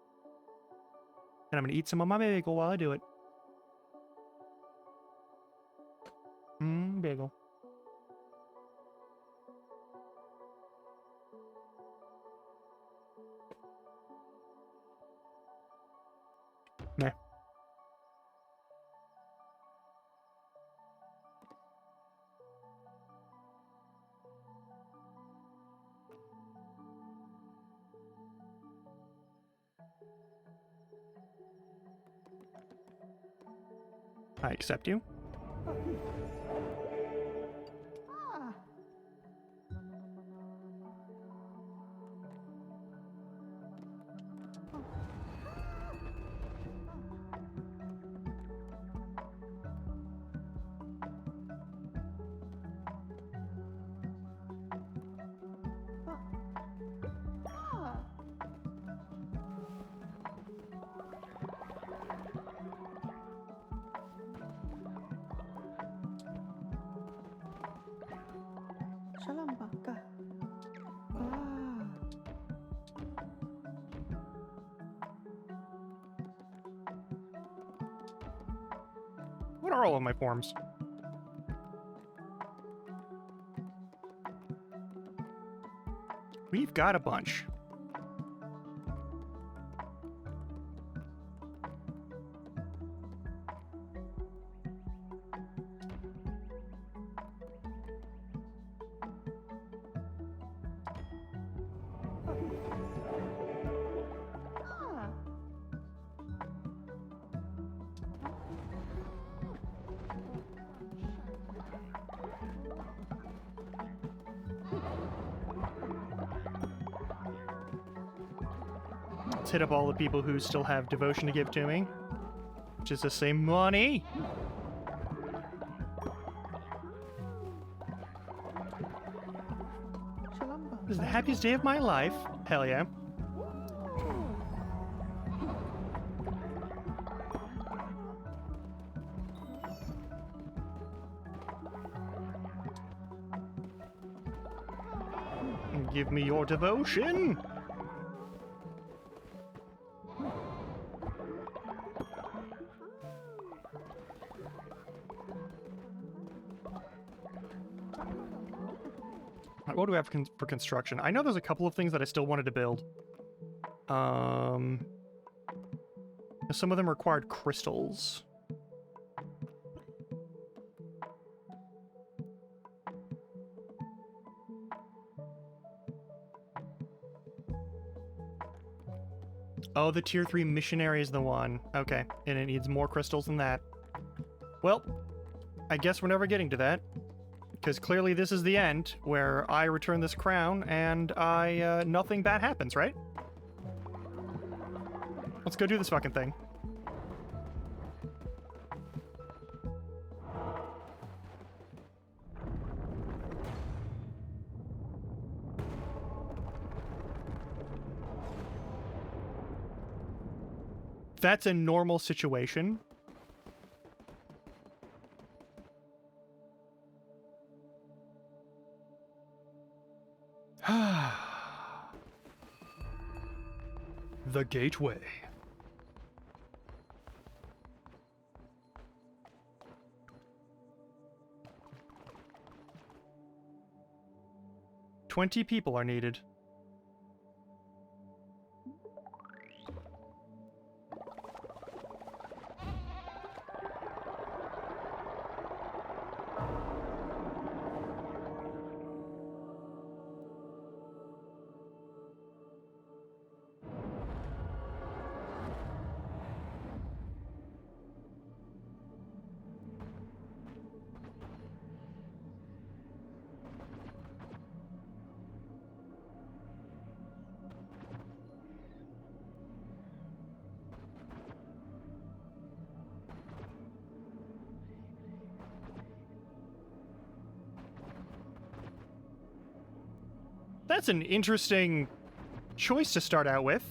And I'm gonna eat some of my bagel while I do it. Bagel. Meh. I accept you. What are all of my forms? We've got a bunch. Let's hit up all the people who still have devotion to give to me, which is the same money. This is the happiest day of my life. Hell yeah. Give me your devotion. What do we have for construction? I know there's a couple of things that I still wanted to build. Some of them required crystals. Oh, the tier 3 missionary is the one. Okay, and it needs more crystals than that. Well, I guess we're never getting to that. Because clearly this is the end, where I return this crown and nothing bad happens, right? Let's go do this fucking thing. That's a normal situation. The gateway. "20 people are needed." That's an interesting choice to start out with.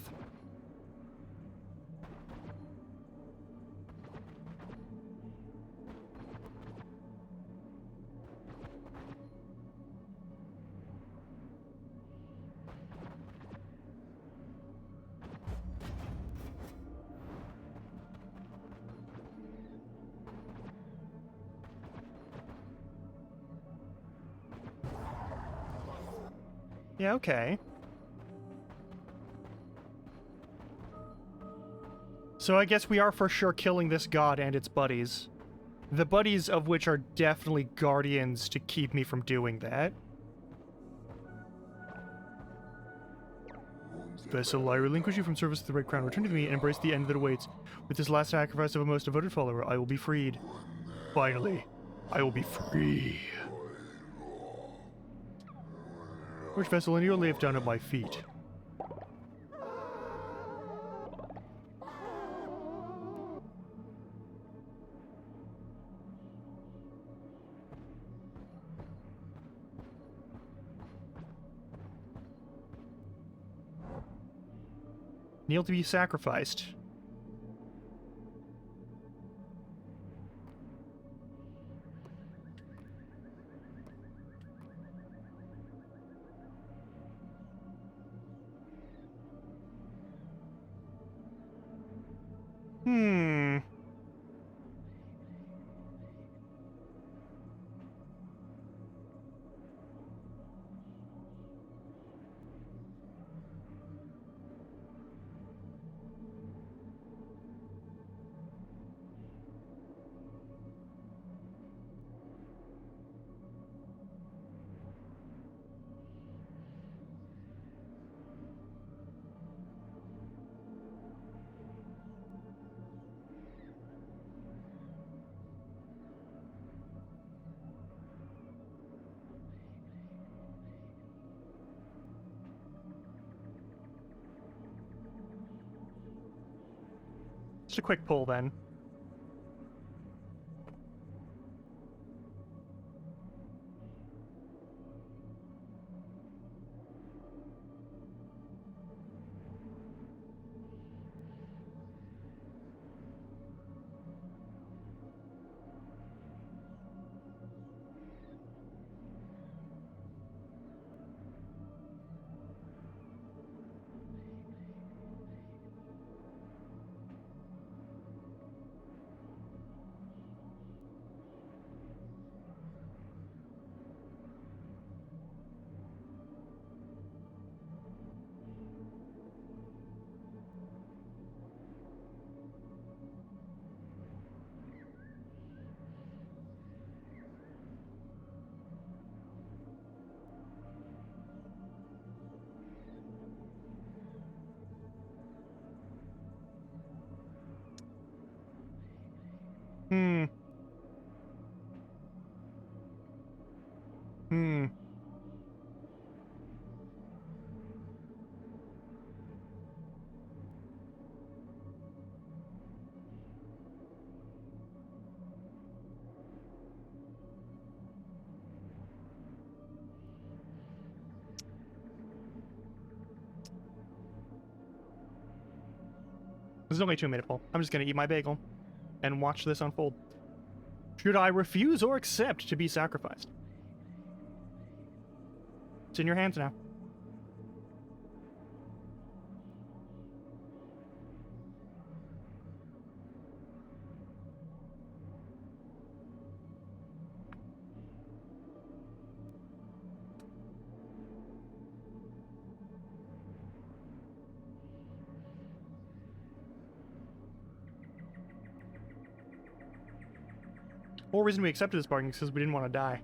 Yeah, okay. So I guess we are for sure killing this god and its buddies. The buddies of which are definitely guardians to keep me from doing that. Vessel, I relinquish you from service to the Red Crown. Return to me and embrace the end that awaits. With this last sacrifice of a most devoted follower, I will be freed. Finally, I will be free. Which vessel, and you'll lay down at my feet. Kneel to be sacrificed. Hmm. Just a quick pull then. Hmm. Hmm. This is only a 2-minute pull. I'm just gonna eat my bagel and watch this unfold. Should I refuse or accept to be sacrificed? It's in your hands now. Whole reason we accepted this bargain is because we didn't want to die.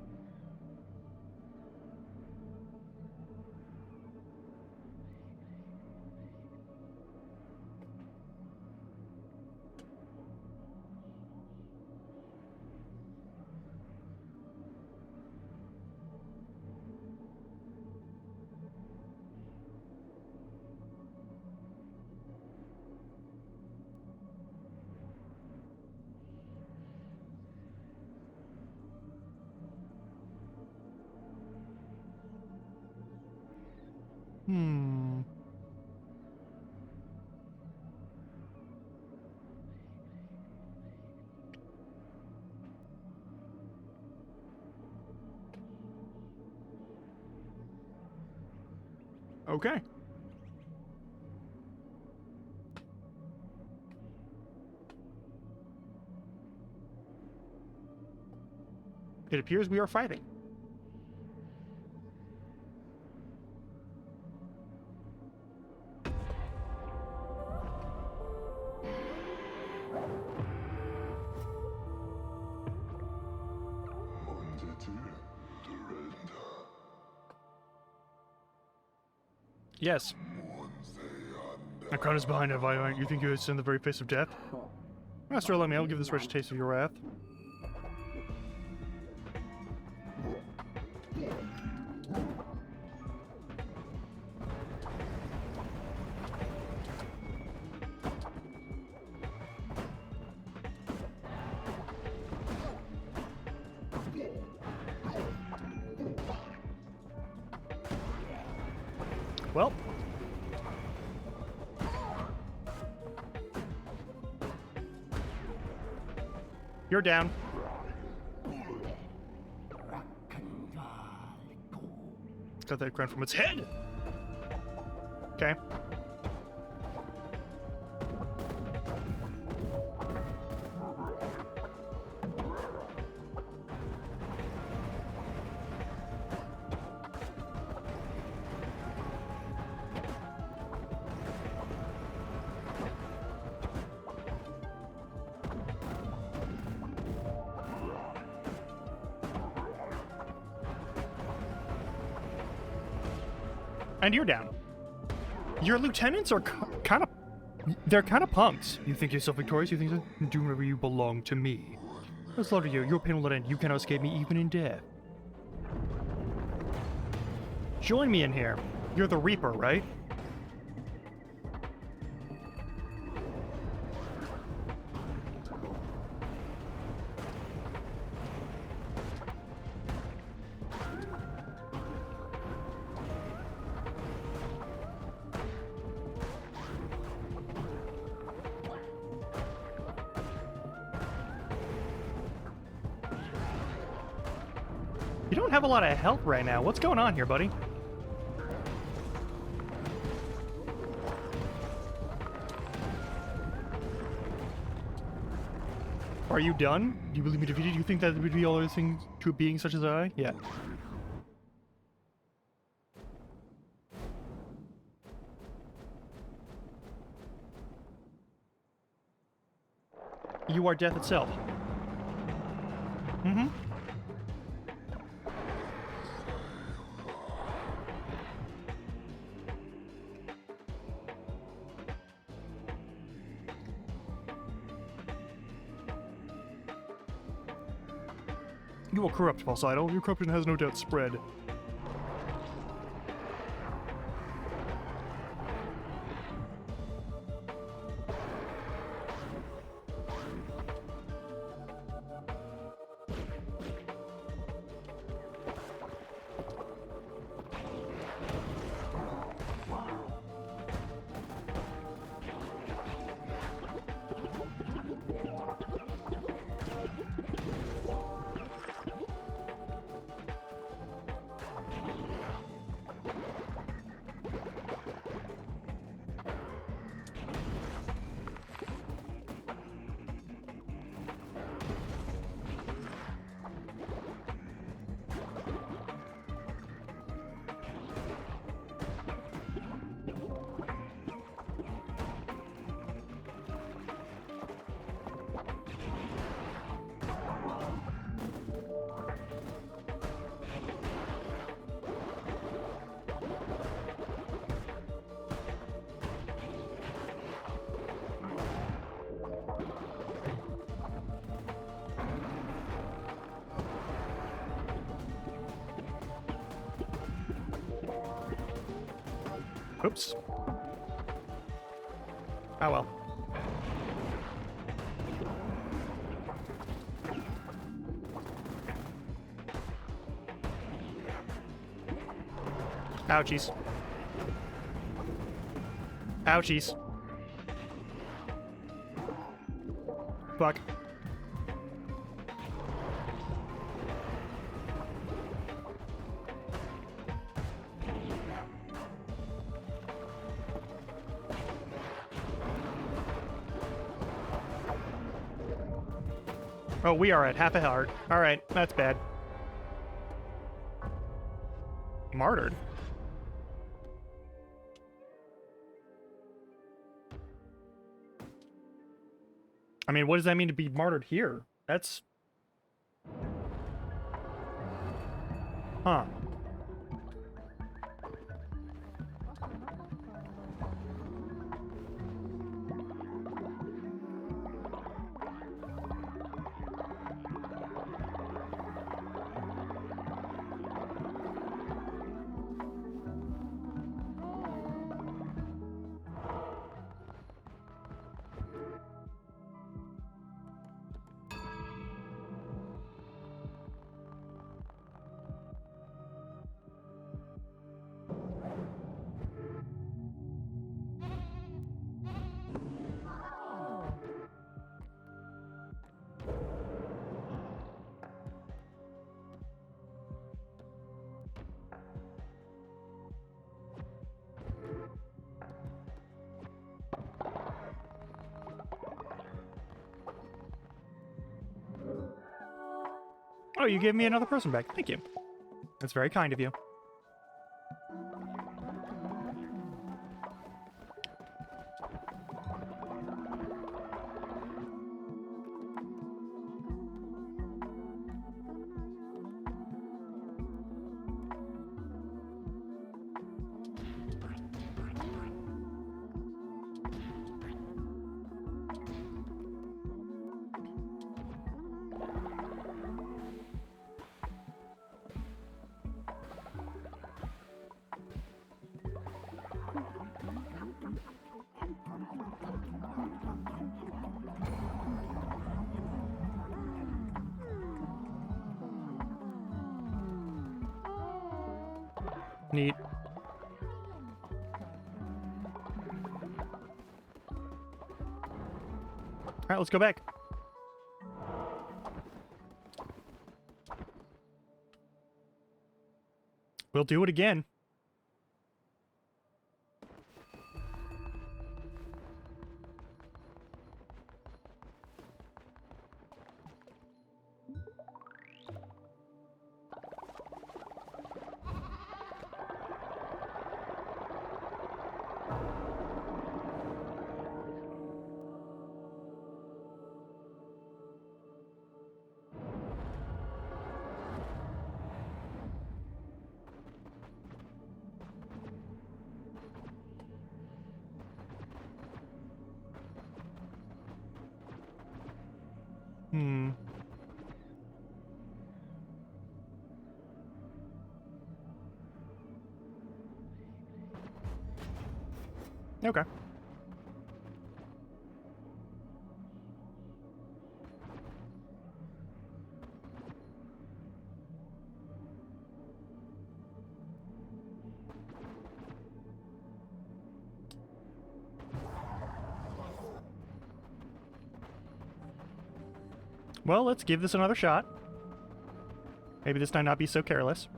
Hmm. Okay. It appears we are fighting. Yes. My crown is behind Aviant. You think you would stand the very face of death? Master, allow me. I will give this wretch a taste of your wrath. Well. You're down. Cut that crown from its head! Okay. And you're down. Your lieutenants are kind of... They're kind of punks. You think yourself victorious? You think so? Do whatever you belong to me. I'll slaughter you. Your pain will not end. You cannot escape me even in death. Join me in here. You're the Reaper, right? You don't have a lot of health right now. What's going on here, buddy? Are you done? Do you believe me defeated? Do you think that would be all those things to a being such as I? Yeah. You are death itself. Mm-hmm. You are corrupt, false idol. Your corruption has no doubt spread. Oops. Oh well. Ouchies. Ouchies. Fuck. Oh, we are at half a heart. Alright, that's bad. Martyred? I mean, what does that mean to be martyred here? That's... Huh. Oh, you gave me another person back. Thank you. That's very kind of you. Neat. Alright, let's go back. We'll do it again. Hmm. Okay. Well, let's give this another shot. Maybe this time not be so careless.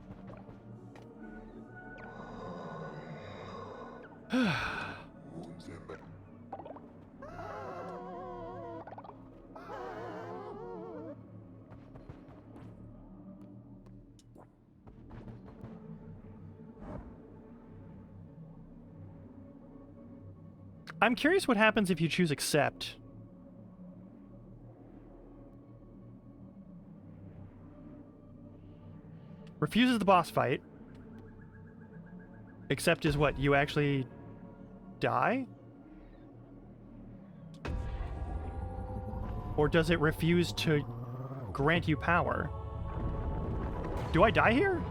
I'm curious what happens if you choose accept. Refuses the boss fight. Accept is what? You actually die? Or does it refuse to grant you power? Do I die here?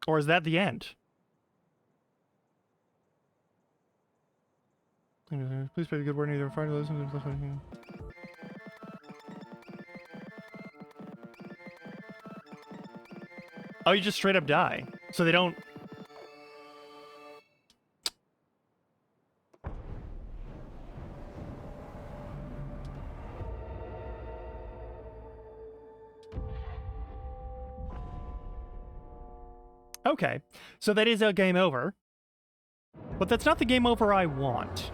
Or is that the end? Please pray the good word neither in front of those. Oh, you just straight up die. So they don't... Okay, so that is a game over. But that's not the game over I want.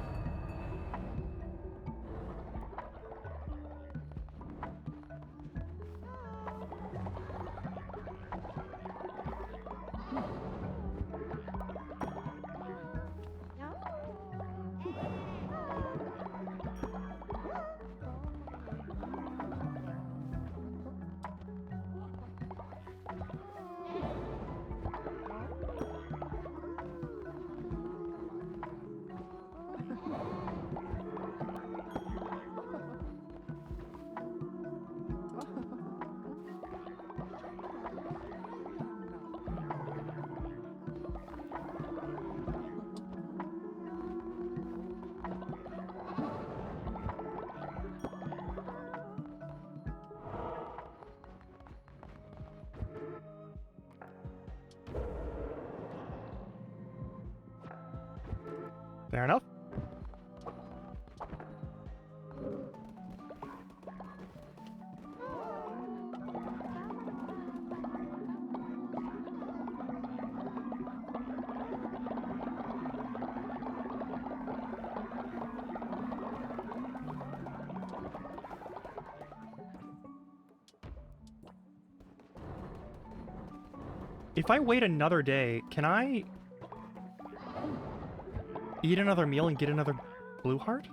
Fair enough. If I wait another day, can I eat another meal and get another blue heart?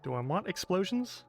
Do I want explosions?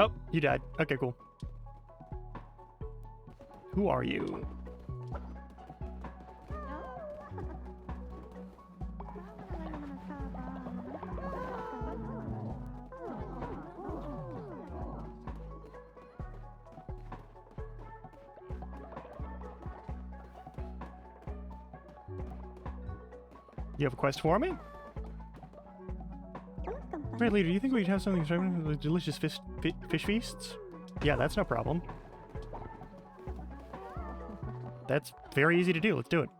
Oh, you died. Okay, cool. Who are you? You have a quest for me? Right, leader, do you think we'd have something serving with delicious fish feasts? Yeah, that's no problem. That's very easy to do. Let's do it.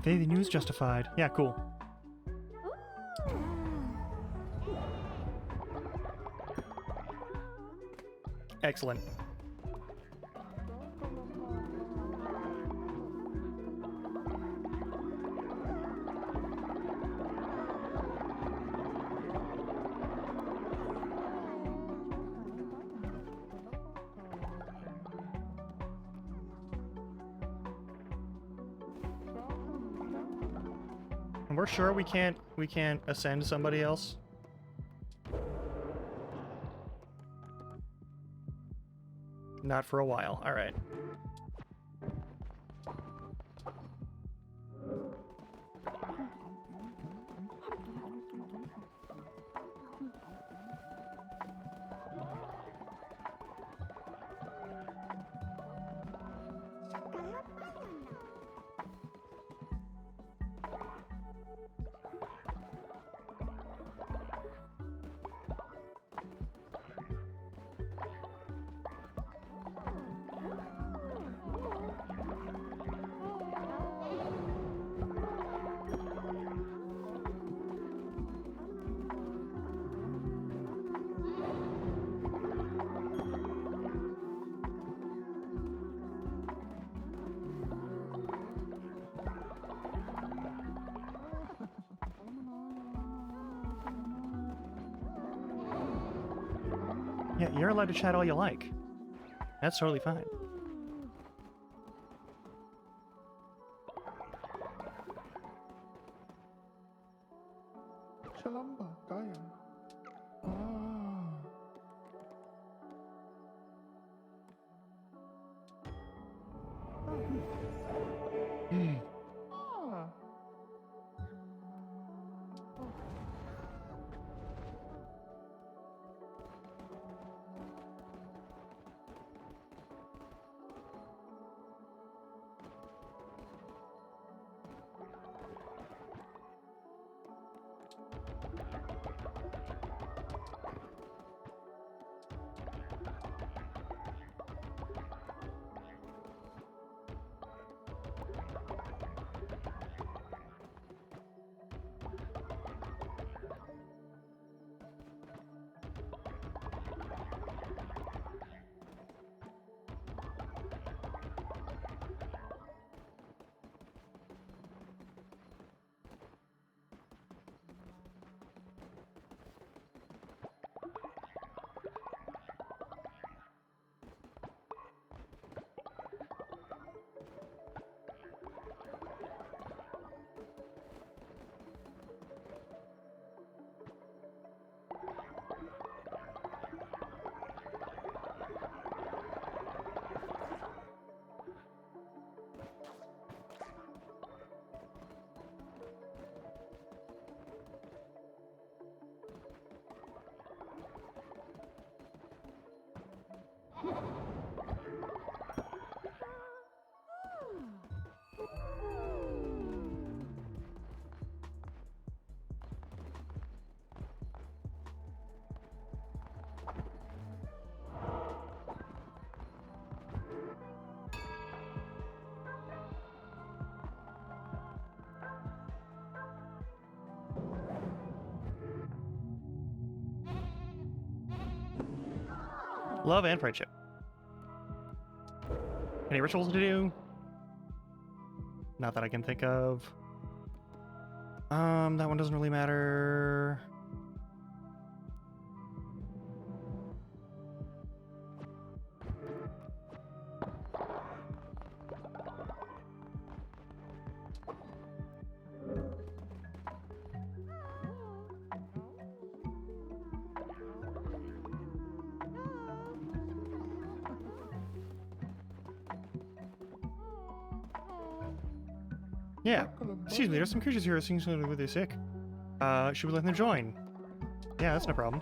they the news justified? Yeah, cool. Excellent. And we're sure we can't ascend somebody else? Not for a while. All right. Yeah, you're allowed to chat all you like. That's totally fine. Love and friendship. Any rituals to do? Not that I can think of. That one doesn't really matter. Yeah. Excuse me, there's some creatures here who seem really sick. Should we let them join? Yeah, that's no problem.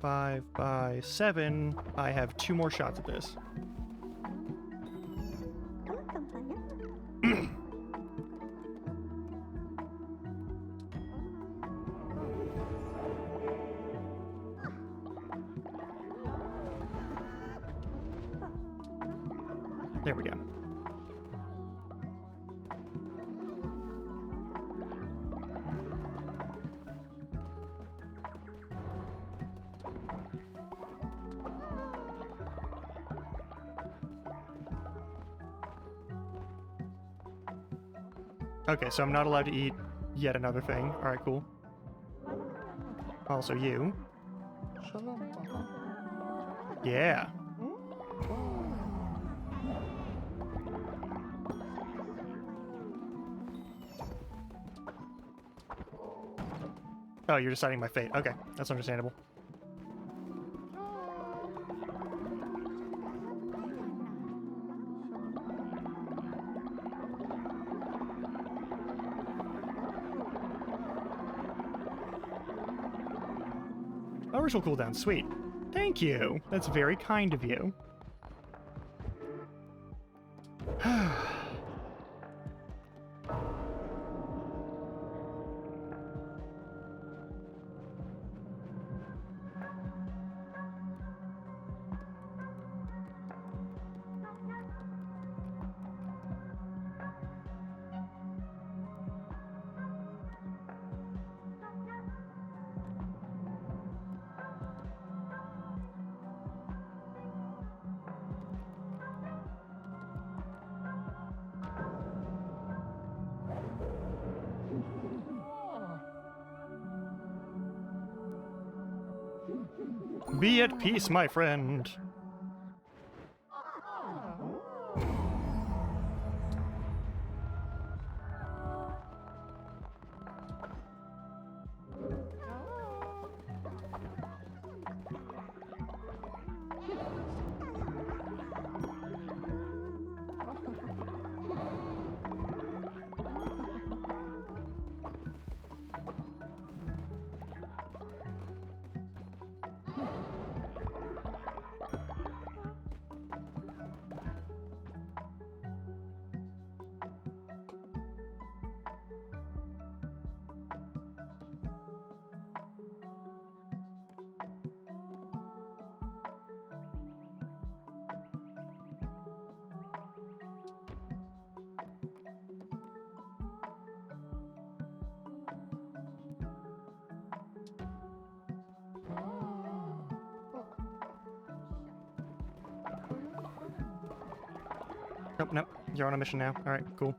5 by 7. I have 2 more shots at this. There we go. Okay, so I'm not allowed to eat yet another thing. Alright, cool. Also you. Yeah. Oh, you're deciding my fate. Okay, that's understandable. Oh, ritual cooldown. Sweet. Thank you. That's very kind of you. Be at peace, my friend. Nope, nope. You're on a mission now. Alright, cool.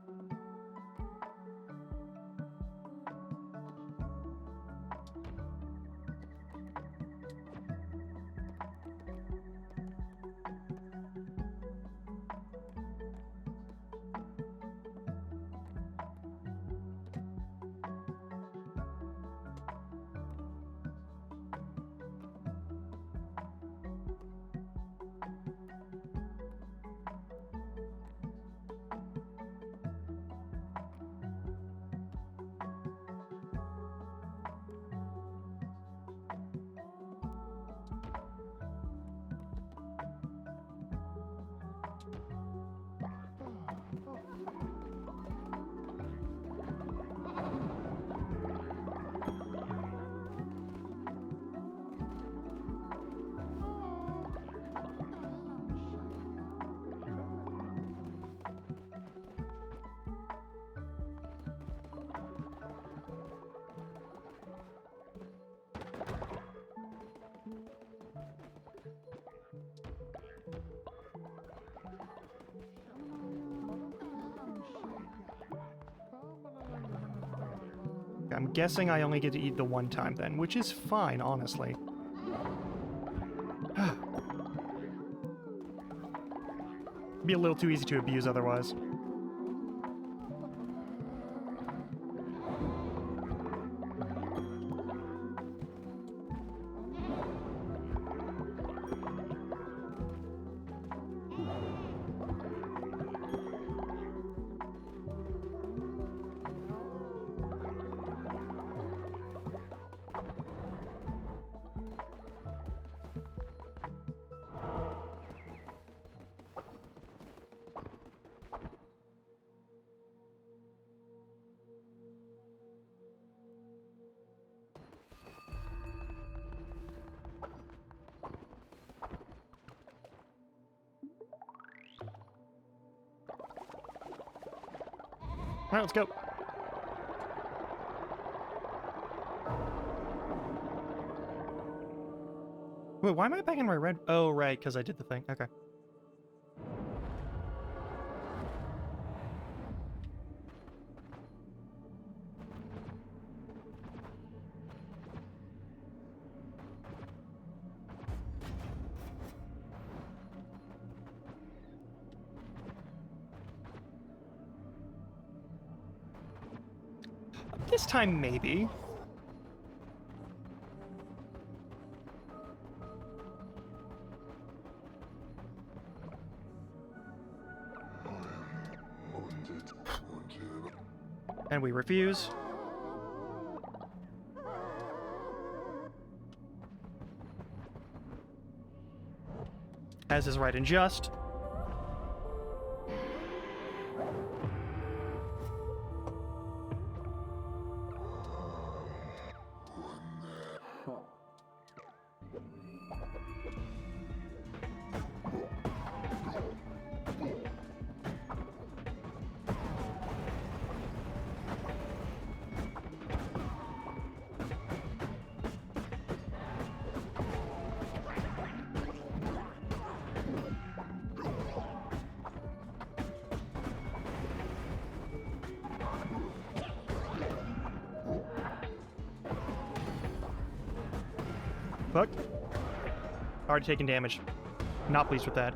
I'm guessing I only get to eat the one time then, which is fine, honestly. Be a little too easy to abuse otherwise. Alright, let's go. Wait, why am I back in my red? Oh, right, because I did the thing. Okay. This time, maybe. And we refuse. As is right and just. Fuck. Already taking damage. Not pleased with that.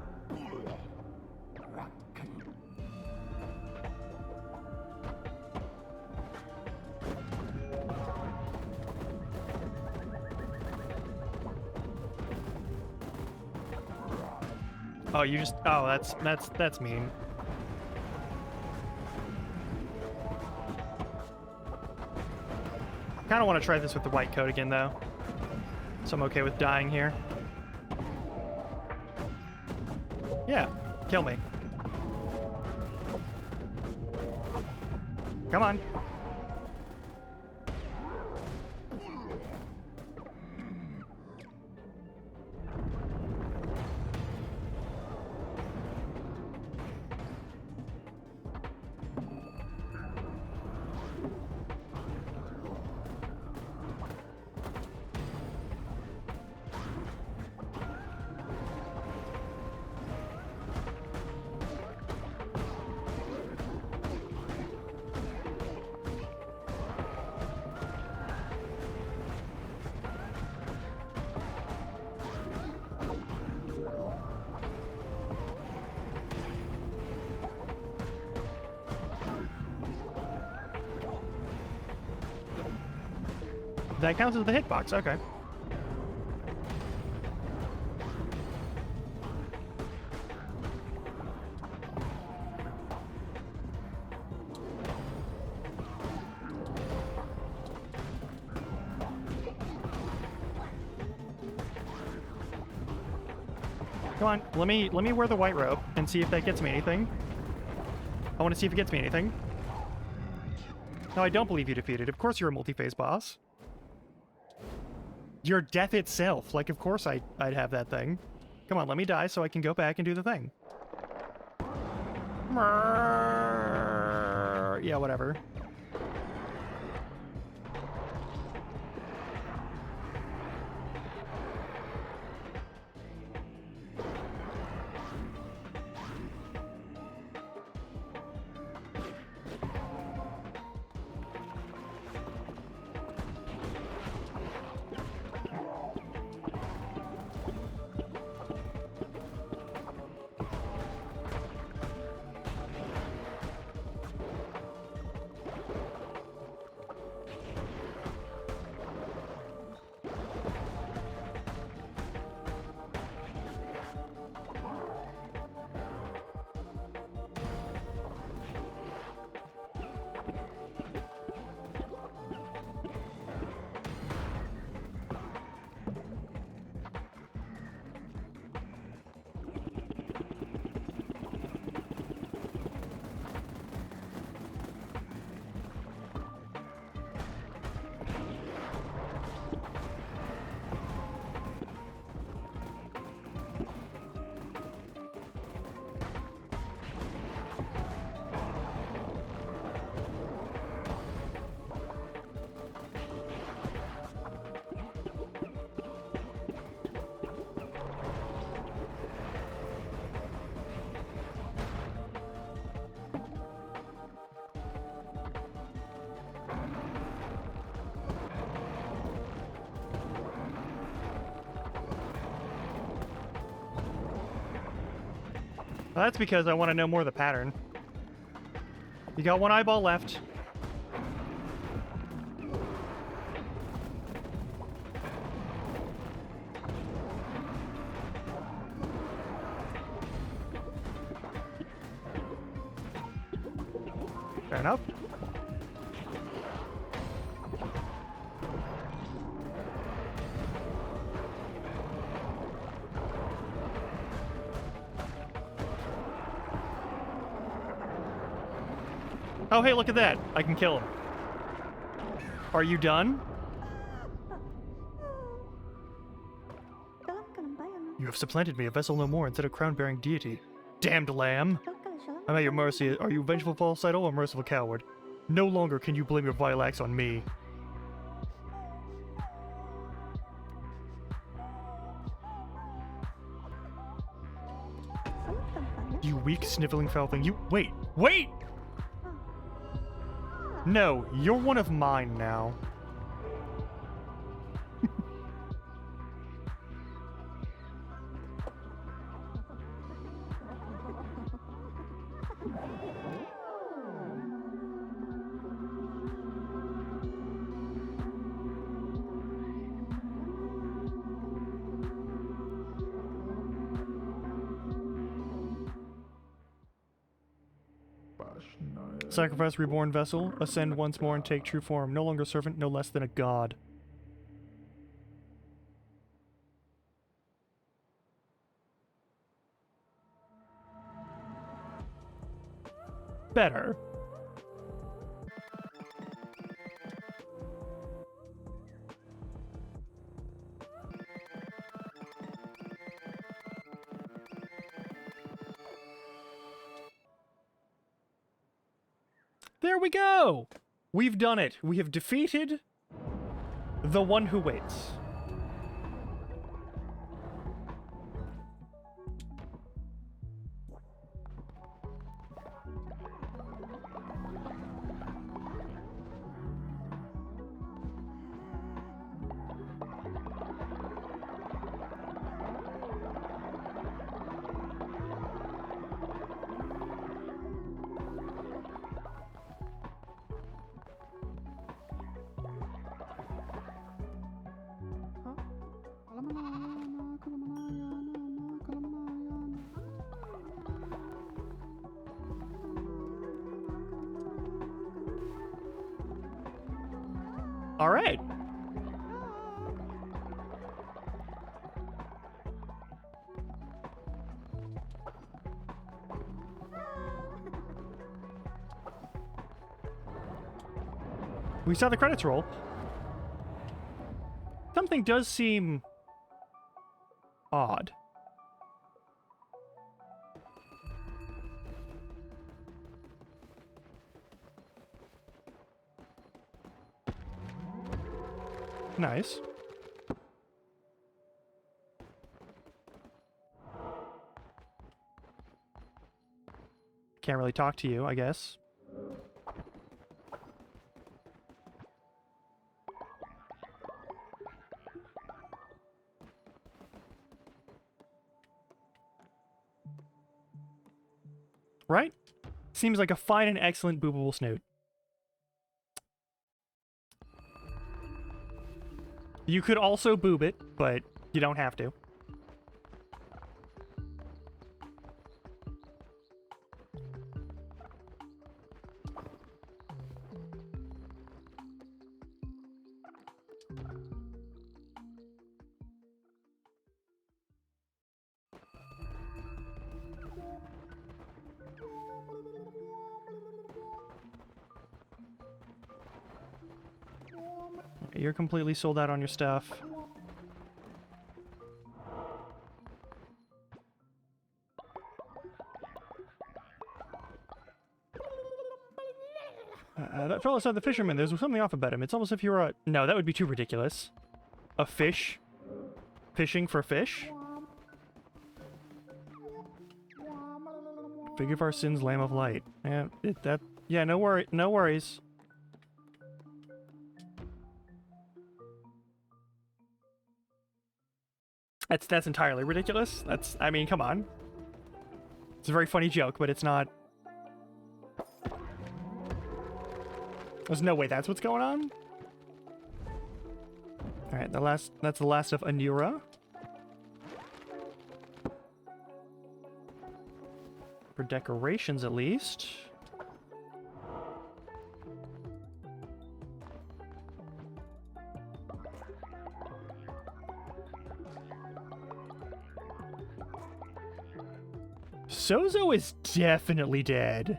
Oh, you just... Oh, that's mean. Kind of want to try this with the white coat again, though. So I'm okay with dying here. Yeah, kill me. Come on. That counts as the hitbox, okay. Come on, let me wear the white robe and see if that gets me anything. I want to see if it gets me anything. No, I don't believe you defeated. Of course you're a multi-phase boss. You're death itself. Like, of course I'd have that thing. Come on, let me die so I can go back and do the thing. Yeah, whatever. Well, that's because I want to know more of the pattern. You got one eyeball left. Fair enough. Oh, hey, look at that. I can kill him. Are you done? You have supplanted me, a vessel no more, instead of crown-bearing deity. Damned lamb! I'm at your mercy. Are you vengeful false idol or merciful coward? No longer can you blame your vile acts on me. You weak, sniveling foul thing. You- Wait! Wait! No, you're one of mine now. Sacrifice reborn vessel, ascend once more and take true form. No longer servant, no less than a god. Better. There we go! We've done it. We have defeated the one who waits. All right. We saw the credits roll. Something does seem odd. Nice. Can't really talk to you, I guess. Right? Seems like a fine and excellent boobable snoot. You could also boob it, but you don't have to. You're completely sold out on your stuff. That fellow said the fisherman, there's something off about him. It's almost if you were a... No, that would be too ridiculous. A fish? Fishing for fish? Forgive our sins, Lamb of Light. Yeah, no worries. That's entirely ridiculous. I mean, come on. It's a very funny joke, but it's not. There's no way that's what's going on. All right, that's the last of Anura. For decorations, at least. Sozo is definitely dead.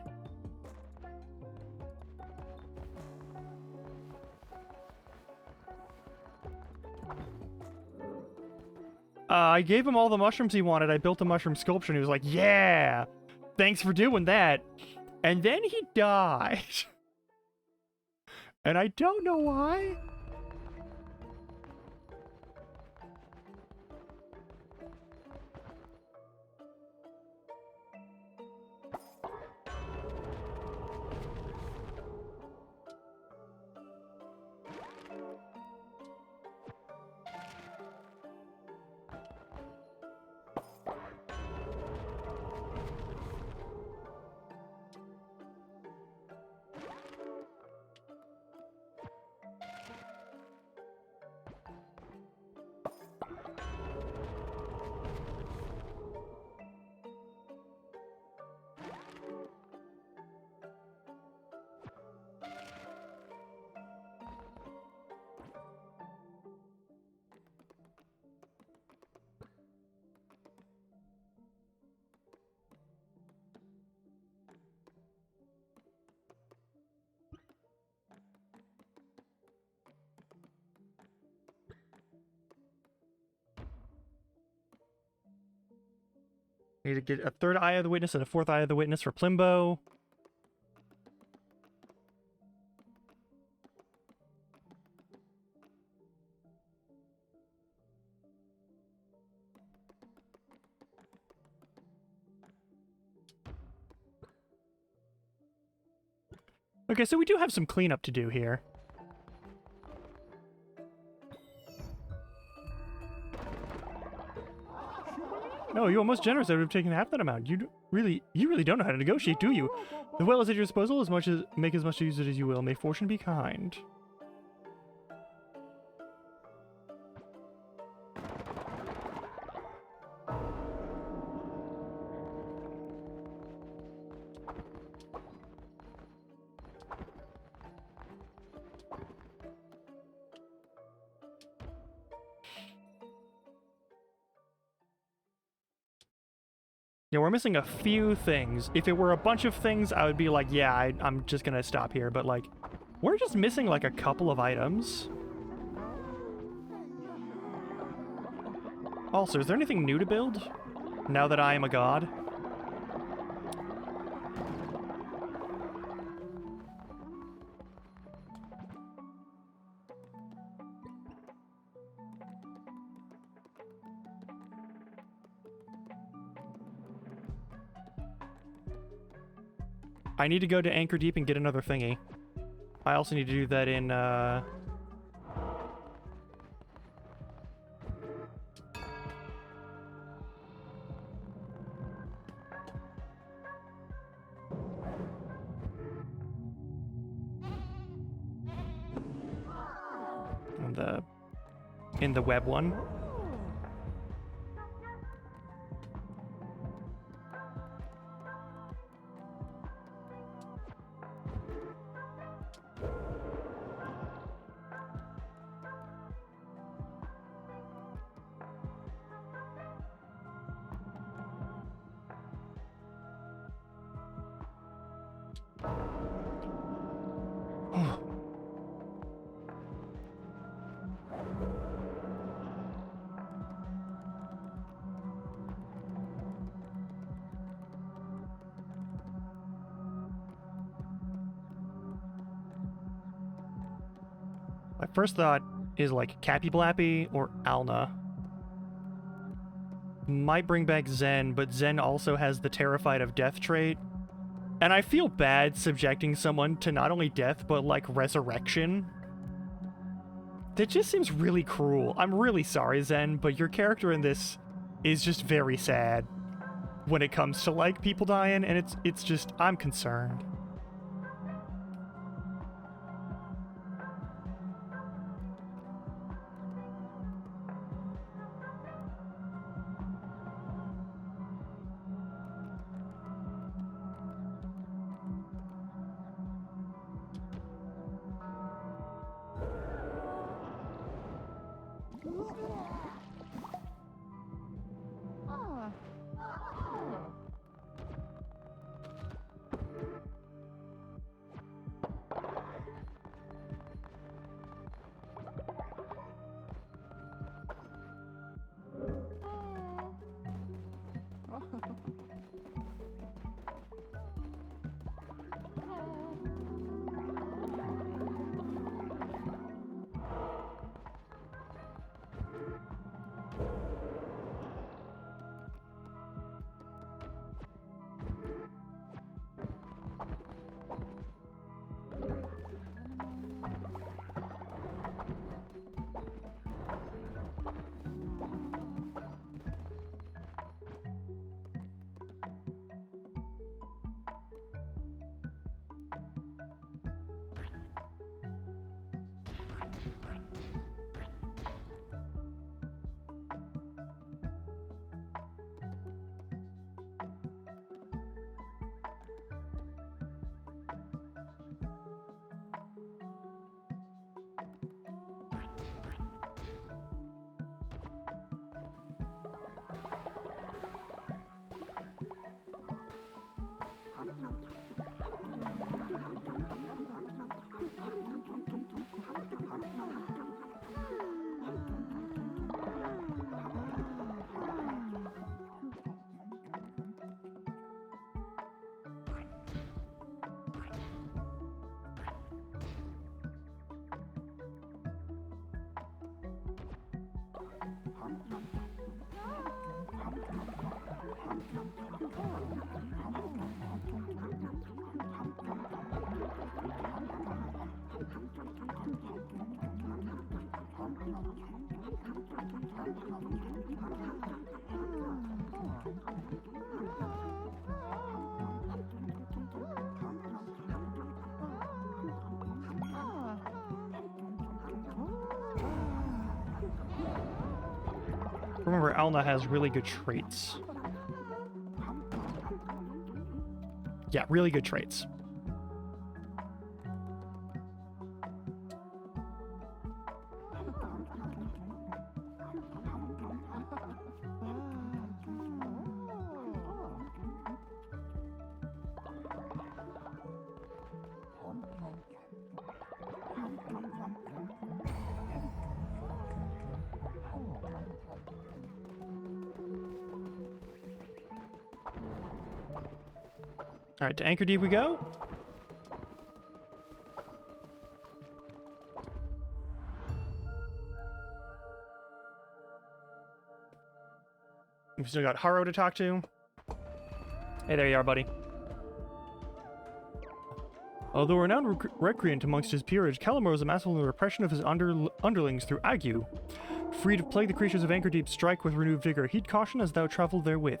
I gave him all the mushrooms he wanted. I built a mushroom sculpture and he was like, yeah, thanks for doing that. And then he died. And I don't know why. Need to get a third eye of the witness and a fourth eye of the witness for Plimbo. Okay, so we do have some cleanup to do here. No, you're almost generous. I would have taken half that amount. You really don't know how to negotiate, do you? The well is at your disposal. Make as much use of it as you will. May fortune be kind. Yeah, we're missing a few things. If it were a bunch of things, I would be like, yeah, I'm just gonna stop here. But, like, we're just missing, like, a couple of items. Also, is there anything new to build? Now that I am a god? I need to go to Anchor Deep and get another thingy. I also need to do that in, in the web one. My first thought is like Cappy Blappy or Alna. Might bring back Zen, but Zen also has the Terrified of Death trait. And I feel bad subjecting someone to not only death, but like resurrection. That just seems really cruel. I'm really sorry, Zen, but your character in this is just very sad. when it comes to like people dying, and it's just, I'm concerned. Remember, Alna has really good traits. Yeah, really good traits. All right, to Anchor Deep we go. We've still got Haro to talk to. Hey, there you are, buddy. Although renowned recreant amongst his peerage, Kalimur was masterful in the repression of his underlings through ague. Free to plague the creatures of Anchor Deep, strike with renewed vigor. Heed caution as thou travel therewith.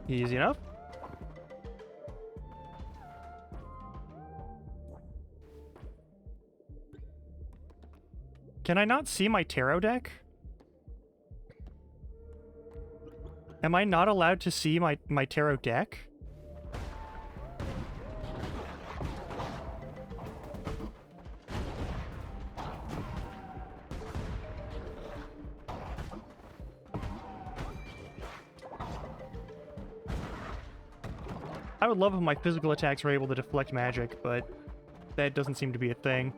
Easy enough. Can I not see my tarot deck? Am I not allowed to see my tarot deck? I would love if my physical attacks were able to deflect magic, but that doesn't seem to be a thing.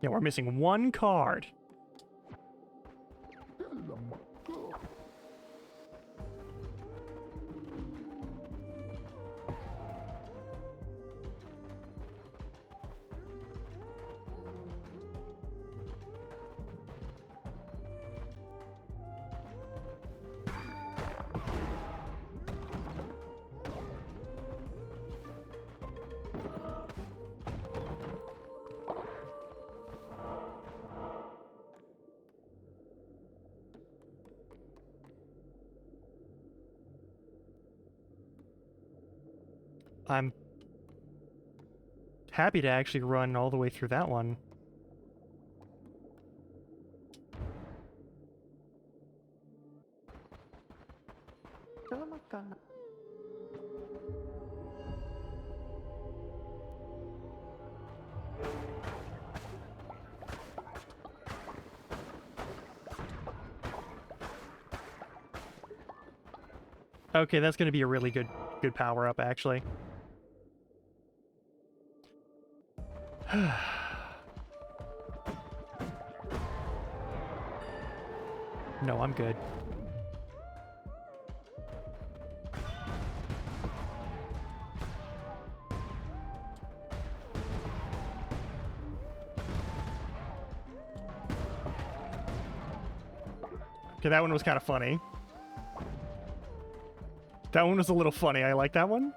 Yeah, we're missing one card. I'm happy to actually run all the way through that one. Okay, that's going to be a really good power up, actually. No, I'm good. Okay, that one was kind of funny. That one was a little funny. I like that one.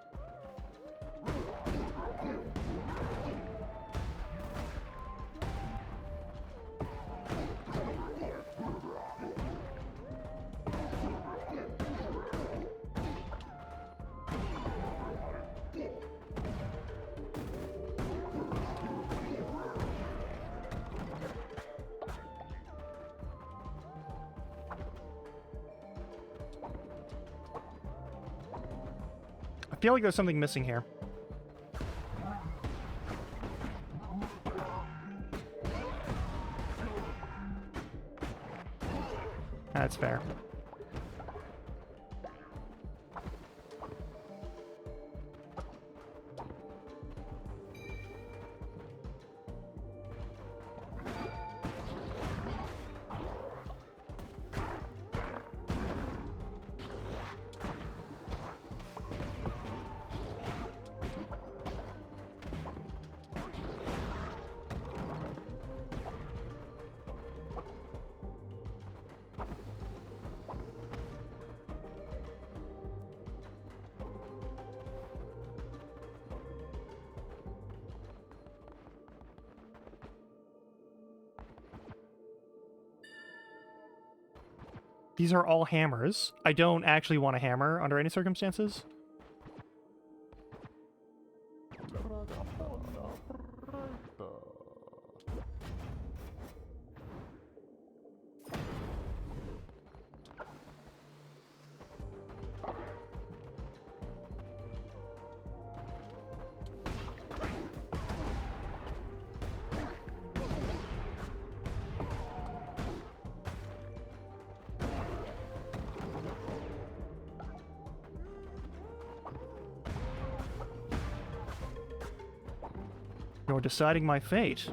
I feel like there's something missing here. That's fair. These are all hammers. I don't actually want a hammer under any circumstances. You're deciding my fate.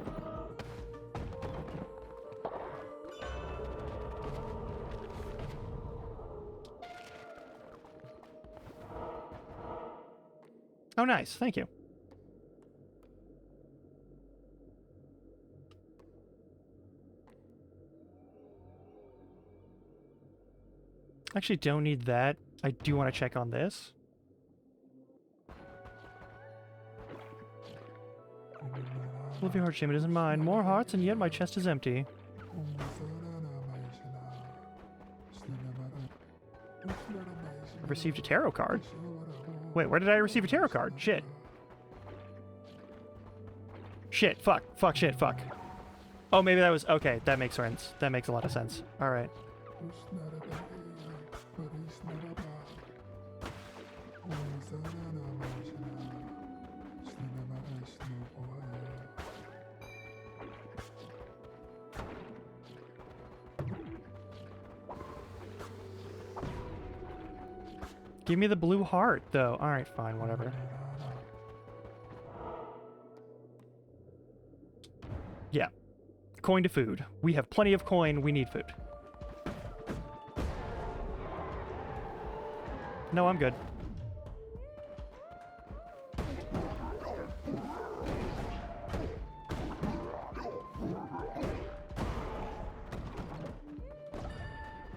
Oh, nice. Thank you. Actually, don't need that. I do want to check on this. Love your heart, shame it isn't mine. More hearts, and yet my chest is empty. I received a tarot card. Wait, where did I receive a tarot card? Shit. Shit, fuck, shit, fuck. Oh, maybe that was... Okay, that makes sense. That makes a lot of sense. Alright. Give me the blue heart, though. Alright, fine, whatever. Yeah. Coin to food. We have plenty of coin, we need food. No, I'm good.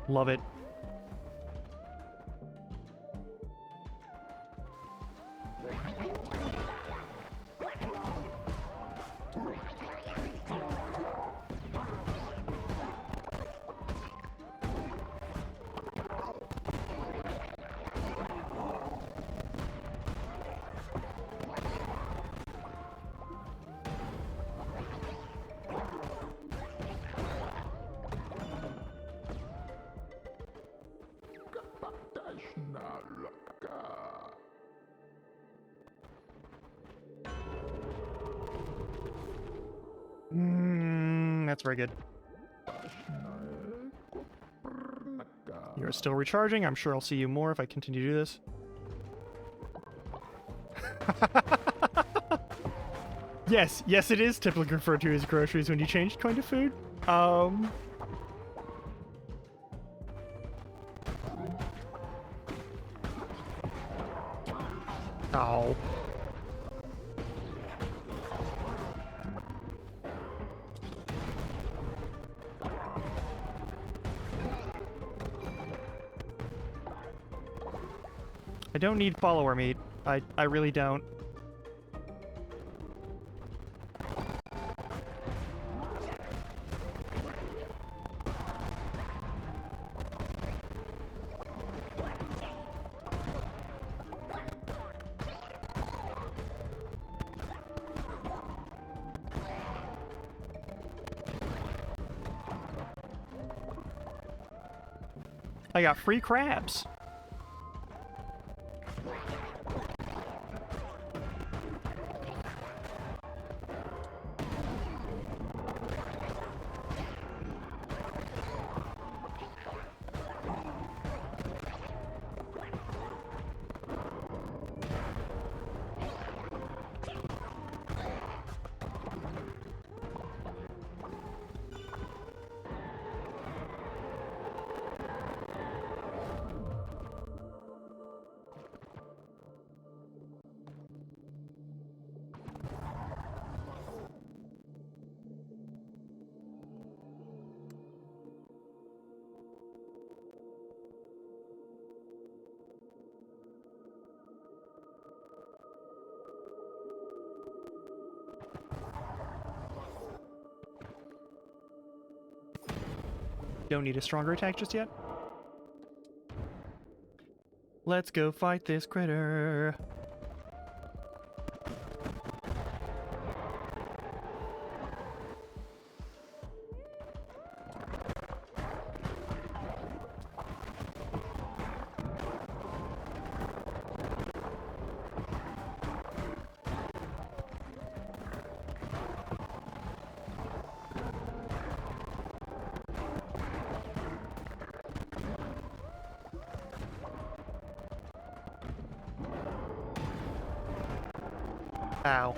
Love it. That's very good. You're still recharging. I'm sure I'll see you more if I continue to do this. Yes, it is typically referred to as groceries when you change coin to food. Oh. I don't need follower meat. I really don't. I got free crabs. Don't need a stronger attack just yet. Let's go fight this critter. Ow.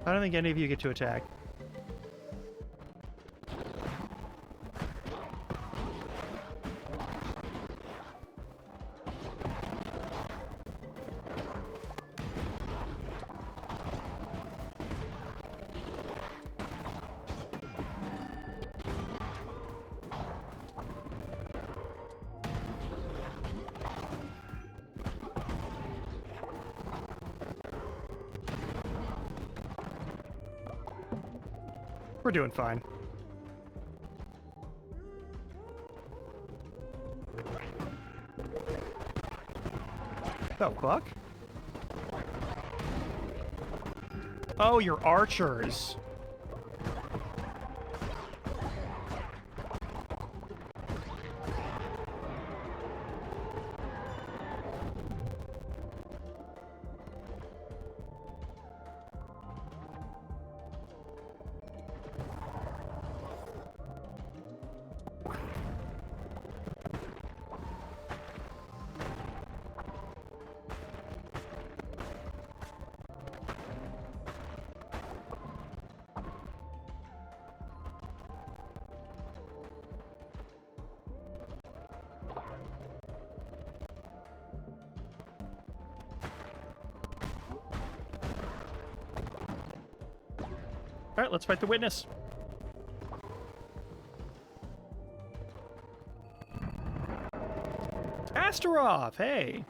I don't think any of you get to attack. We're doing fine. The fuck? Oh, you're archers. All right, let's fight the witness. Astaroth, hey.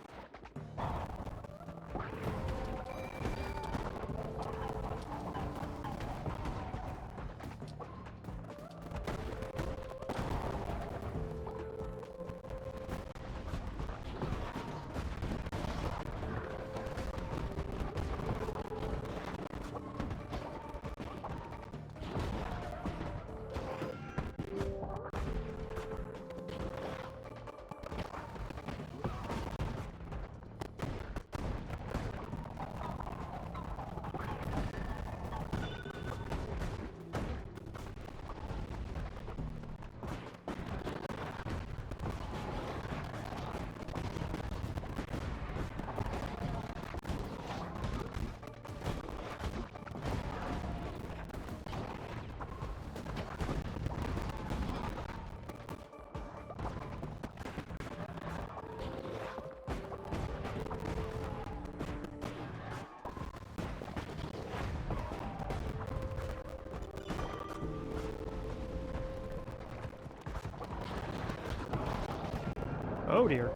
Oh dear.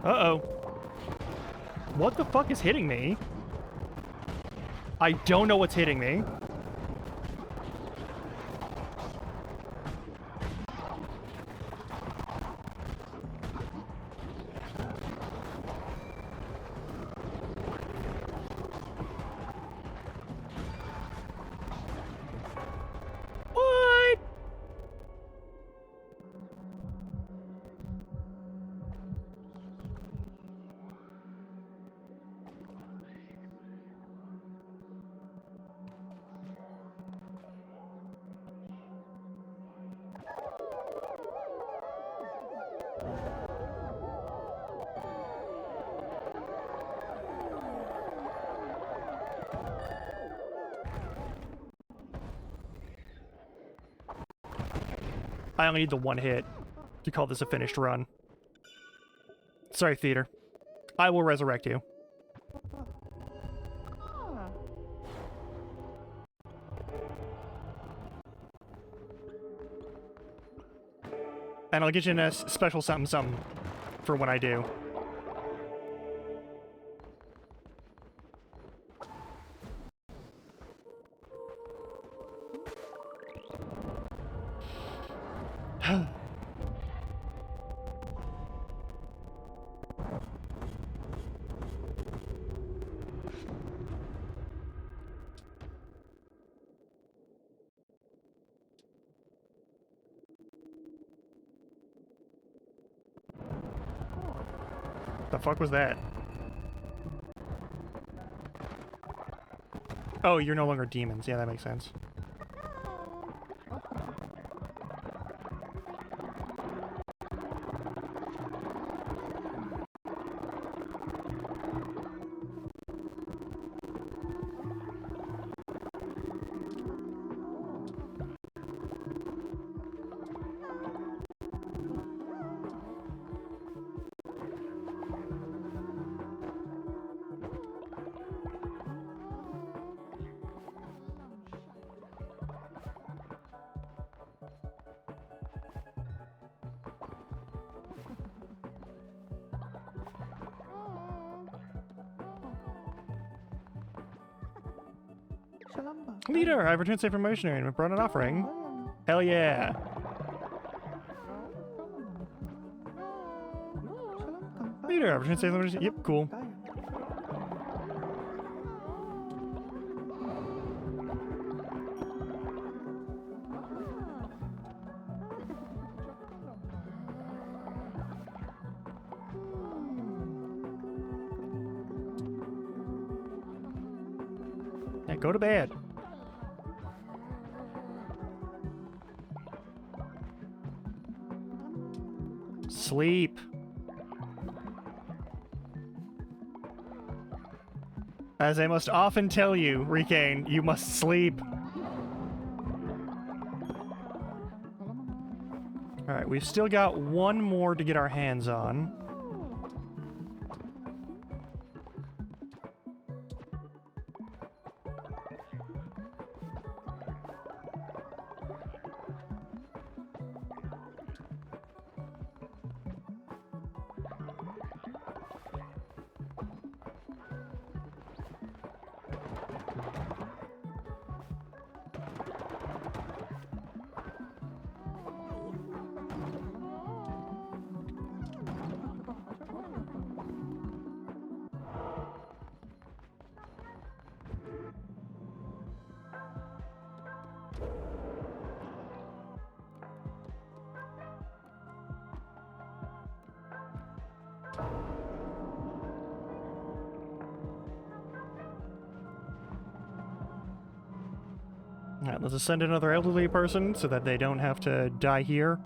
Uh-oh. What the fuck is hitting me? I don't know what's hitting me. What? I only need the one hit to call this a finished run. Sorry, Theater. I will resurrect you. And I'll get you in a special something something for when I do. The fuck was that? Oh, you're no longer demons. Yeah, that makes sense. Leader, I've returned safe from missionary and brought an offering. Hell yeah. Leader, I've returned safe from missionary. Yep, cool. Yeah, go to bed. Sleep. As I must often tell you, Ricane, you must sleep. Alright, we've still got one more to get our hands on. Alright, let's send another elderly person so that they don't have to die here.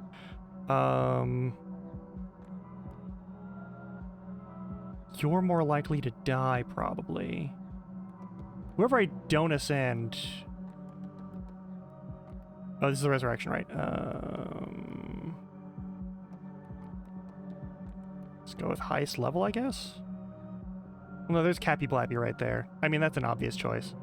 You're more likely to die, probably. Whoever I don't ascend... Oh, this is the resurrection, right? Let's go with highest level, I guess? No, there's Cappy Blappy right there. I mean, that's an obvious choice.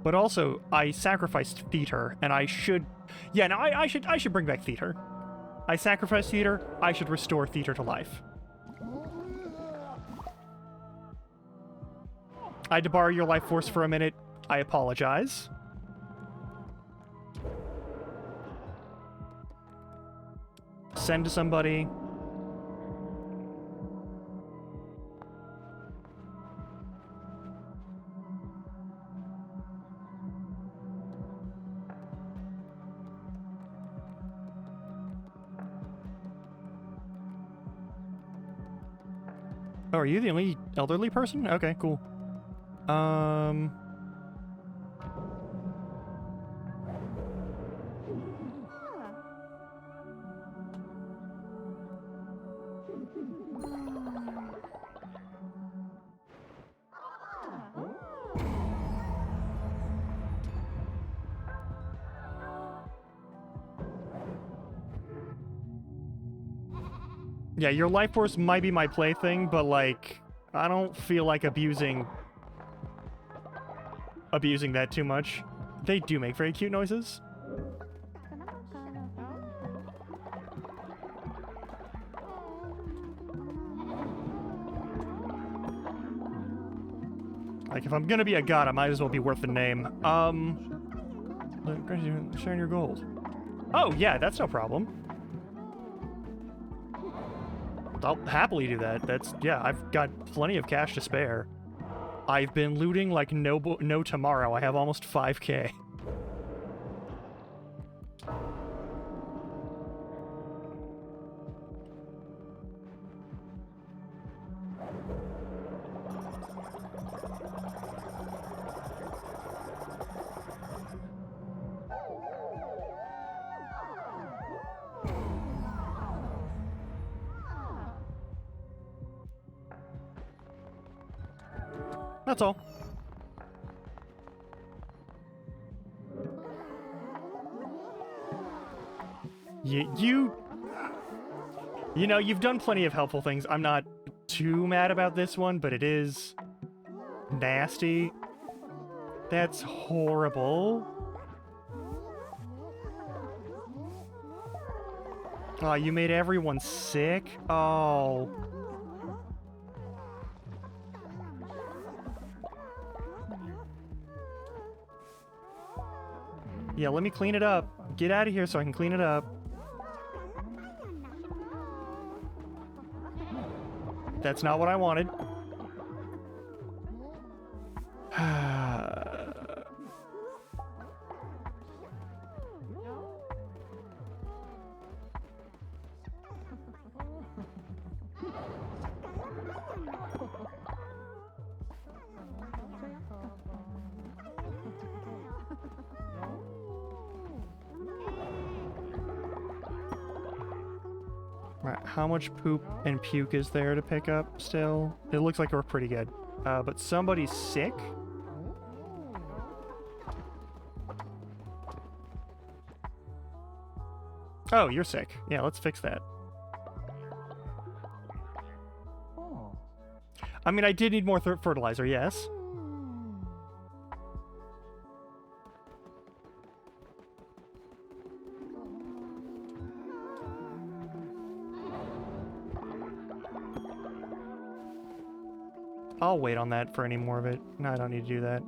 But also, I sacrificed Theater, and I should... Yeah, no, I should bring back Theater. I sacrificed Theater, I should restore Theater to life. I had to borrow your life force for a minute. I apologize. Send to somebody. Oh, are you the only elderly person? Okay, cool. Yeah, your life force might be my plaything, but like, I don't feel like abusing that too much. They do make very cute noises. Like, if I'm gonna be a god, I might as well be worth the name. Sharing your gold. Oh, yeah, that's no problem. I'll happily do that. Yeah, I've got plenty of cash to spare. I've been looting like no tomorrow. I have almost 5K. That's all. You know, you've done plenty of helpful things. I'm not too mad about this one, but it is nasty. That's horrible. Oh, you made everyone sick? Oh. Yeah, let me clean it up. Get out of here so I can clean it up. That's not what I wanted. Right, how much poop and puke is there to pick up still? It looks like we're pretty good. But somebody's sick? Oh, you're sick. Yeah, let's fix that. I mean, I did need more fertilizer, yes. I'll wait on that for any more of it. No, I don't need to do that.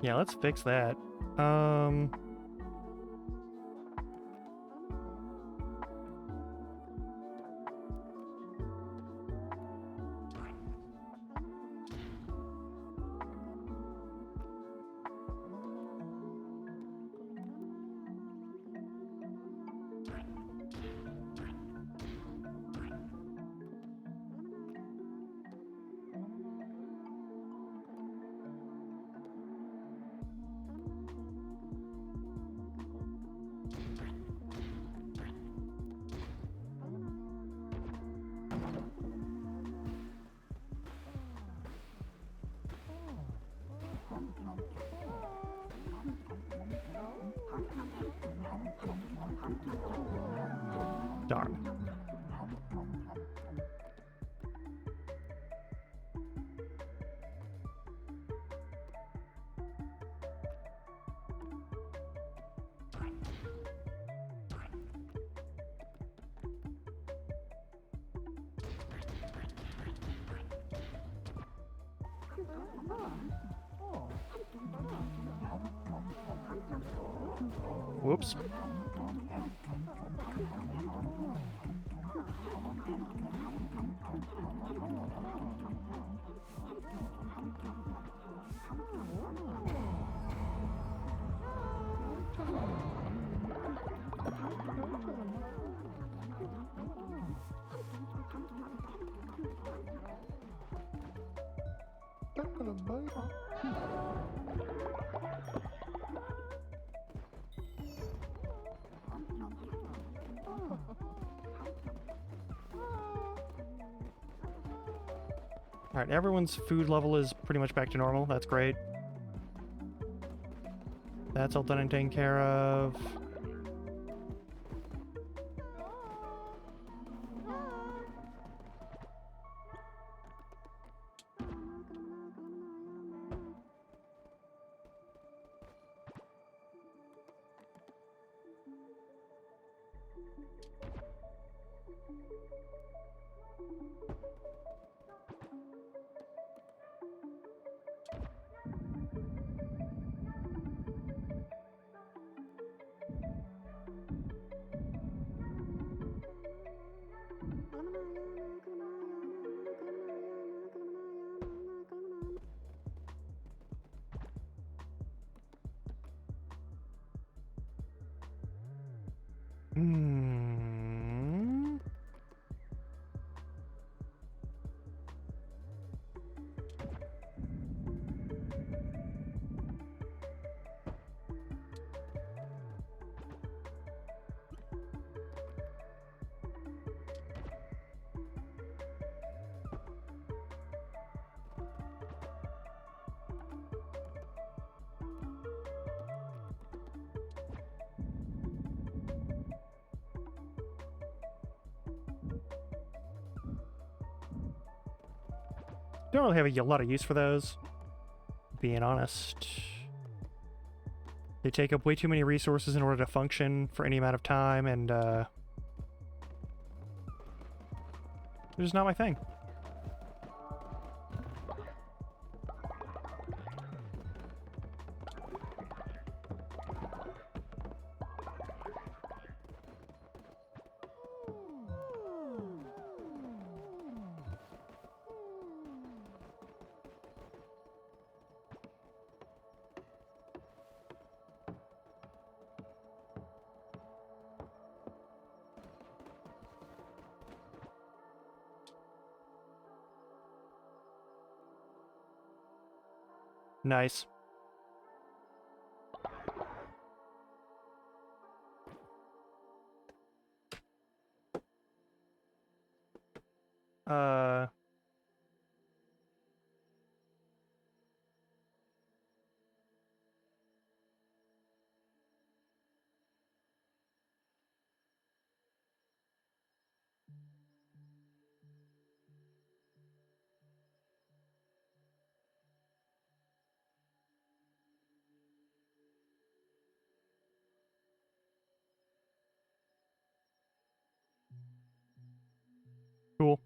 Yeah, let's fix that. Darn. Whoops. Alright, everyone's food level is pretty much back to normal. That's great. That's all done and taken care of. Hmm. Don't really have a lot of use for those, being honest. They take up way too many resources in order to function for any amount of time, and they're just not my thing. Nice. Uh... Cool.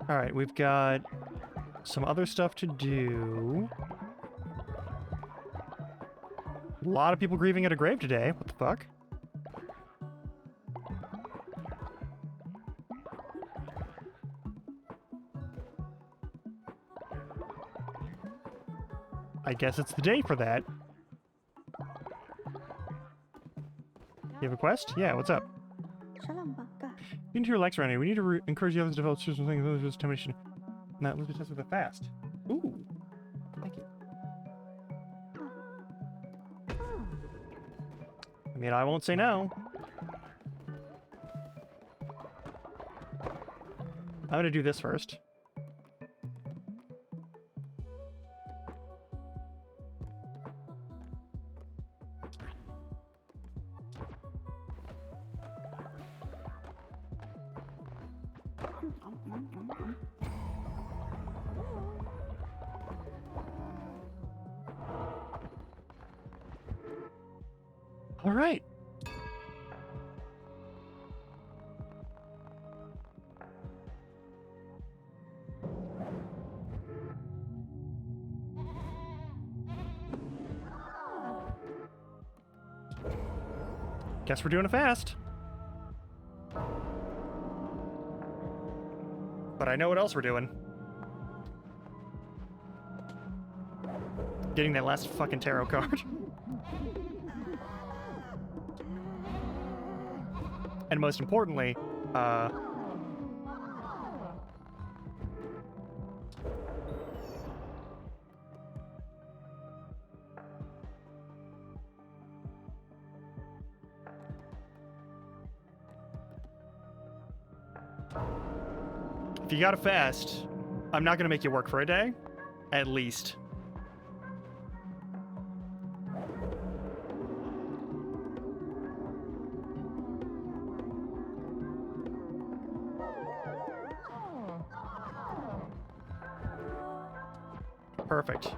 Alright, we've got some other stuff to do. A lot of people grieving at a grave today. What the fuck? I guess it's the day for that. You have a quest? Yeah, what's up? You need to relax around here. We need to encourage the others to develop some things with determination. Not let's be tested with a fast. Ooh. Thank you. I mean, I won't say no. I'm gonna do this first. All right. Guess we're doing it fast. But I know what else we're doing. Getting that last fucking tarot card. And most importantly, if you gotta fast, I'm not gonna make you work for a day, at least. Perfect.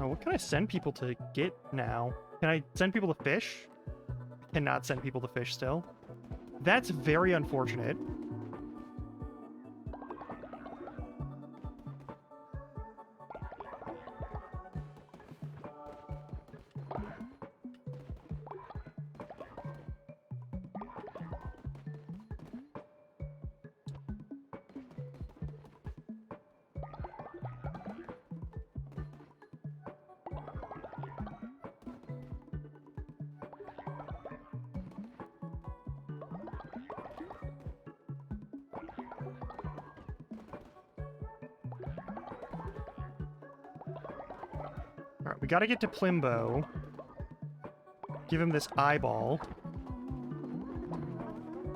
Oh, what can I send people to get now? Can I send people to fish? I cannot send people to fish still. That's very unfortunate. Alright, we gotta get to Plimbo. Give him this eyeball.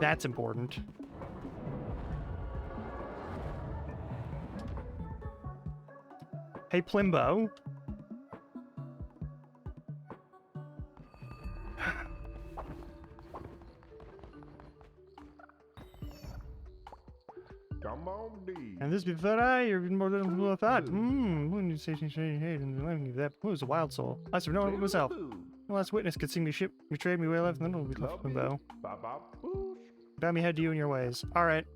That's important. Hey, Plimbo. Come on, D. And this before you're more than I thought. When you say hey, that was a wild soul. I should have known it myself. The last witness could sing me ship, betrayed me way left, and then it'll be left Plimbo. Bow me head to you and your ways. Alright.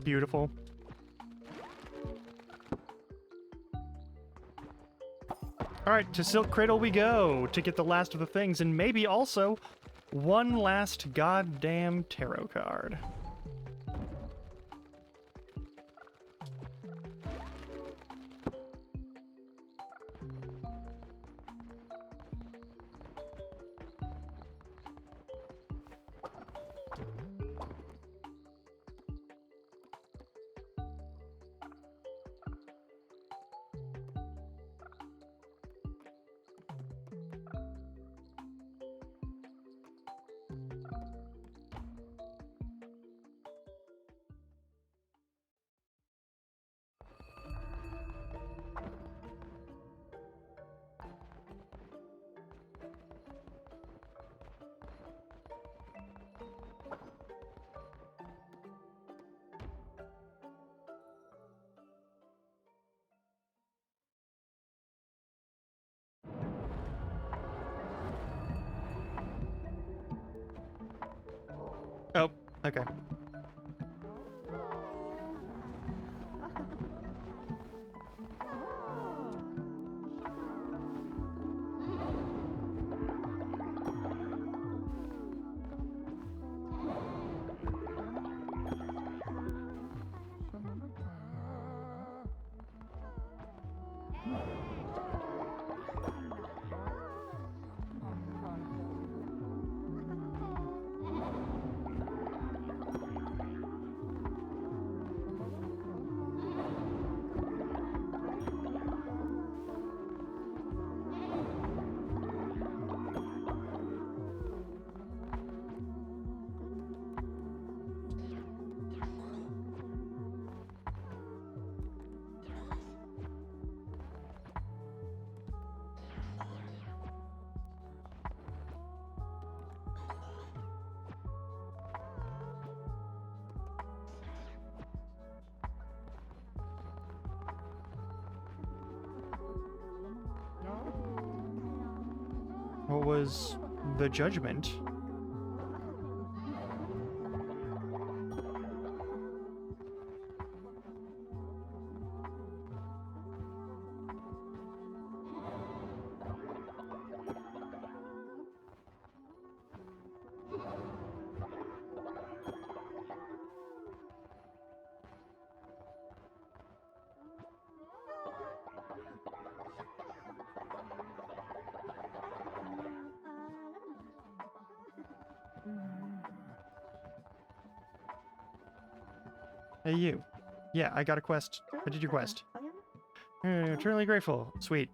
Beautiful. Alright, to Silk Cradle we go to get the last of the things, and maybe also one last goddamn tarot card. Oh, okay. What was the judgment? Hey, you. Yeah, I got a quest. I did your quest. Eternally grateful. Sweet.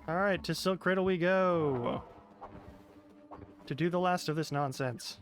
Alright, to Silk Cradle we go. To do the last of this nonsense.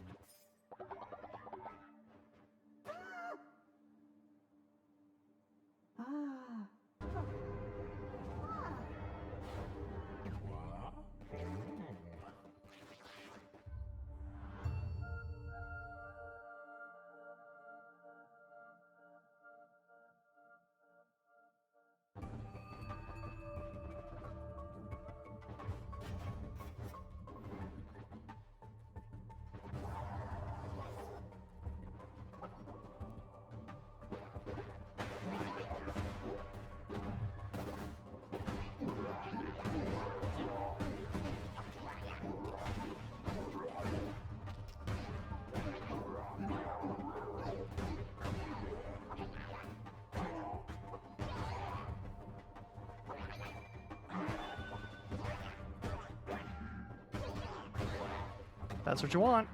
That's what you want.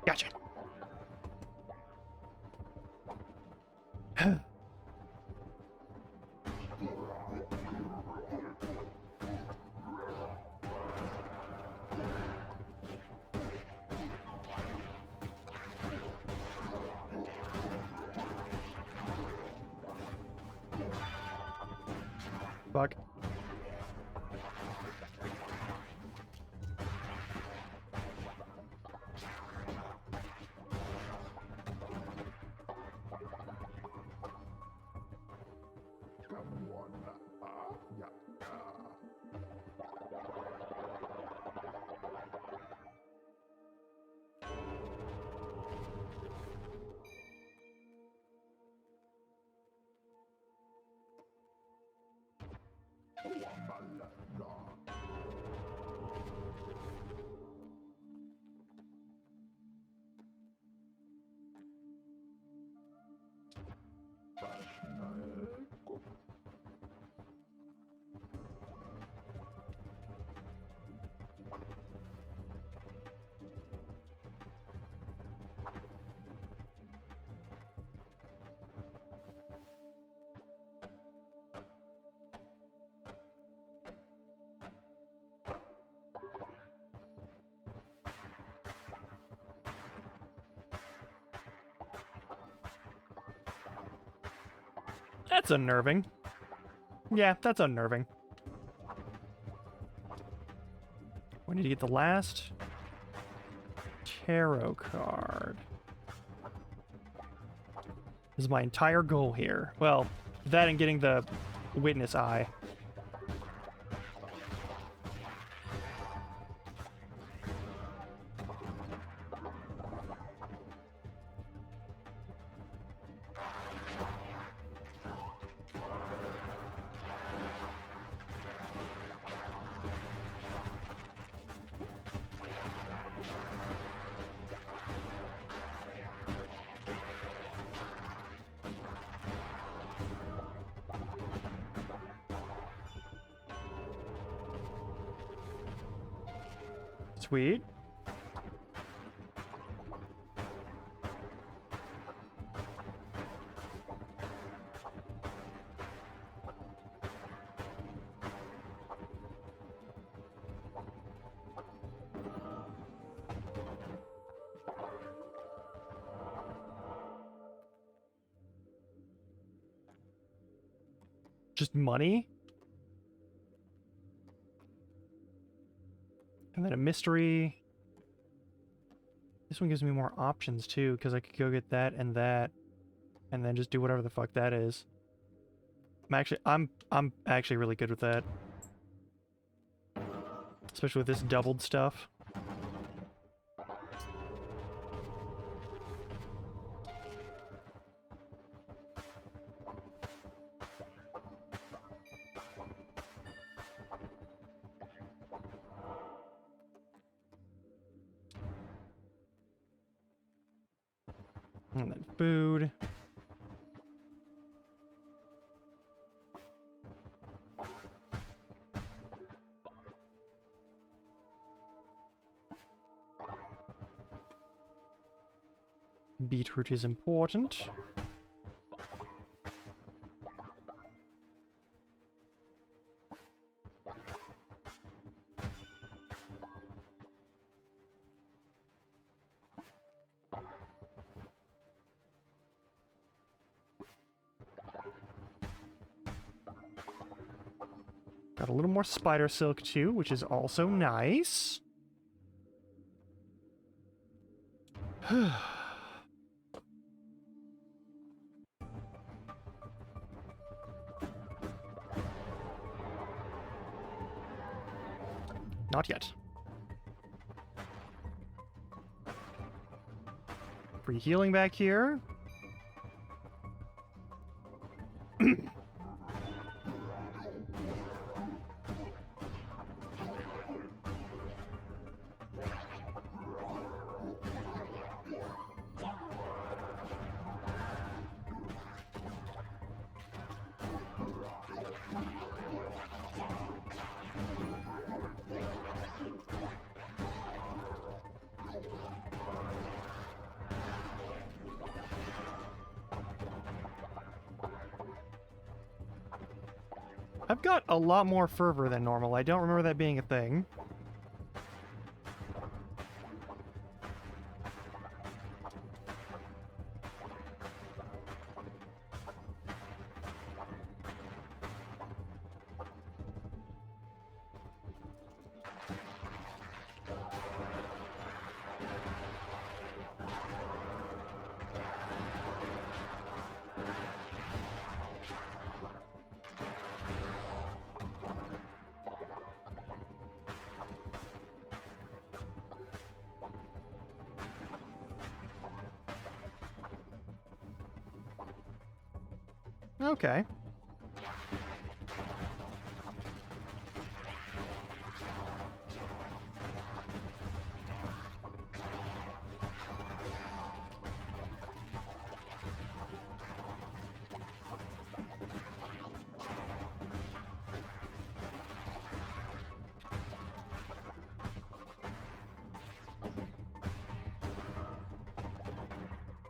Gotcha. Fuck. That's unnerving. Yeah, that's unnerving. We need to get the last tarot card. This is my entire goal here. Well, that and getting the witness eye. Sweet. Just money? And then a mystery. This one gives me more options too, because I could go get that, and then just do whatever the fuck that is. I'm actually really good with that. Especially with this doubled stuff. And then food. Beetroot is important. Got a little more spider silk too, which is also nice. Not yet. Free healing back here. I've got a lot more fervor than normal. I don't remember that being a thing. Okay.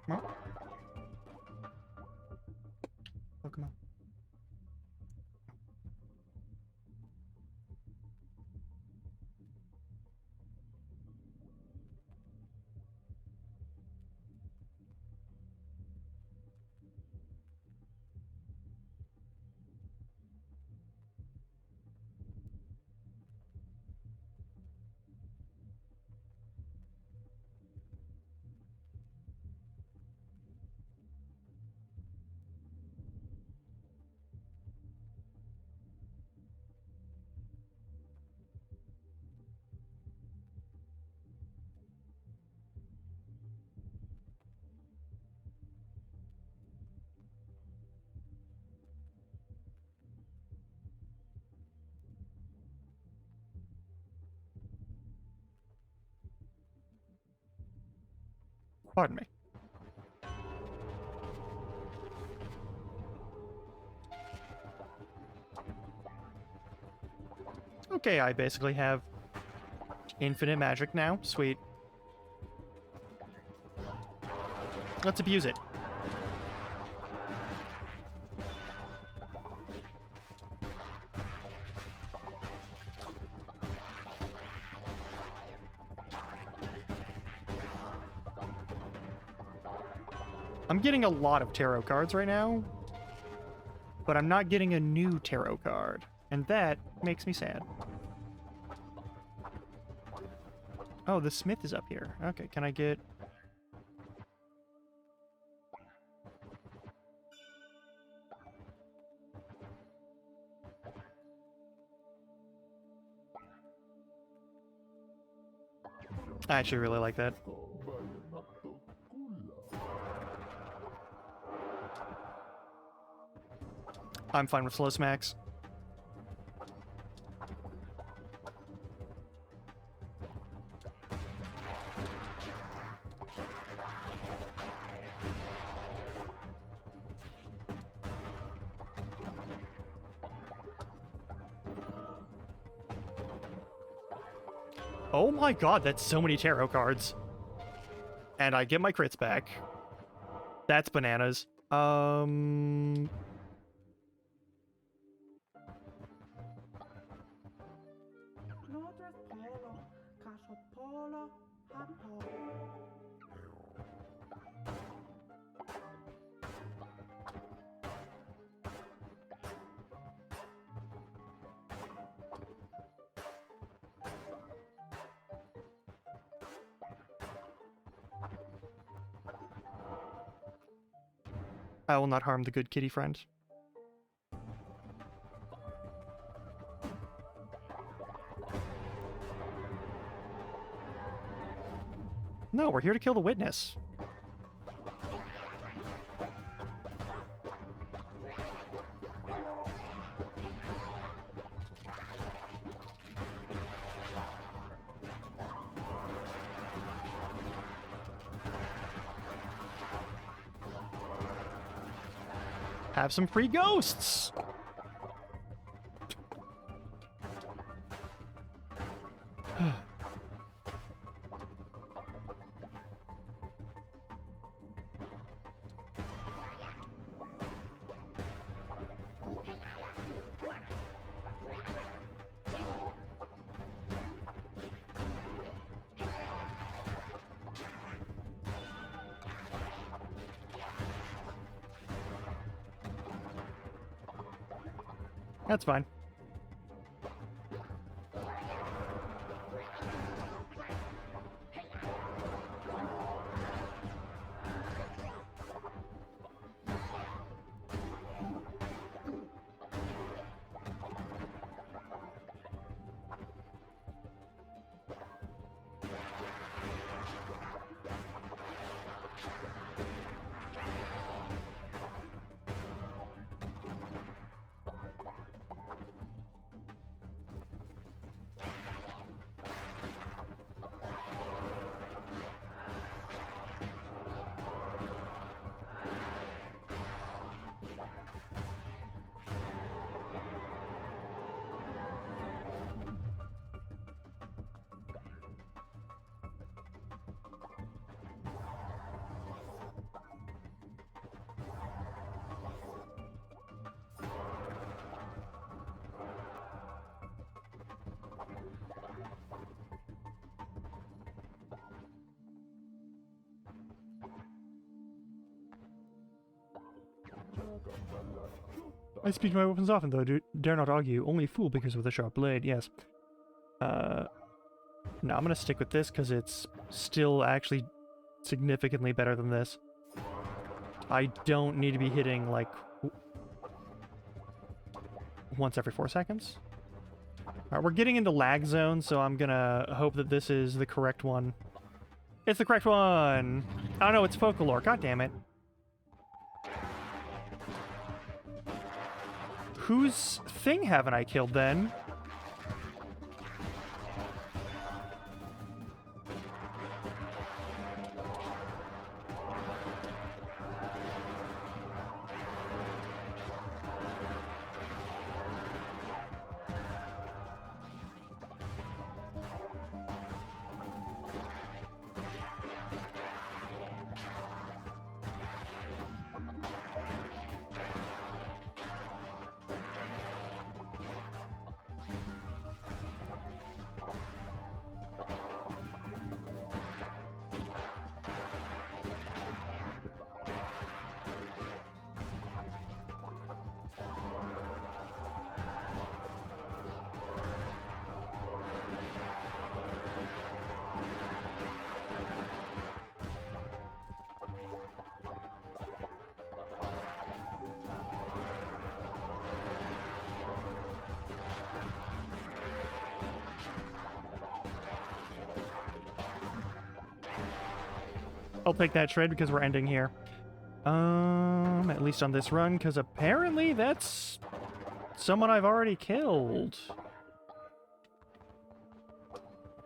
Well. Oh, come on. Pardon me. Okay, I basically have infinite magic now. Sweet. Let's abuse it. I'm getting a lot of tarot cards right now, but I'm not getting a new tarot card, and that makes me sad. Oh, the smith is up here. Okay, can I get... I actually really like that. I'm fine with slow smacks. Oh my god, that's so many tarot cards. And I get my crits back. That's bananas. I will not harm the good kitty friend. No, we're here to kill the witness. Have some free ghosts! That's fine. I speak my weapons often, though. Dare not argue. Only fool because with a sharp blade, yes. No, I'm gonna stick with this because it's still actually significantly better than this. I don't need to be hitting, like, once every 4 seconds. Alright, we're getting into lag zone, so I'm gonna hope that this is the correct one. It's the correct one! Oh no, it's Folklore. God damn it. Whose thing haven't I killed, then? I'll take that trade because we're ending here. At least on this run, because apparently that's someone I've already killed.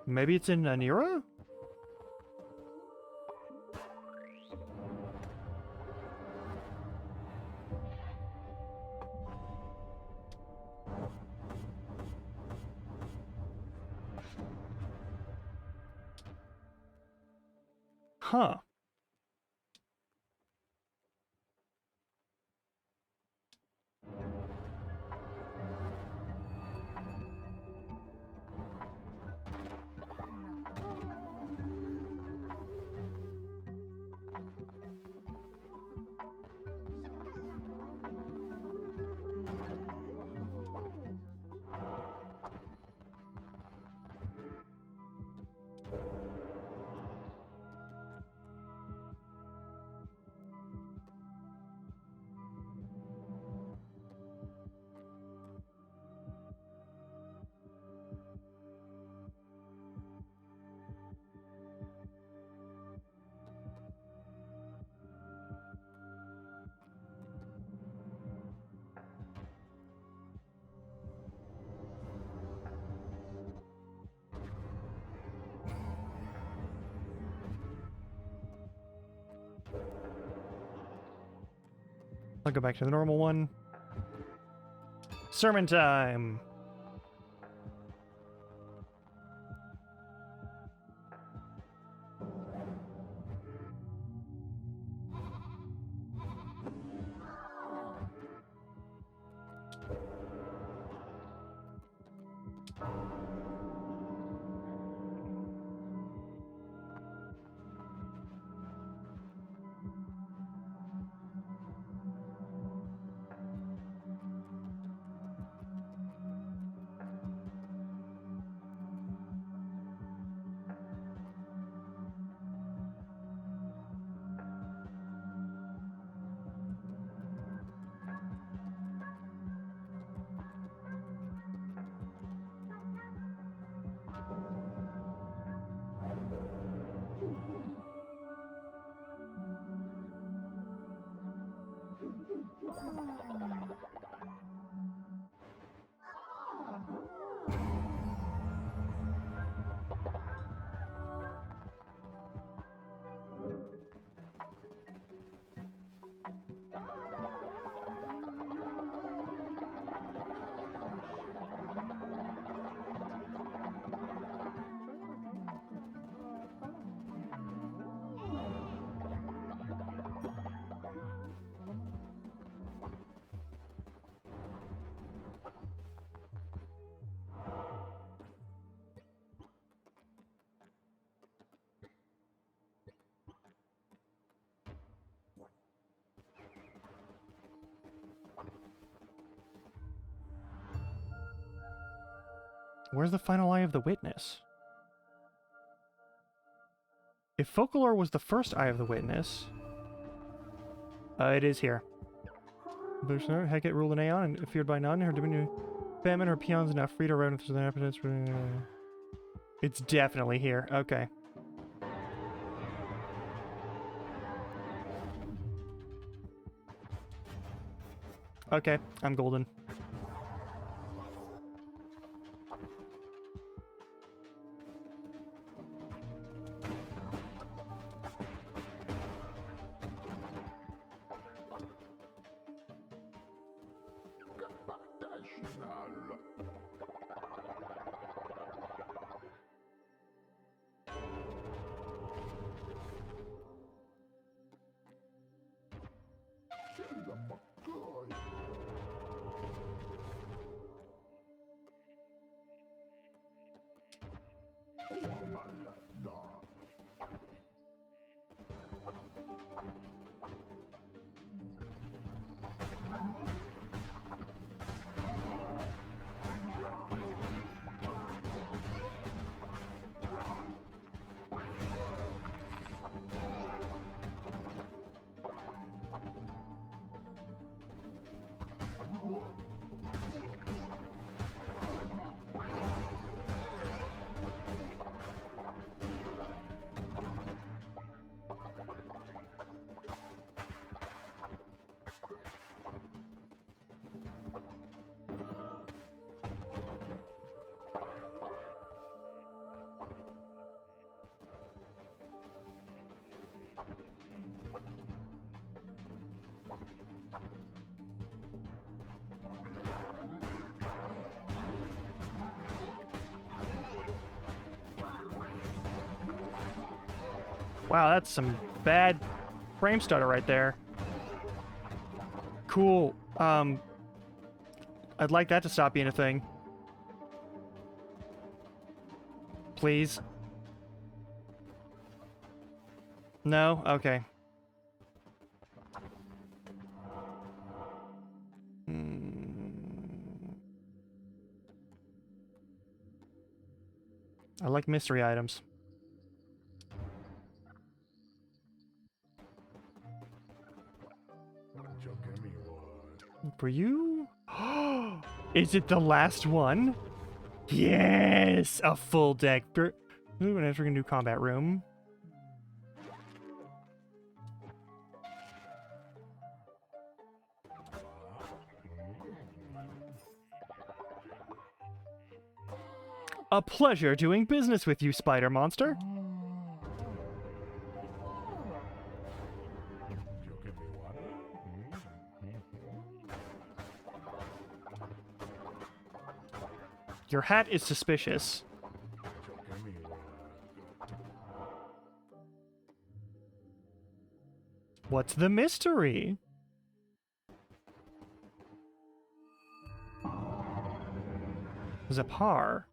Maybe it's in Anira? Huh. I'll go back to the normal one. Sermon time! Where's the final Eye of the Witness? If Folklore was the first Eye of the Witness... it is here. Hecate ruled an Aeon and feared by none. Her dominion... Famine, her peons now free to run through the inhabitants. It's definitely here. Okay. Okay, I'm golden. Wow, that's some bad frame stutter right there. Cool. I'd like that to stop being a thing. Please. No? Okay. I like mystery items. For you? Is it the last one? Yes! A full deck. Ooh, and entering a new combat room. A pleasure doing business with you, Spider Monster. Your hat is suspicious. What's the mystery? Zapar.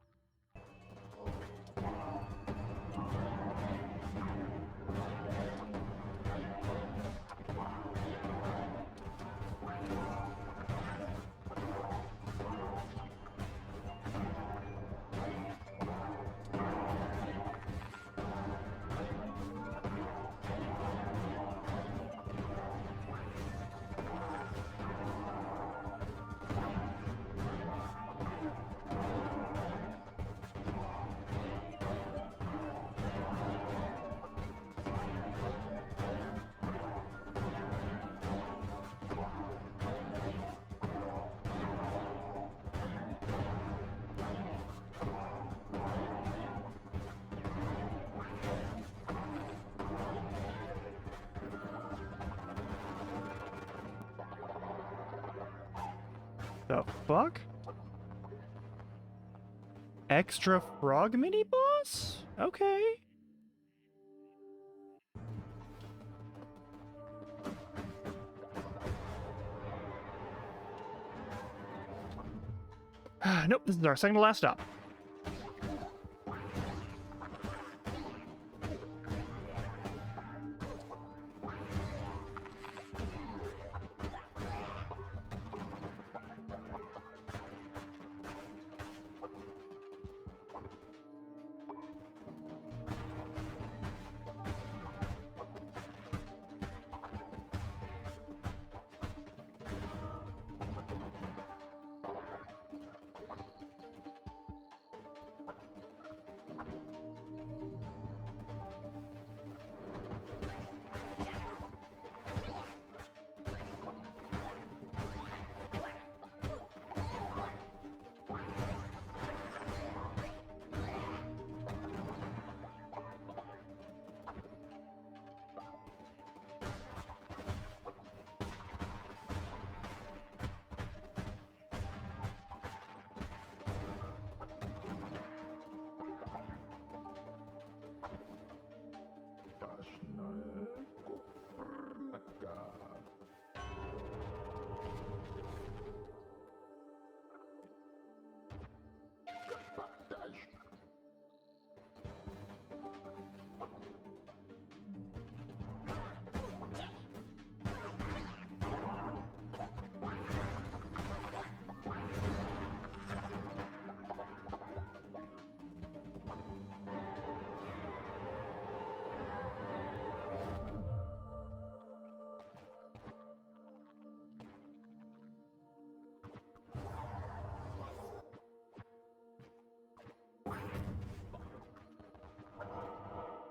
The fuck? Extra frog mini boss? Okay. Nope, this is our second to last stop.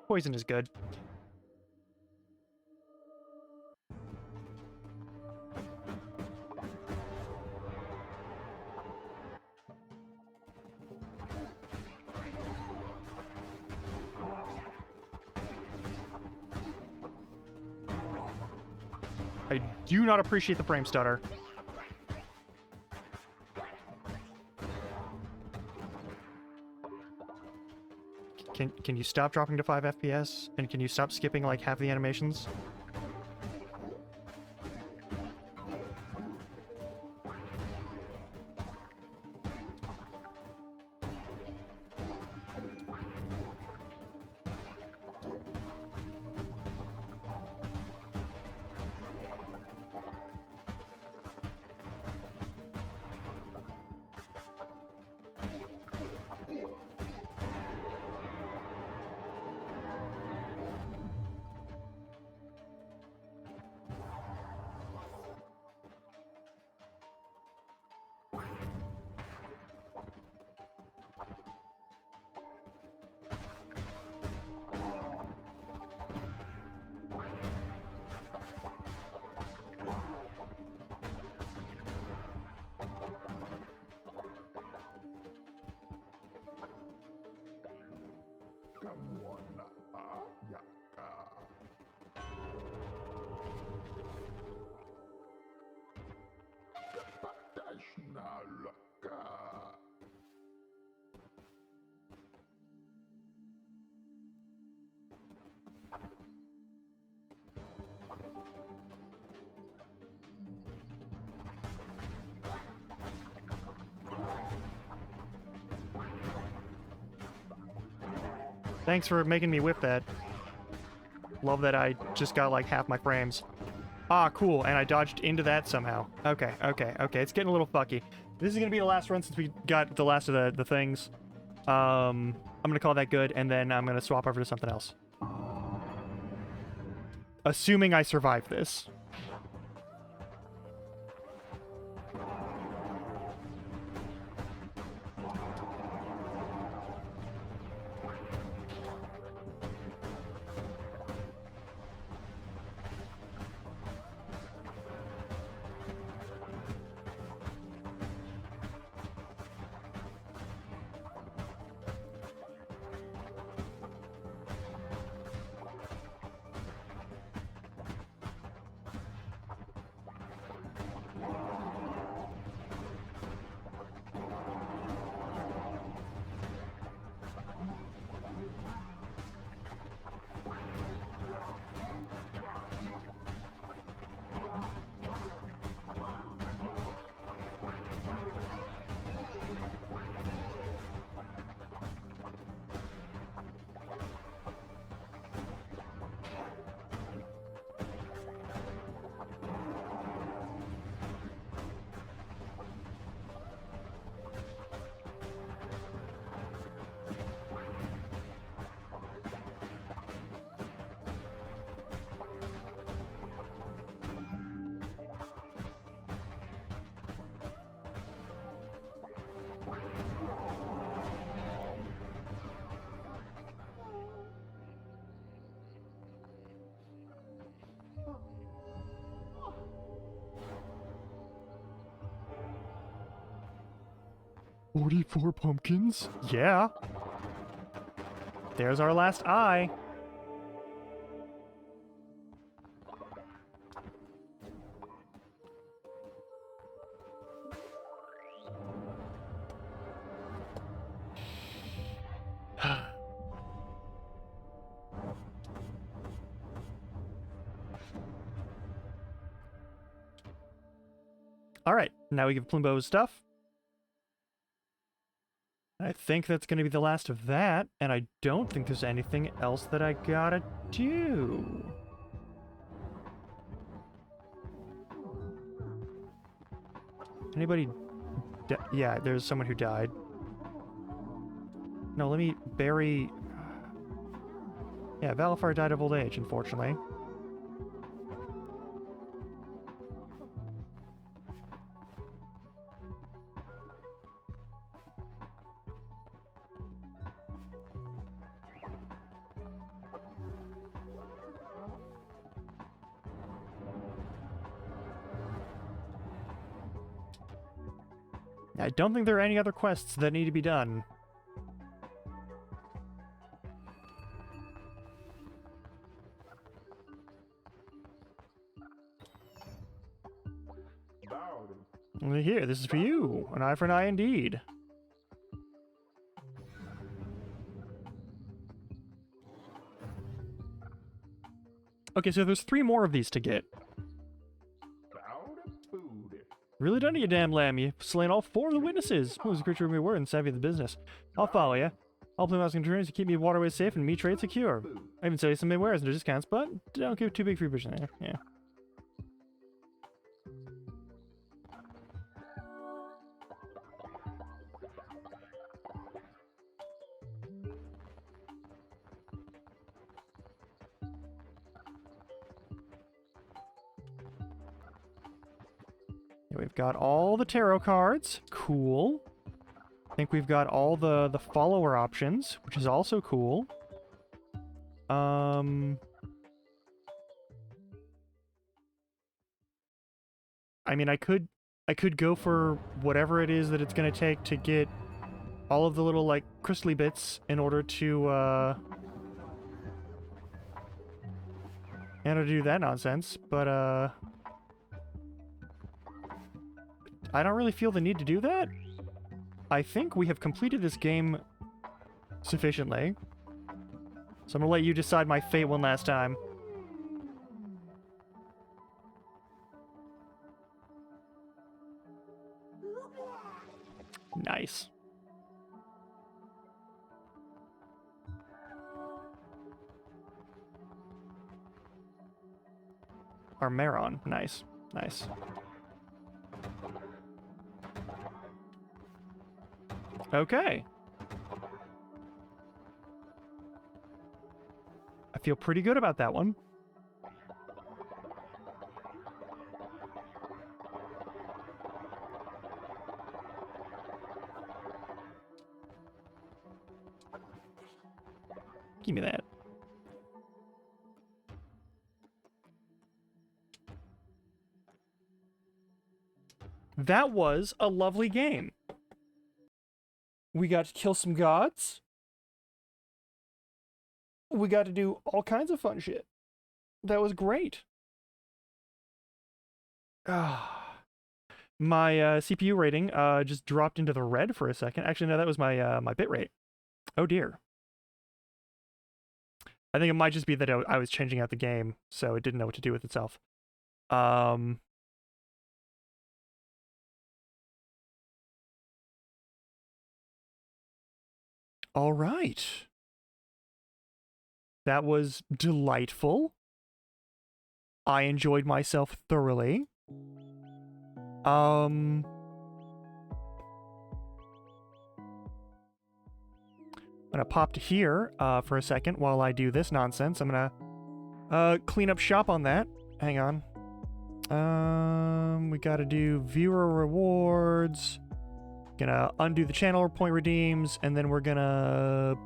Poison is good. I do not appreciate the frame stutter. Can you stop dropping to 5 FPS? And can you stop skipping like half the animations? Thanks for making me whip that. Love that I just got like half my frames. Ah, cool, and I dodged into that somehow. Okay, okay, okay, it's getting a little fucky. This is gonna be the last run since we got the last of the things. I'm gonna call that good, and then I'm gonna swap over to something else. Assuming I survive this. "44 pumpkins? Yeah. There's our last eye. Alright, now we give Plumbo his stuff. I think that's going to be the last of that, and I don't think there's anything else that I gotta do. Anybody... yeah, there's someone who died. No, let me bury... yeah, Valifar died of old age, unfortunately. I don't think there are any other quests that need to be done. Here, this is for you. An eye for an eye indeed. Okay, so there's 3 more of these to get. Really done to you, damn lamb. You've slain all 4 of the witnesses. Who's a creature of your word and savvy of the business? I'll follow you. I'll play mouse controls to keep me waterways safe and me trade secure. I even sell you some wares and discounts, but don't give too big for your vision there. Yeah. We've got all the tarot cards. Cool. I think we've got all the follower options, which is also cool. I mean, I could go for whatever it is that it's gonna take to get all of the little, like, crystally bits in order to do that nonsense, but, I don't really feel the need to do that. I think we have completed this game sufficiently. So I'm gonna let you decide my fate one last time. Nice. Armeron. Nice. Nice. Okay. I feel pretty good about that one. Give me that. That was a lovely game. We got to kill some gods. We got to do all kinds of fun shit. That was great. My CPU rating just dropped into the red for a second. Actually, no, that was my my bitrate. Oh dear. I think it might just be that I was changing out the game, so it didn't know what to do with itself. All right. That was delightful. I enjoyed myself thoroughly. I'm gonna pop to here for a second while I do this nonsense. I'm gonna clean up shop on that. Hang on. We gotta do viewer rewards. Gonna undo the channel point redeems, and then we're gonna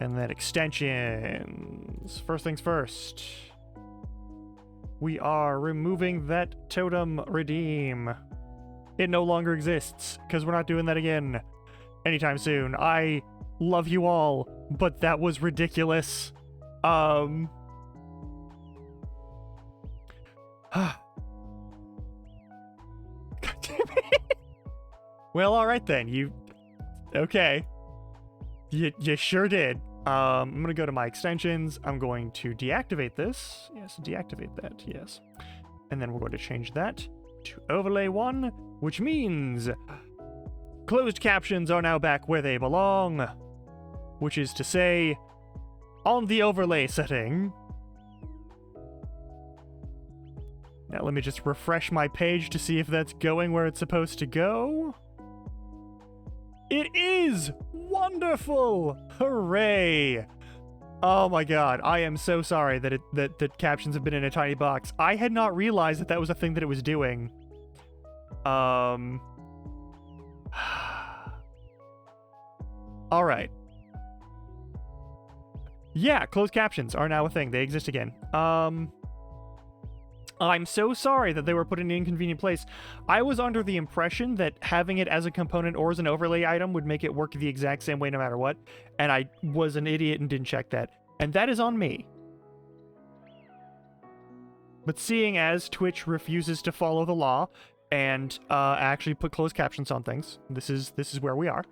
and then extensions. First things first. We are removing that totem redeem. It no longer exists, because we're not doing that again anytime soon. I love you all, but that was ridiculous. Well, alright then, okay. You sure did. I'm gonna go to my extensions. I'm going to deactivate this. Yes, deactivate that, yes. And then we're going to change that to overlay 1, which means closed captions are now back where they belong, which is to say, on the overlay setting. Now let me just refresh my page to see if that's going where it's supposed to go. It is! Wonderful! Hooray! Oh my god, I am so sorry that captions have been in a tiny box. I had not realized that was a thing that it was doing. Alright. Yeah, closed captions are now a thing. They exist again. I'm so sorry that they were put in an inconvenient place. I was under the impression that having it as a component or as an overlay item would make it work the exact same way no matter what, and I was an idiot and didn't check that. And that is on me. But seeing as Twitch refuses to follow the law and actually put closed captions on things, this is where we are.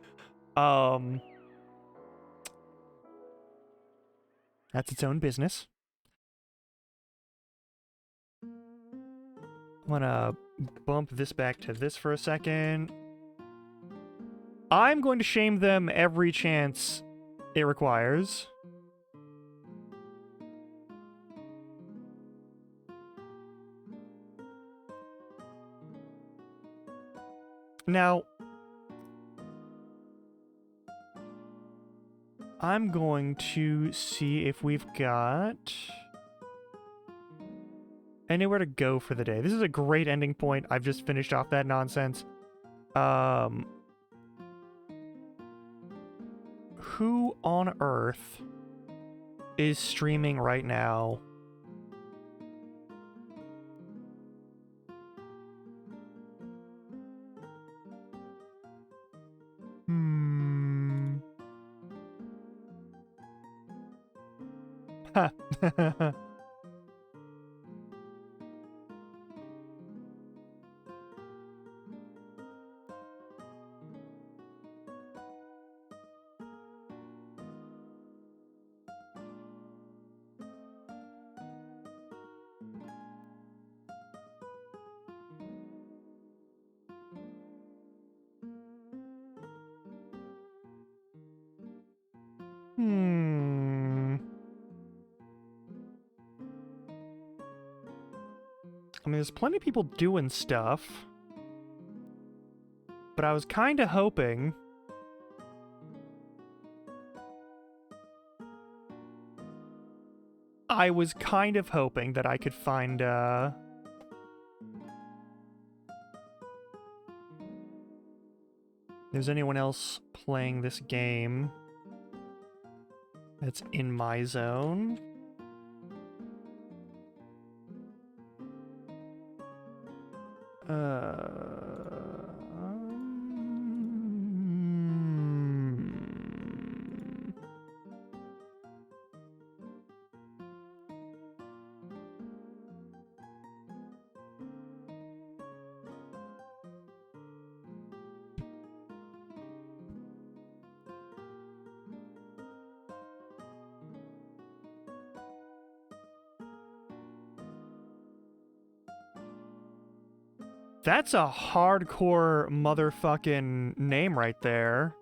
That's its own business. I'm gonna bump this back to this for a second. I'm going to shame them every chance it requires. Now, I'm going to see if we've got anywhere to go for the day. This is a great ending point. I've just finished off that nonsense. Who on earth is streaming right now? Ha. I mean, there's plenty of people doing stuff. But I was kind of hoping... that I could find, there's anyone else playing this game that's in my zone. That's a hardcore motherfucking name right there.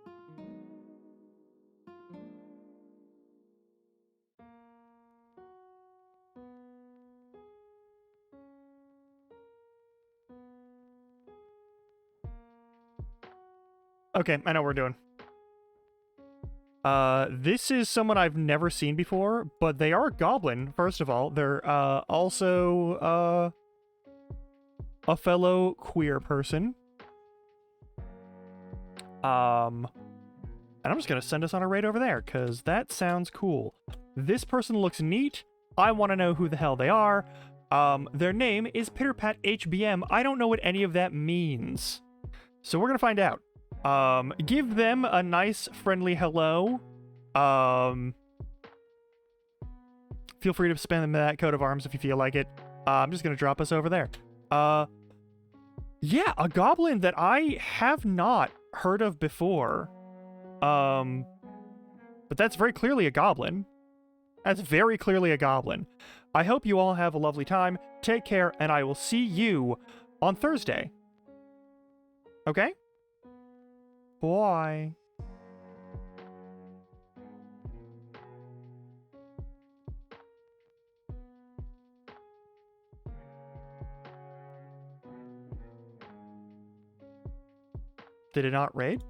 Okay, I know what we're doing. This is someone I've never seen before, but they are a goblin, first of all. They're, also, a fellow queer person. And I'm just gonna send us on a raid over there, because that sounds cool. This person looks neat. I want to know who the hell they are. Their name is Pitterpat HBM. I don't know what any of that means. So we're gonna find out. Give them a nice, friendly hello. Feel free to spam that coat of arms if you feel like it. I'm just gonna drop us over there. Yeah, a goblin that I have not heard of before. But that's very clearly a goblin. That's very clearly a goblin. I hope you all have a lovely time. Take care, and I will see you on Thursday. Okay? Bye. Did it not raid?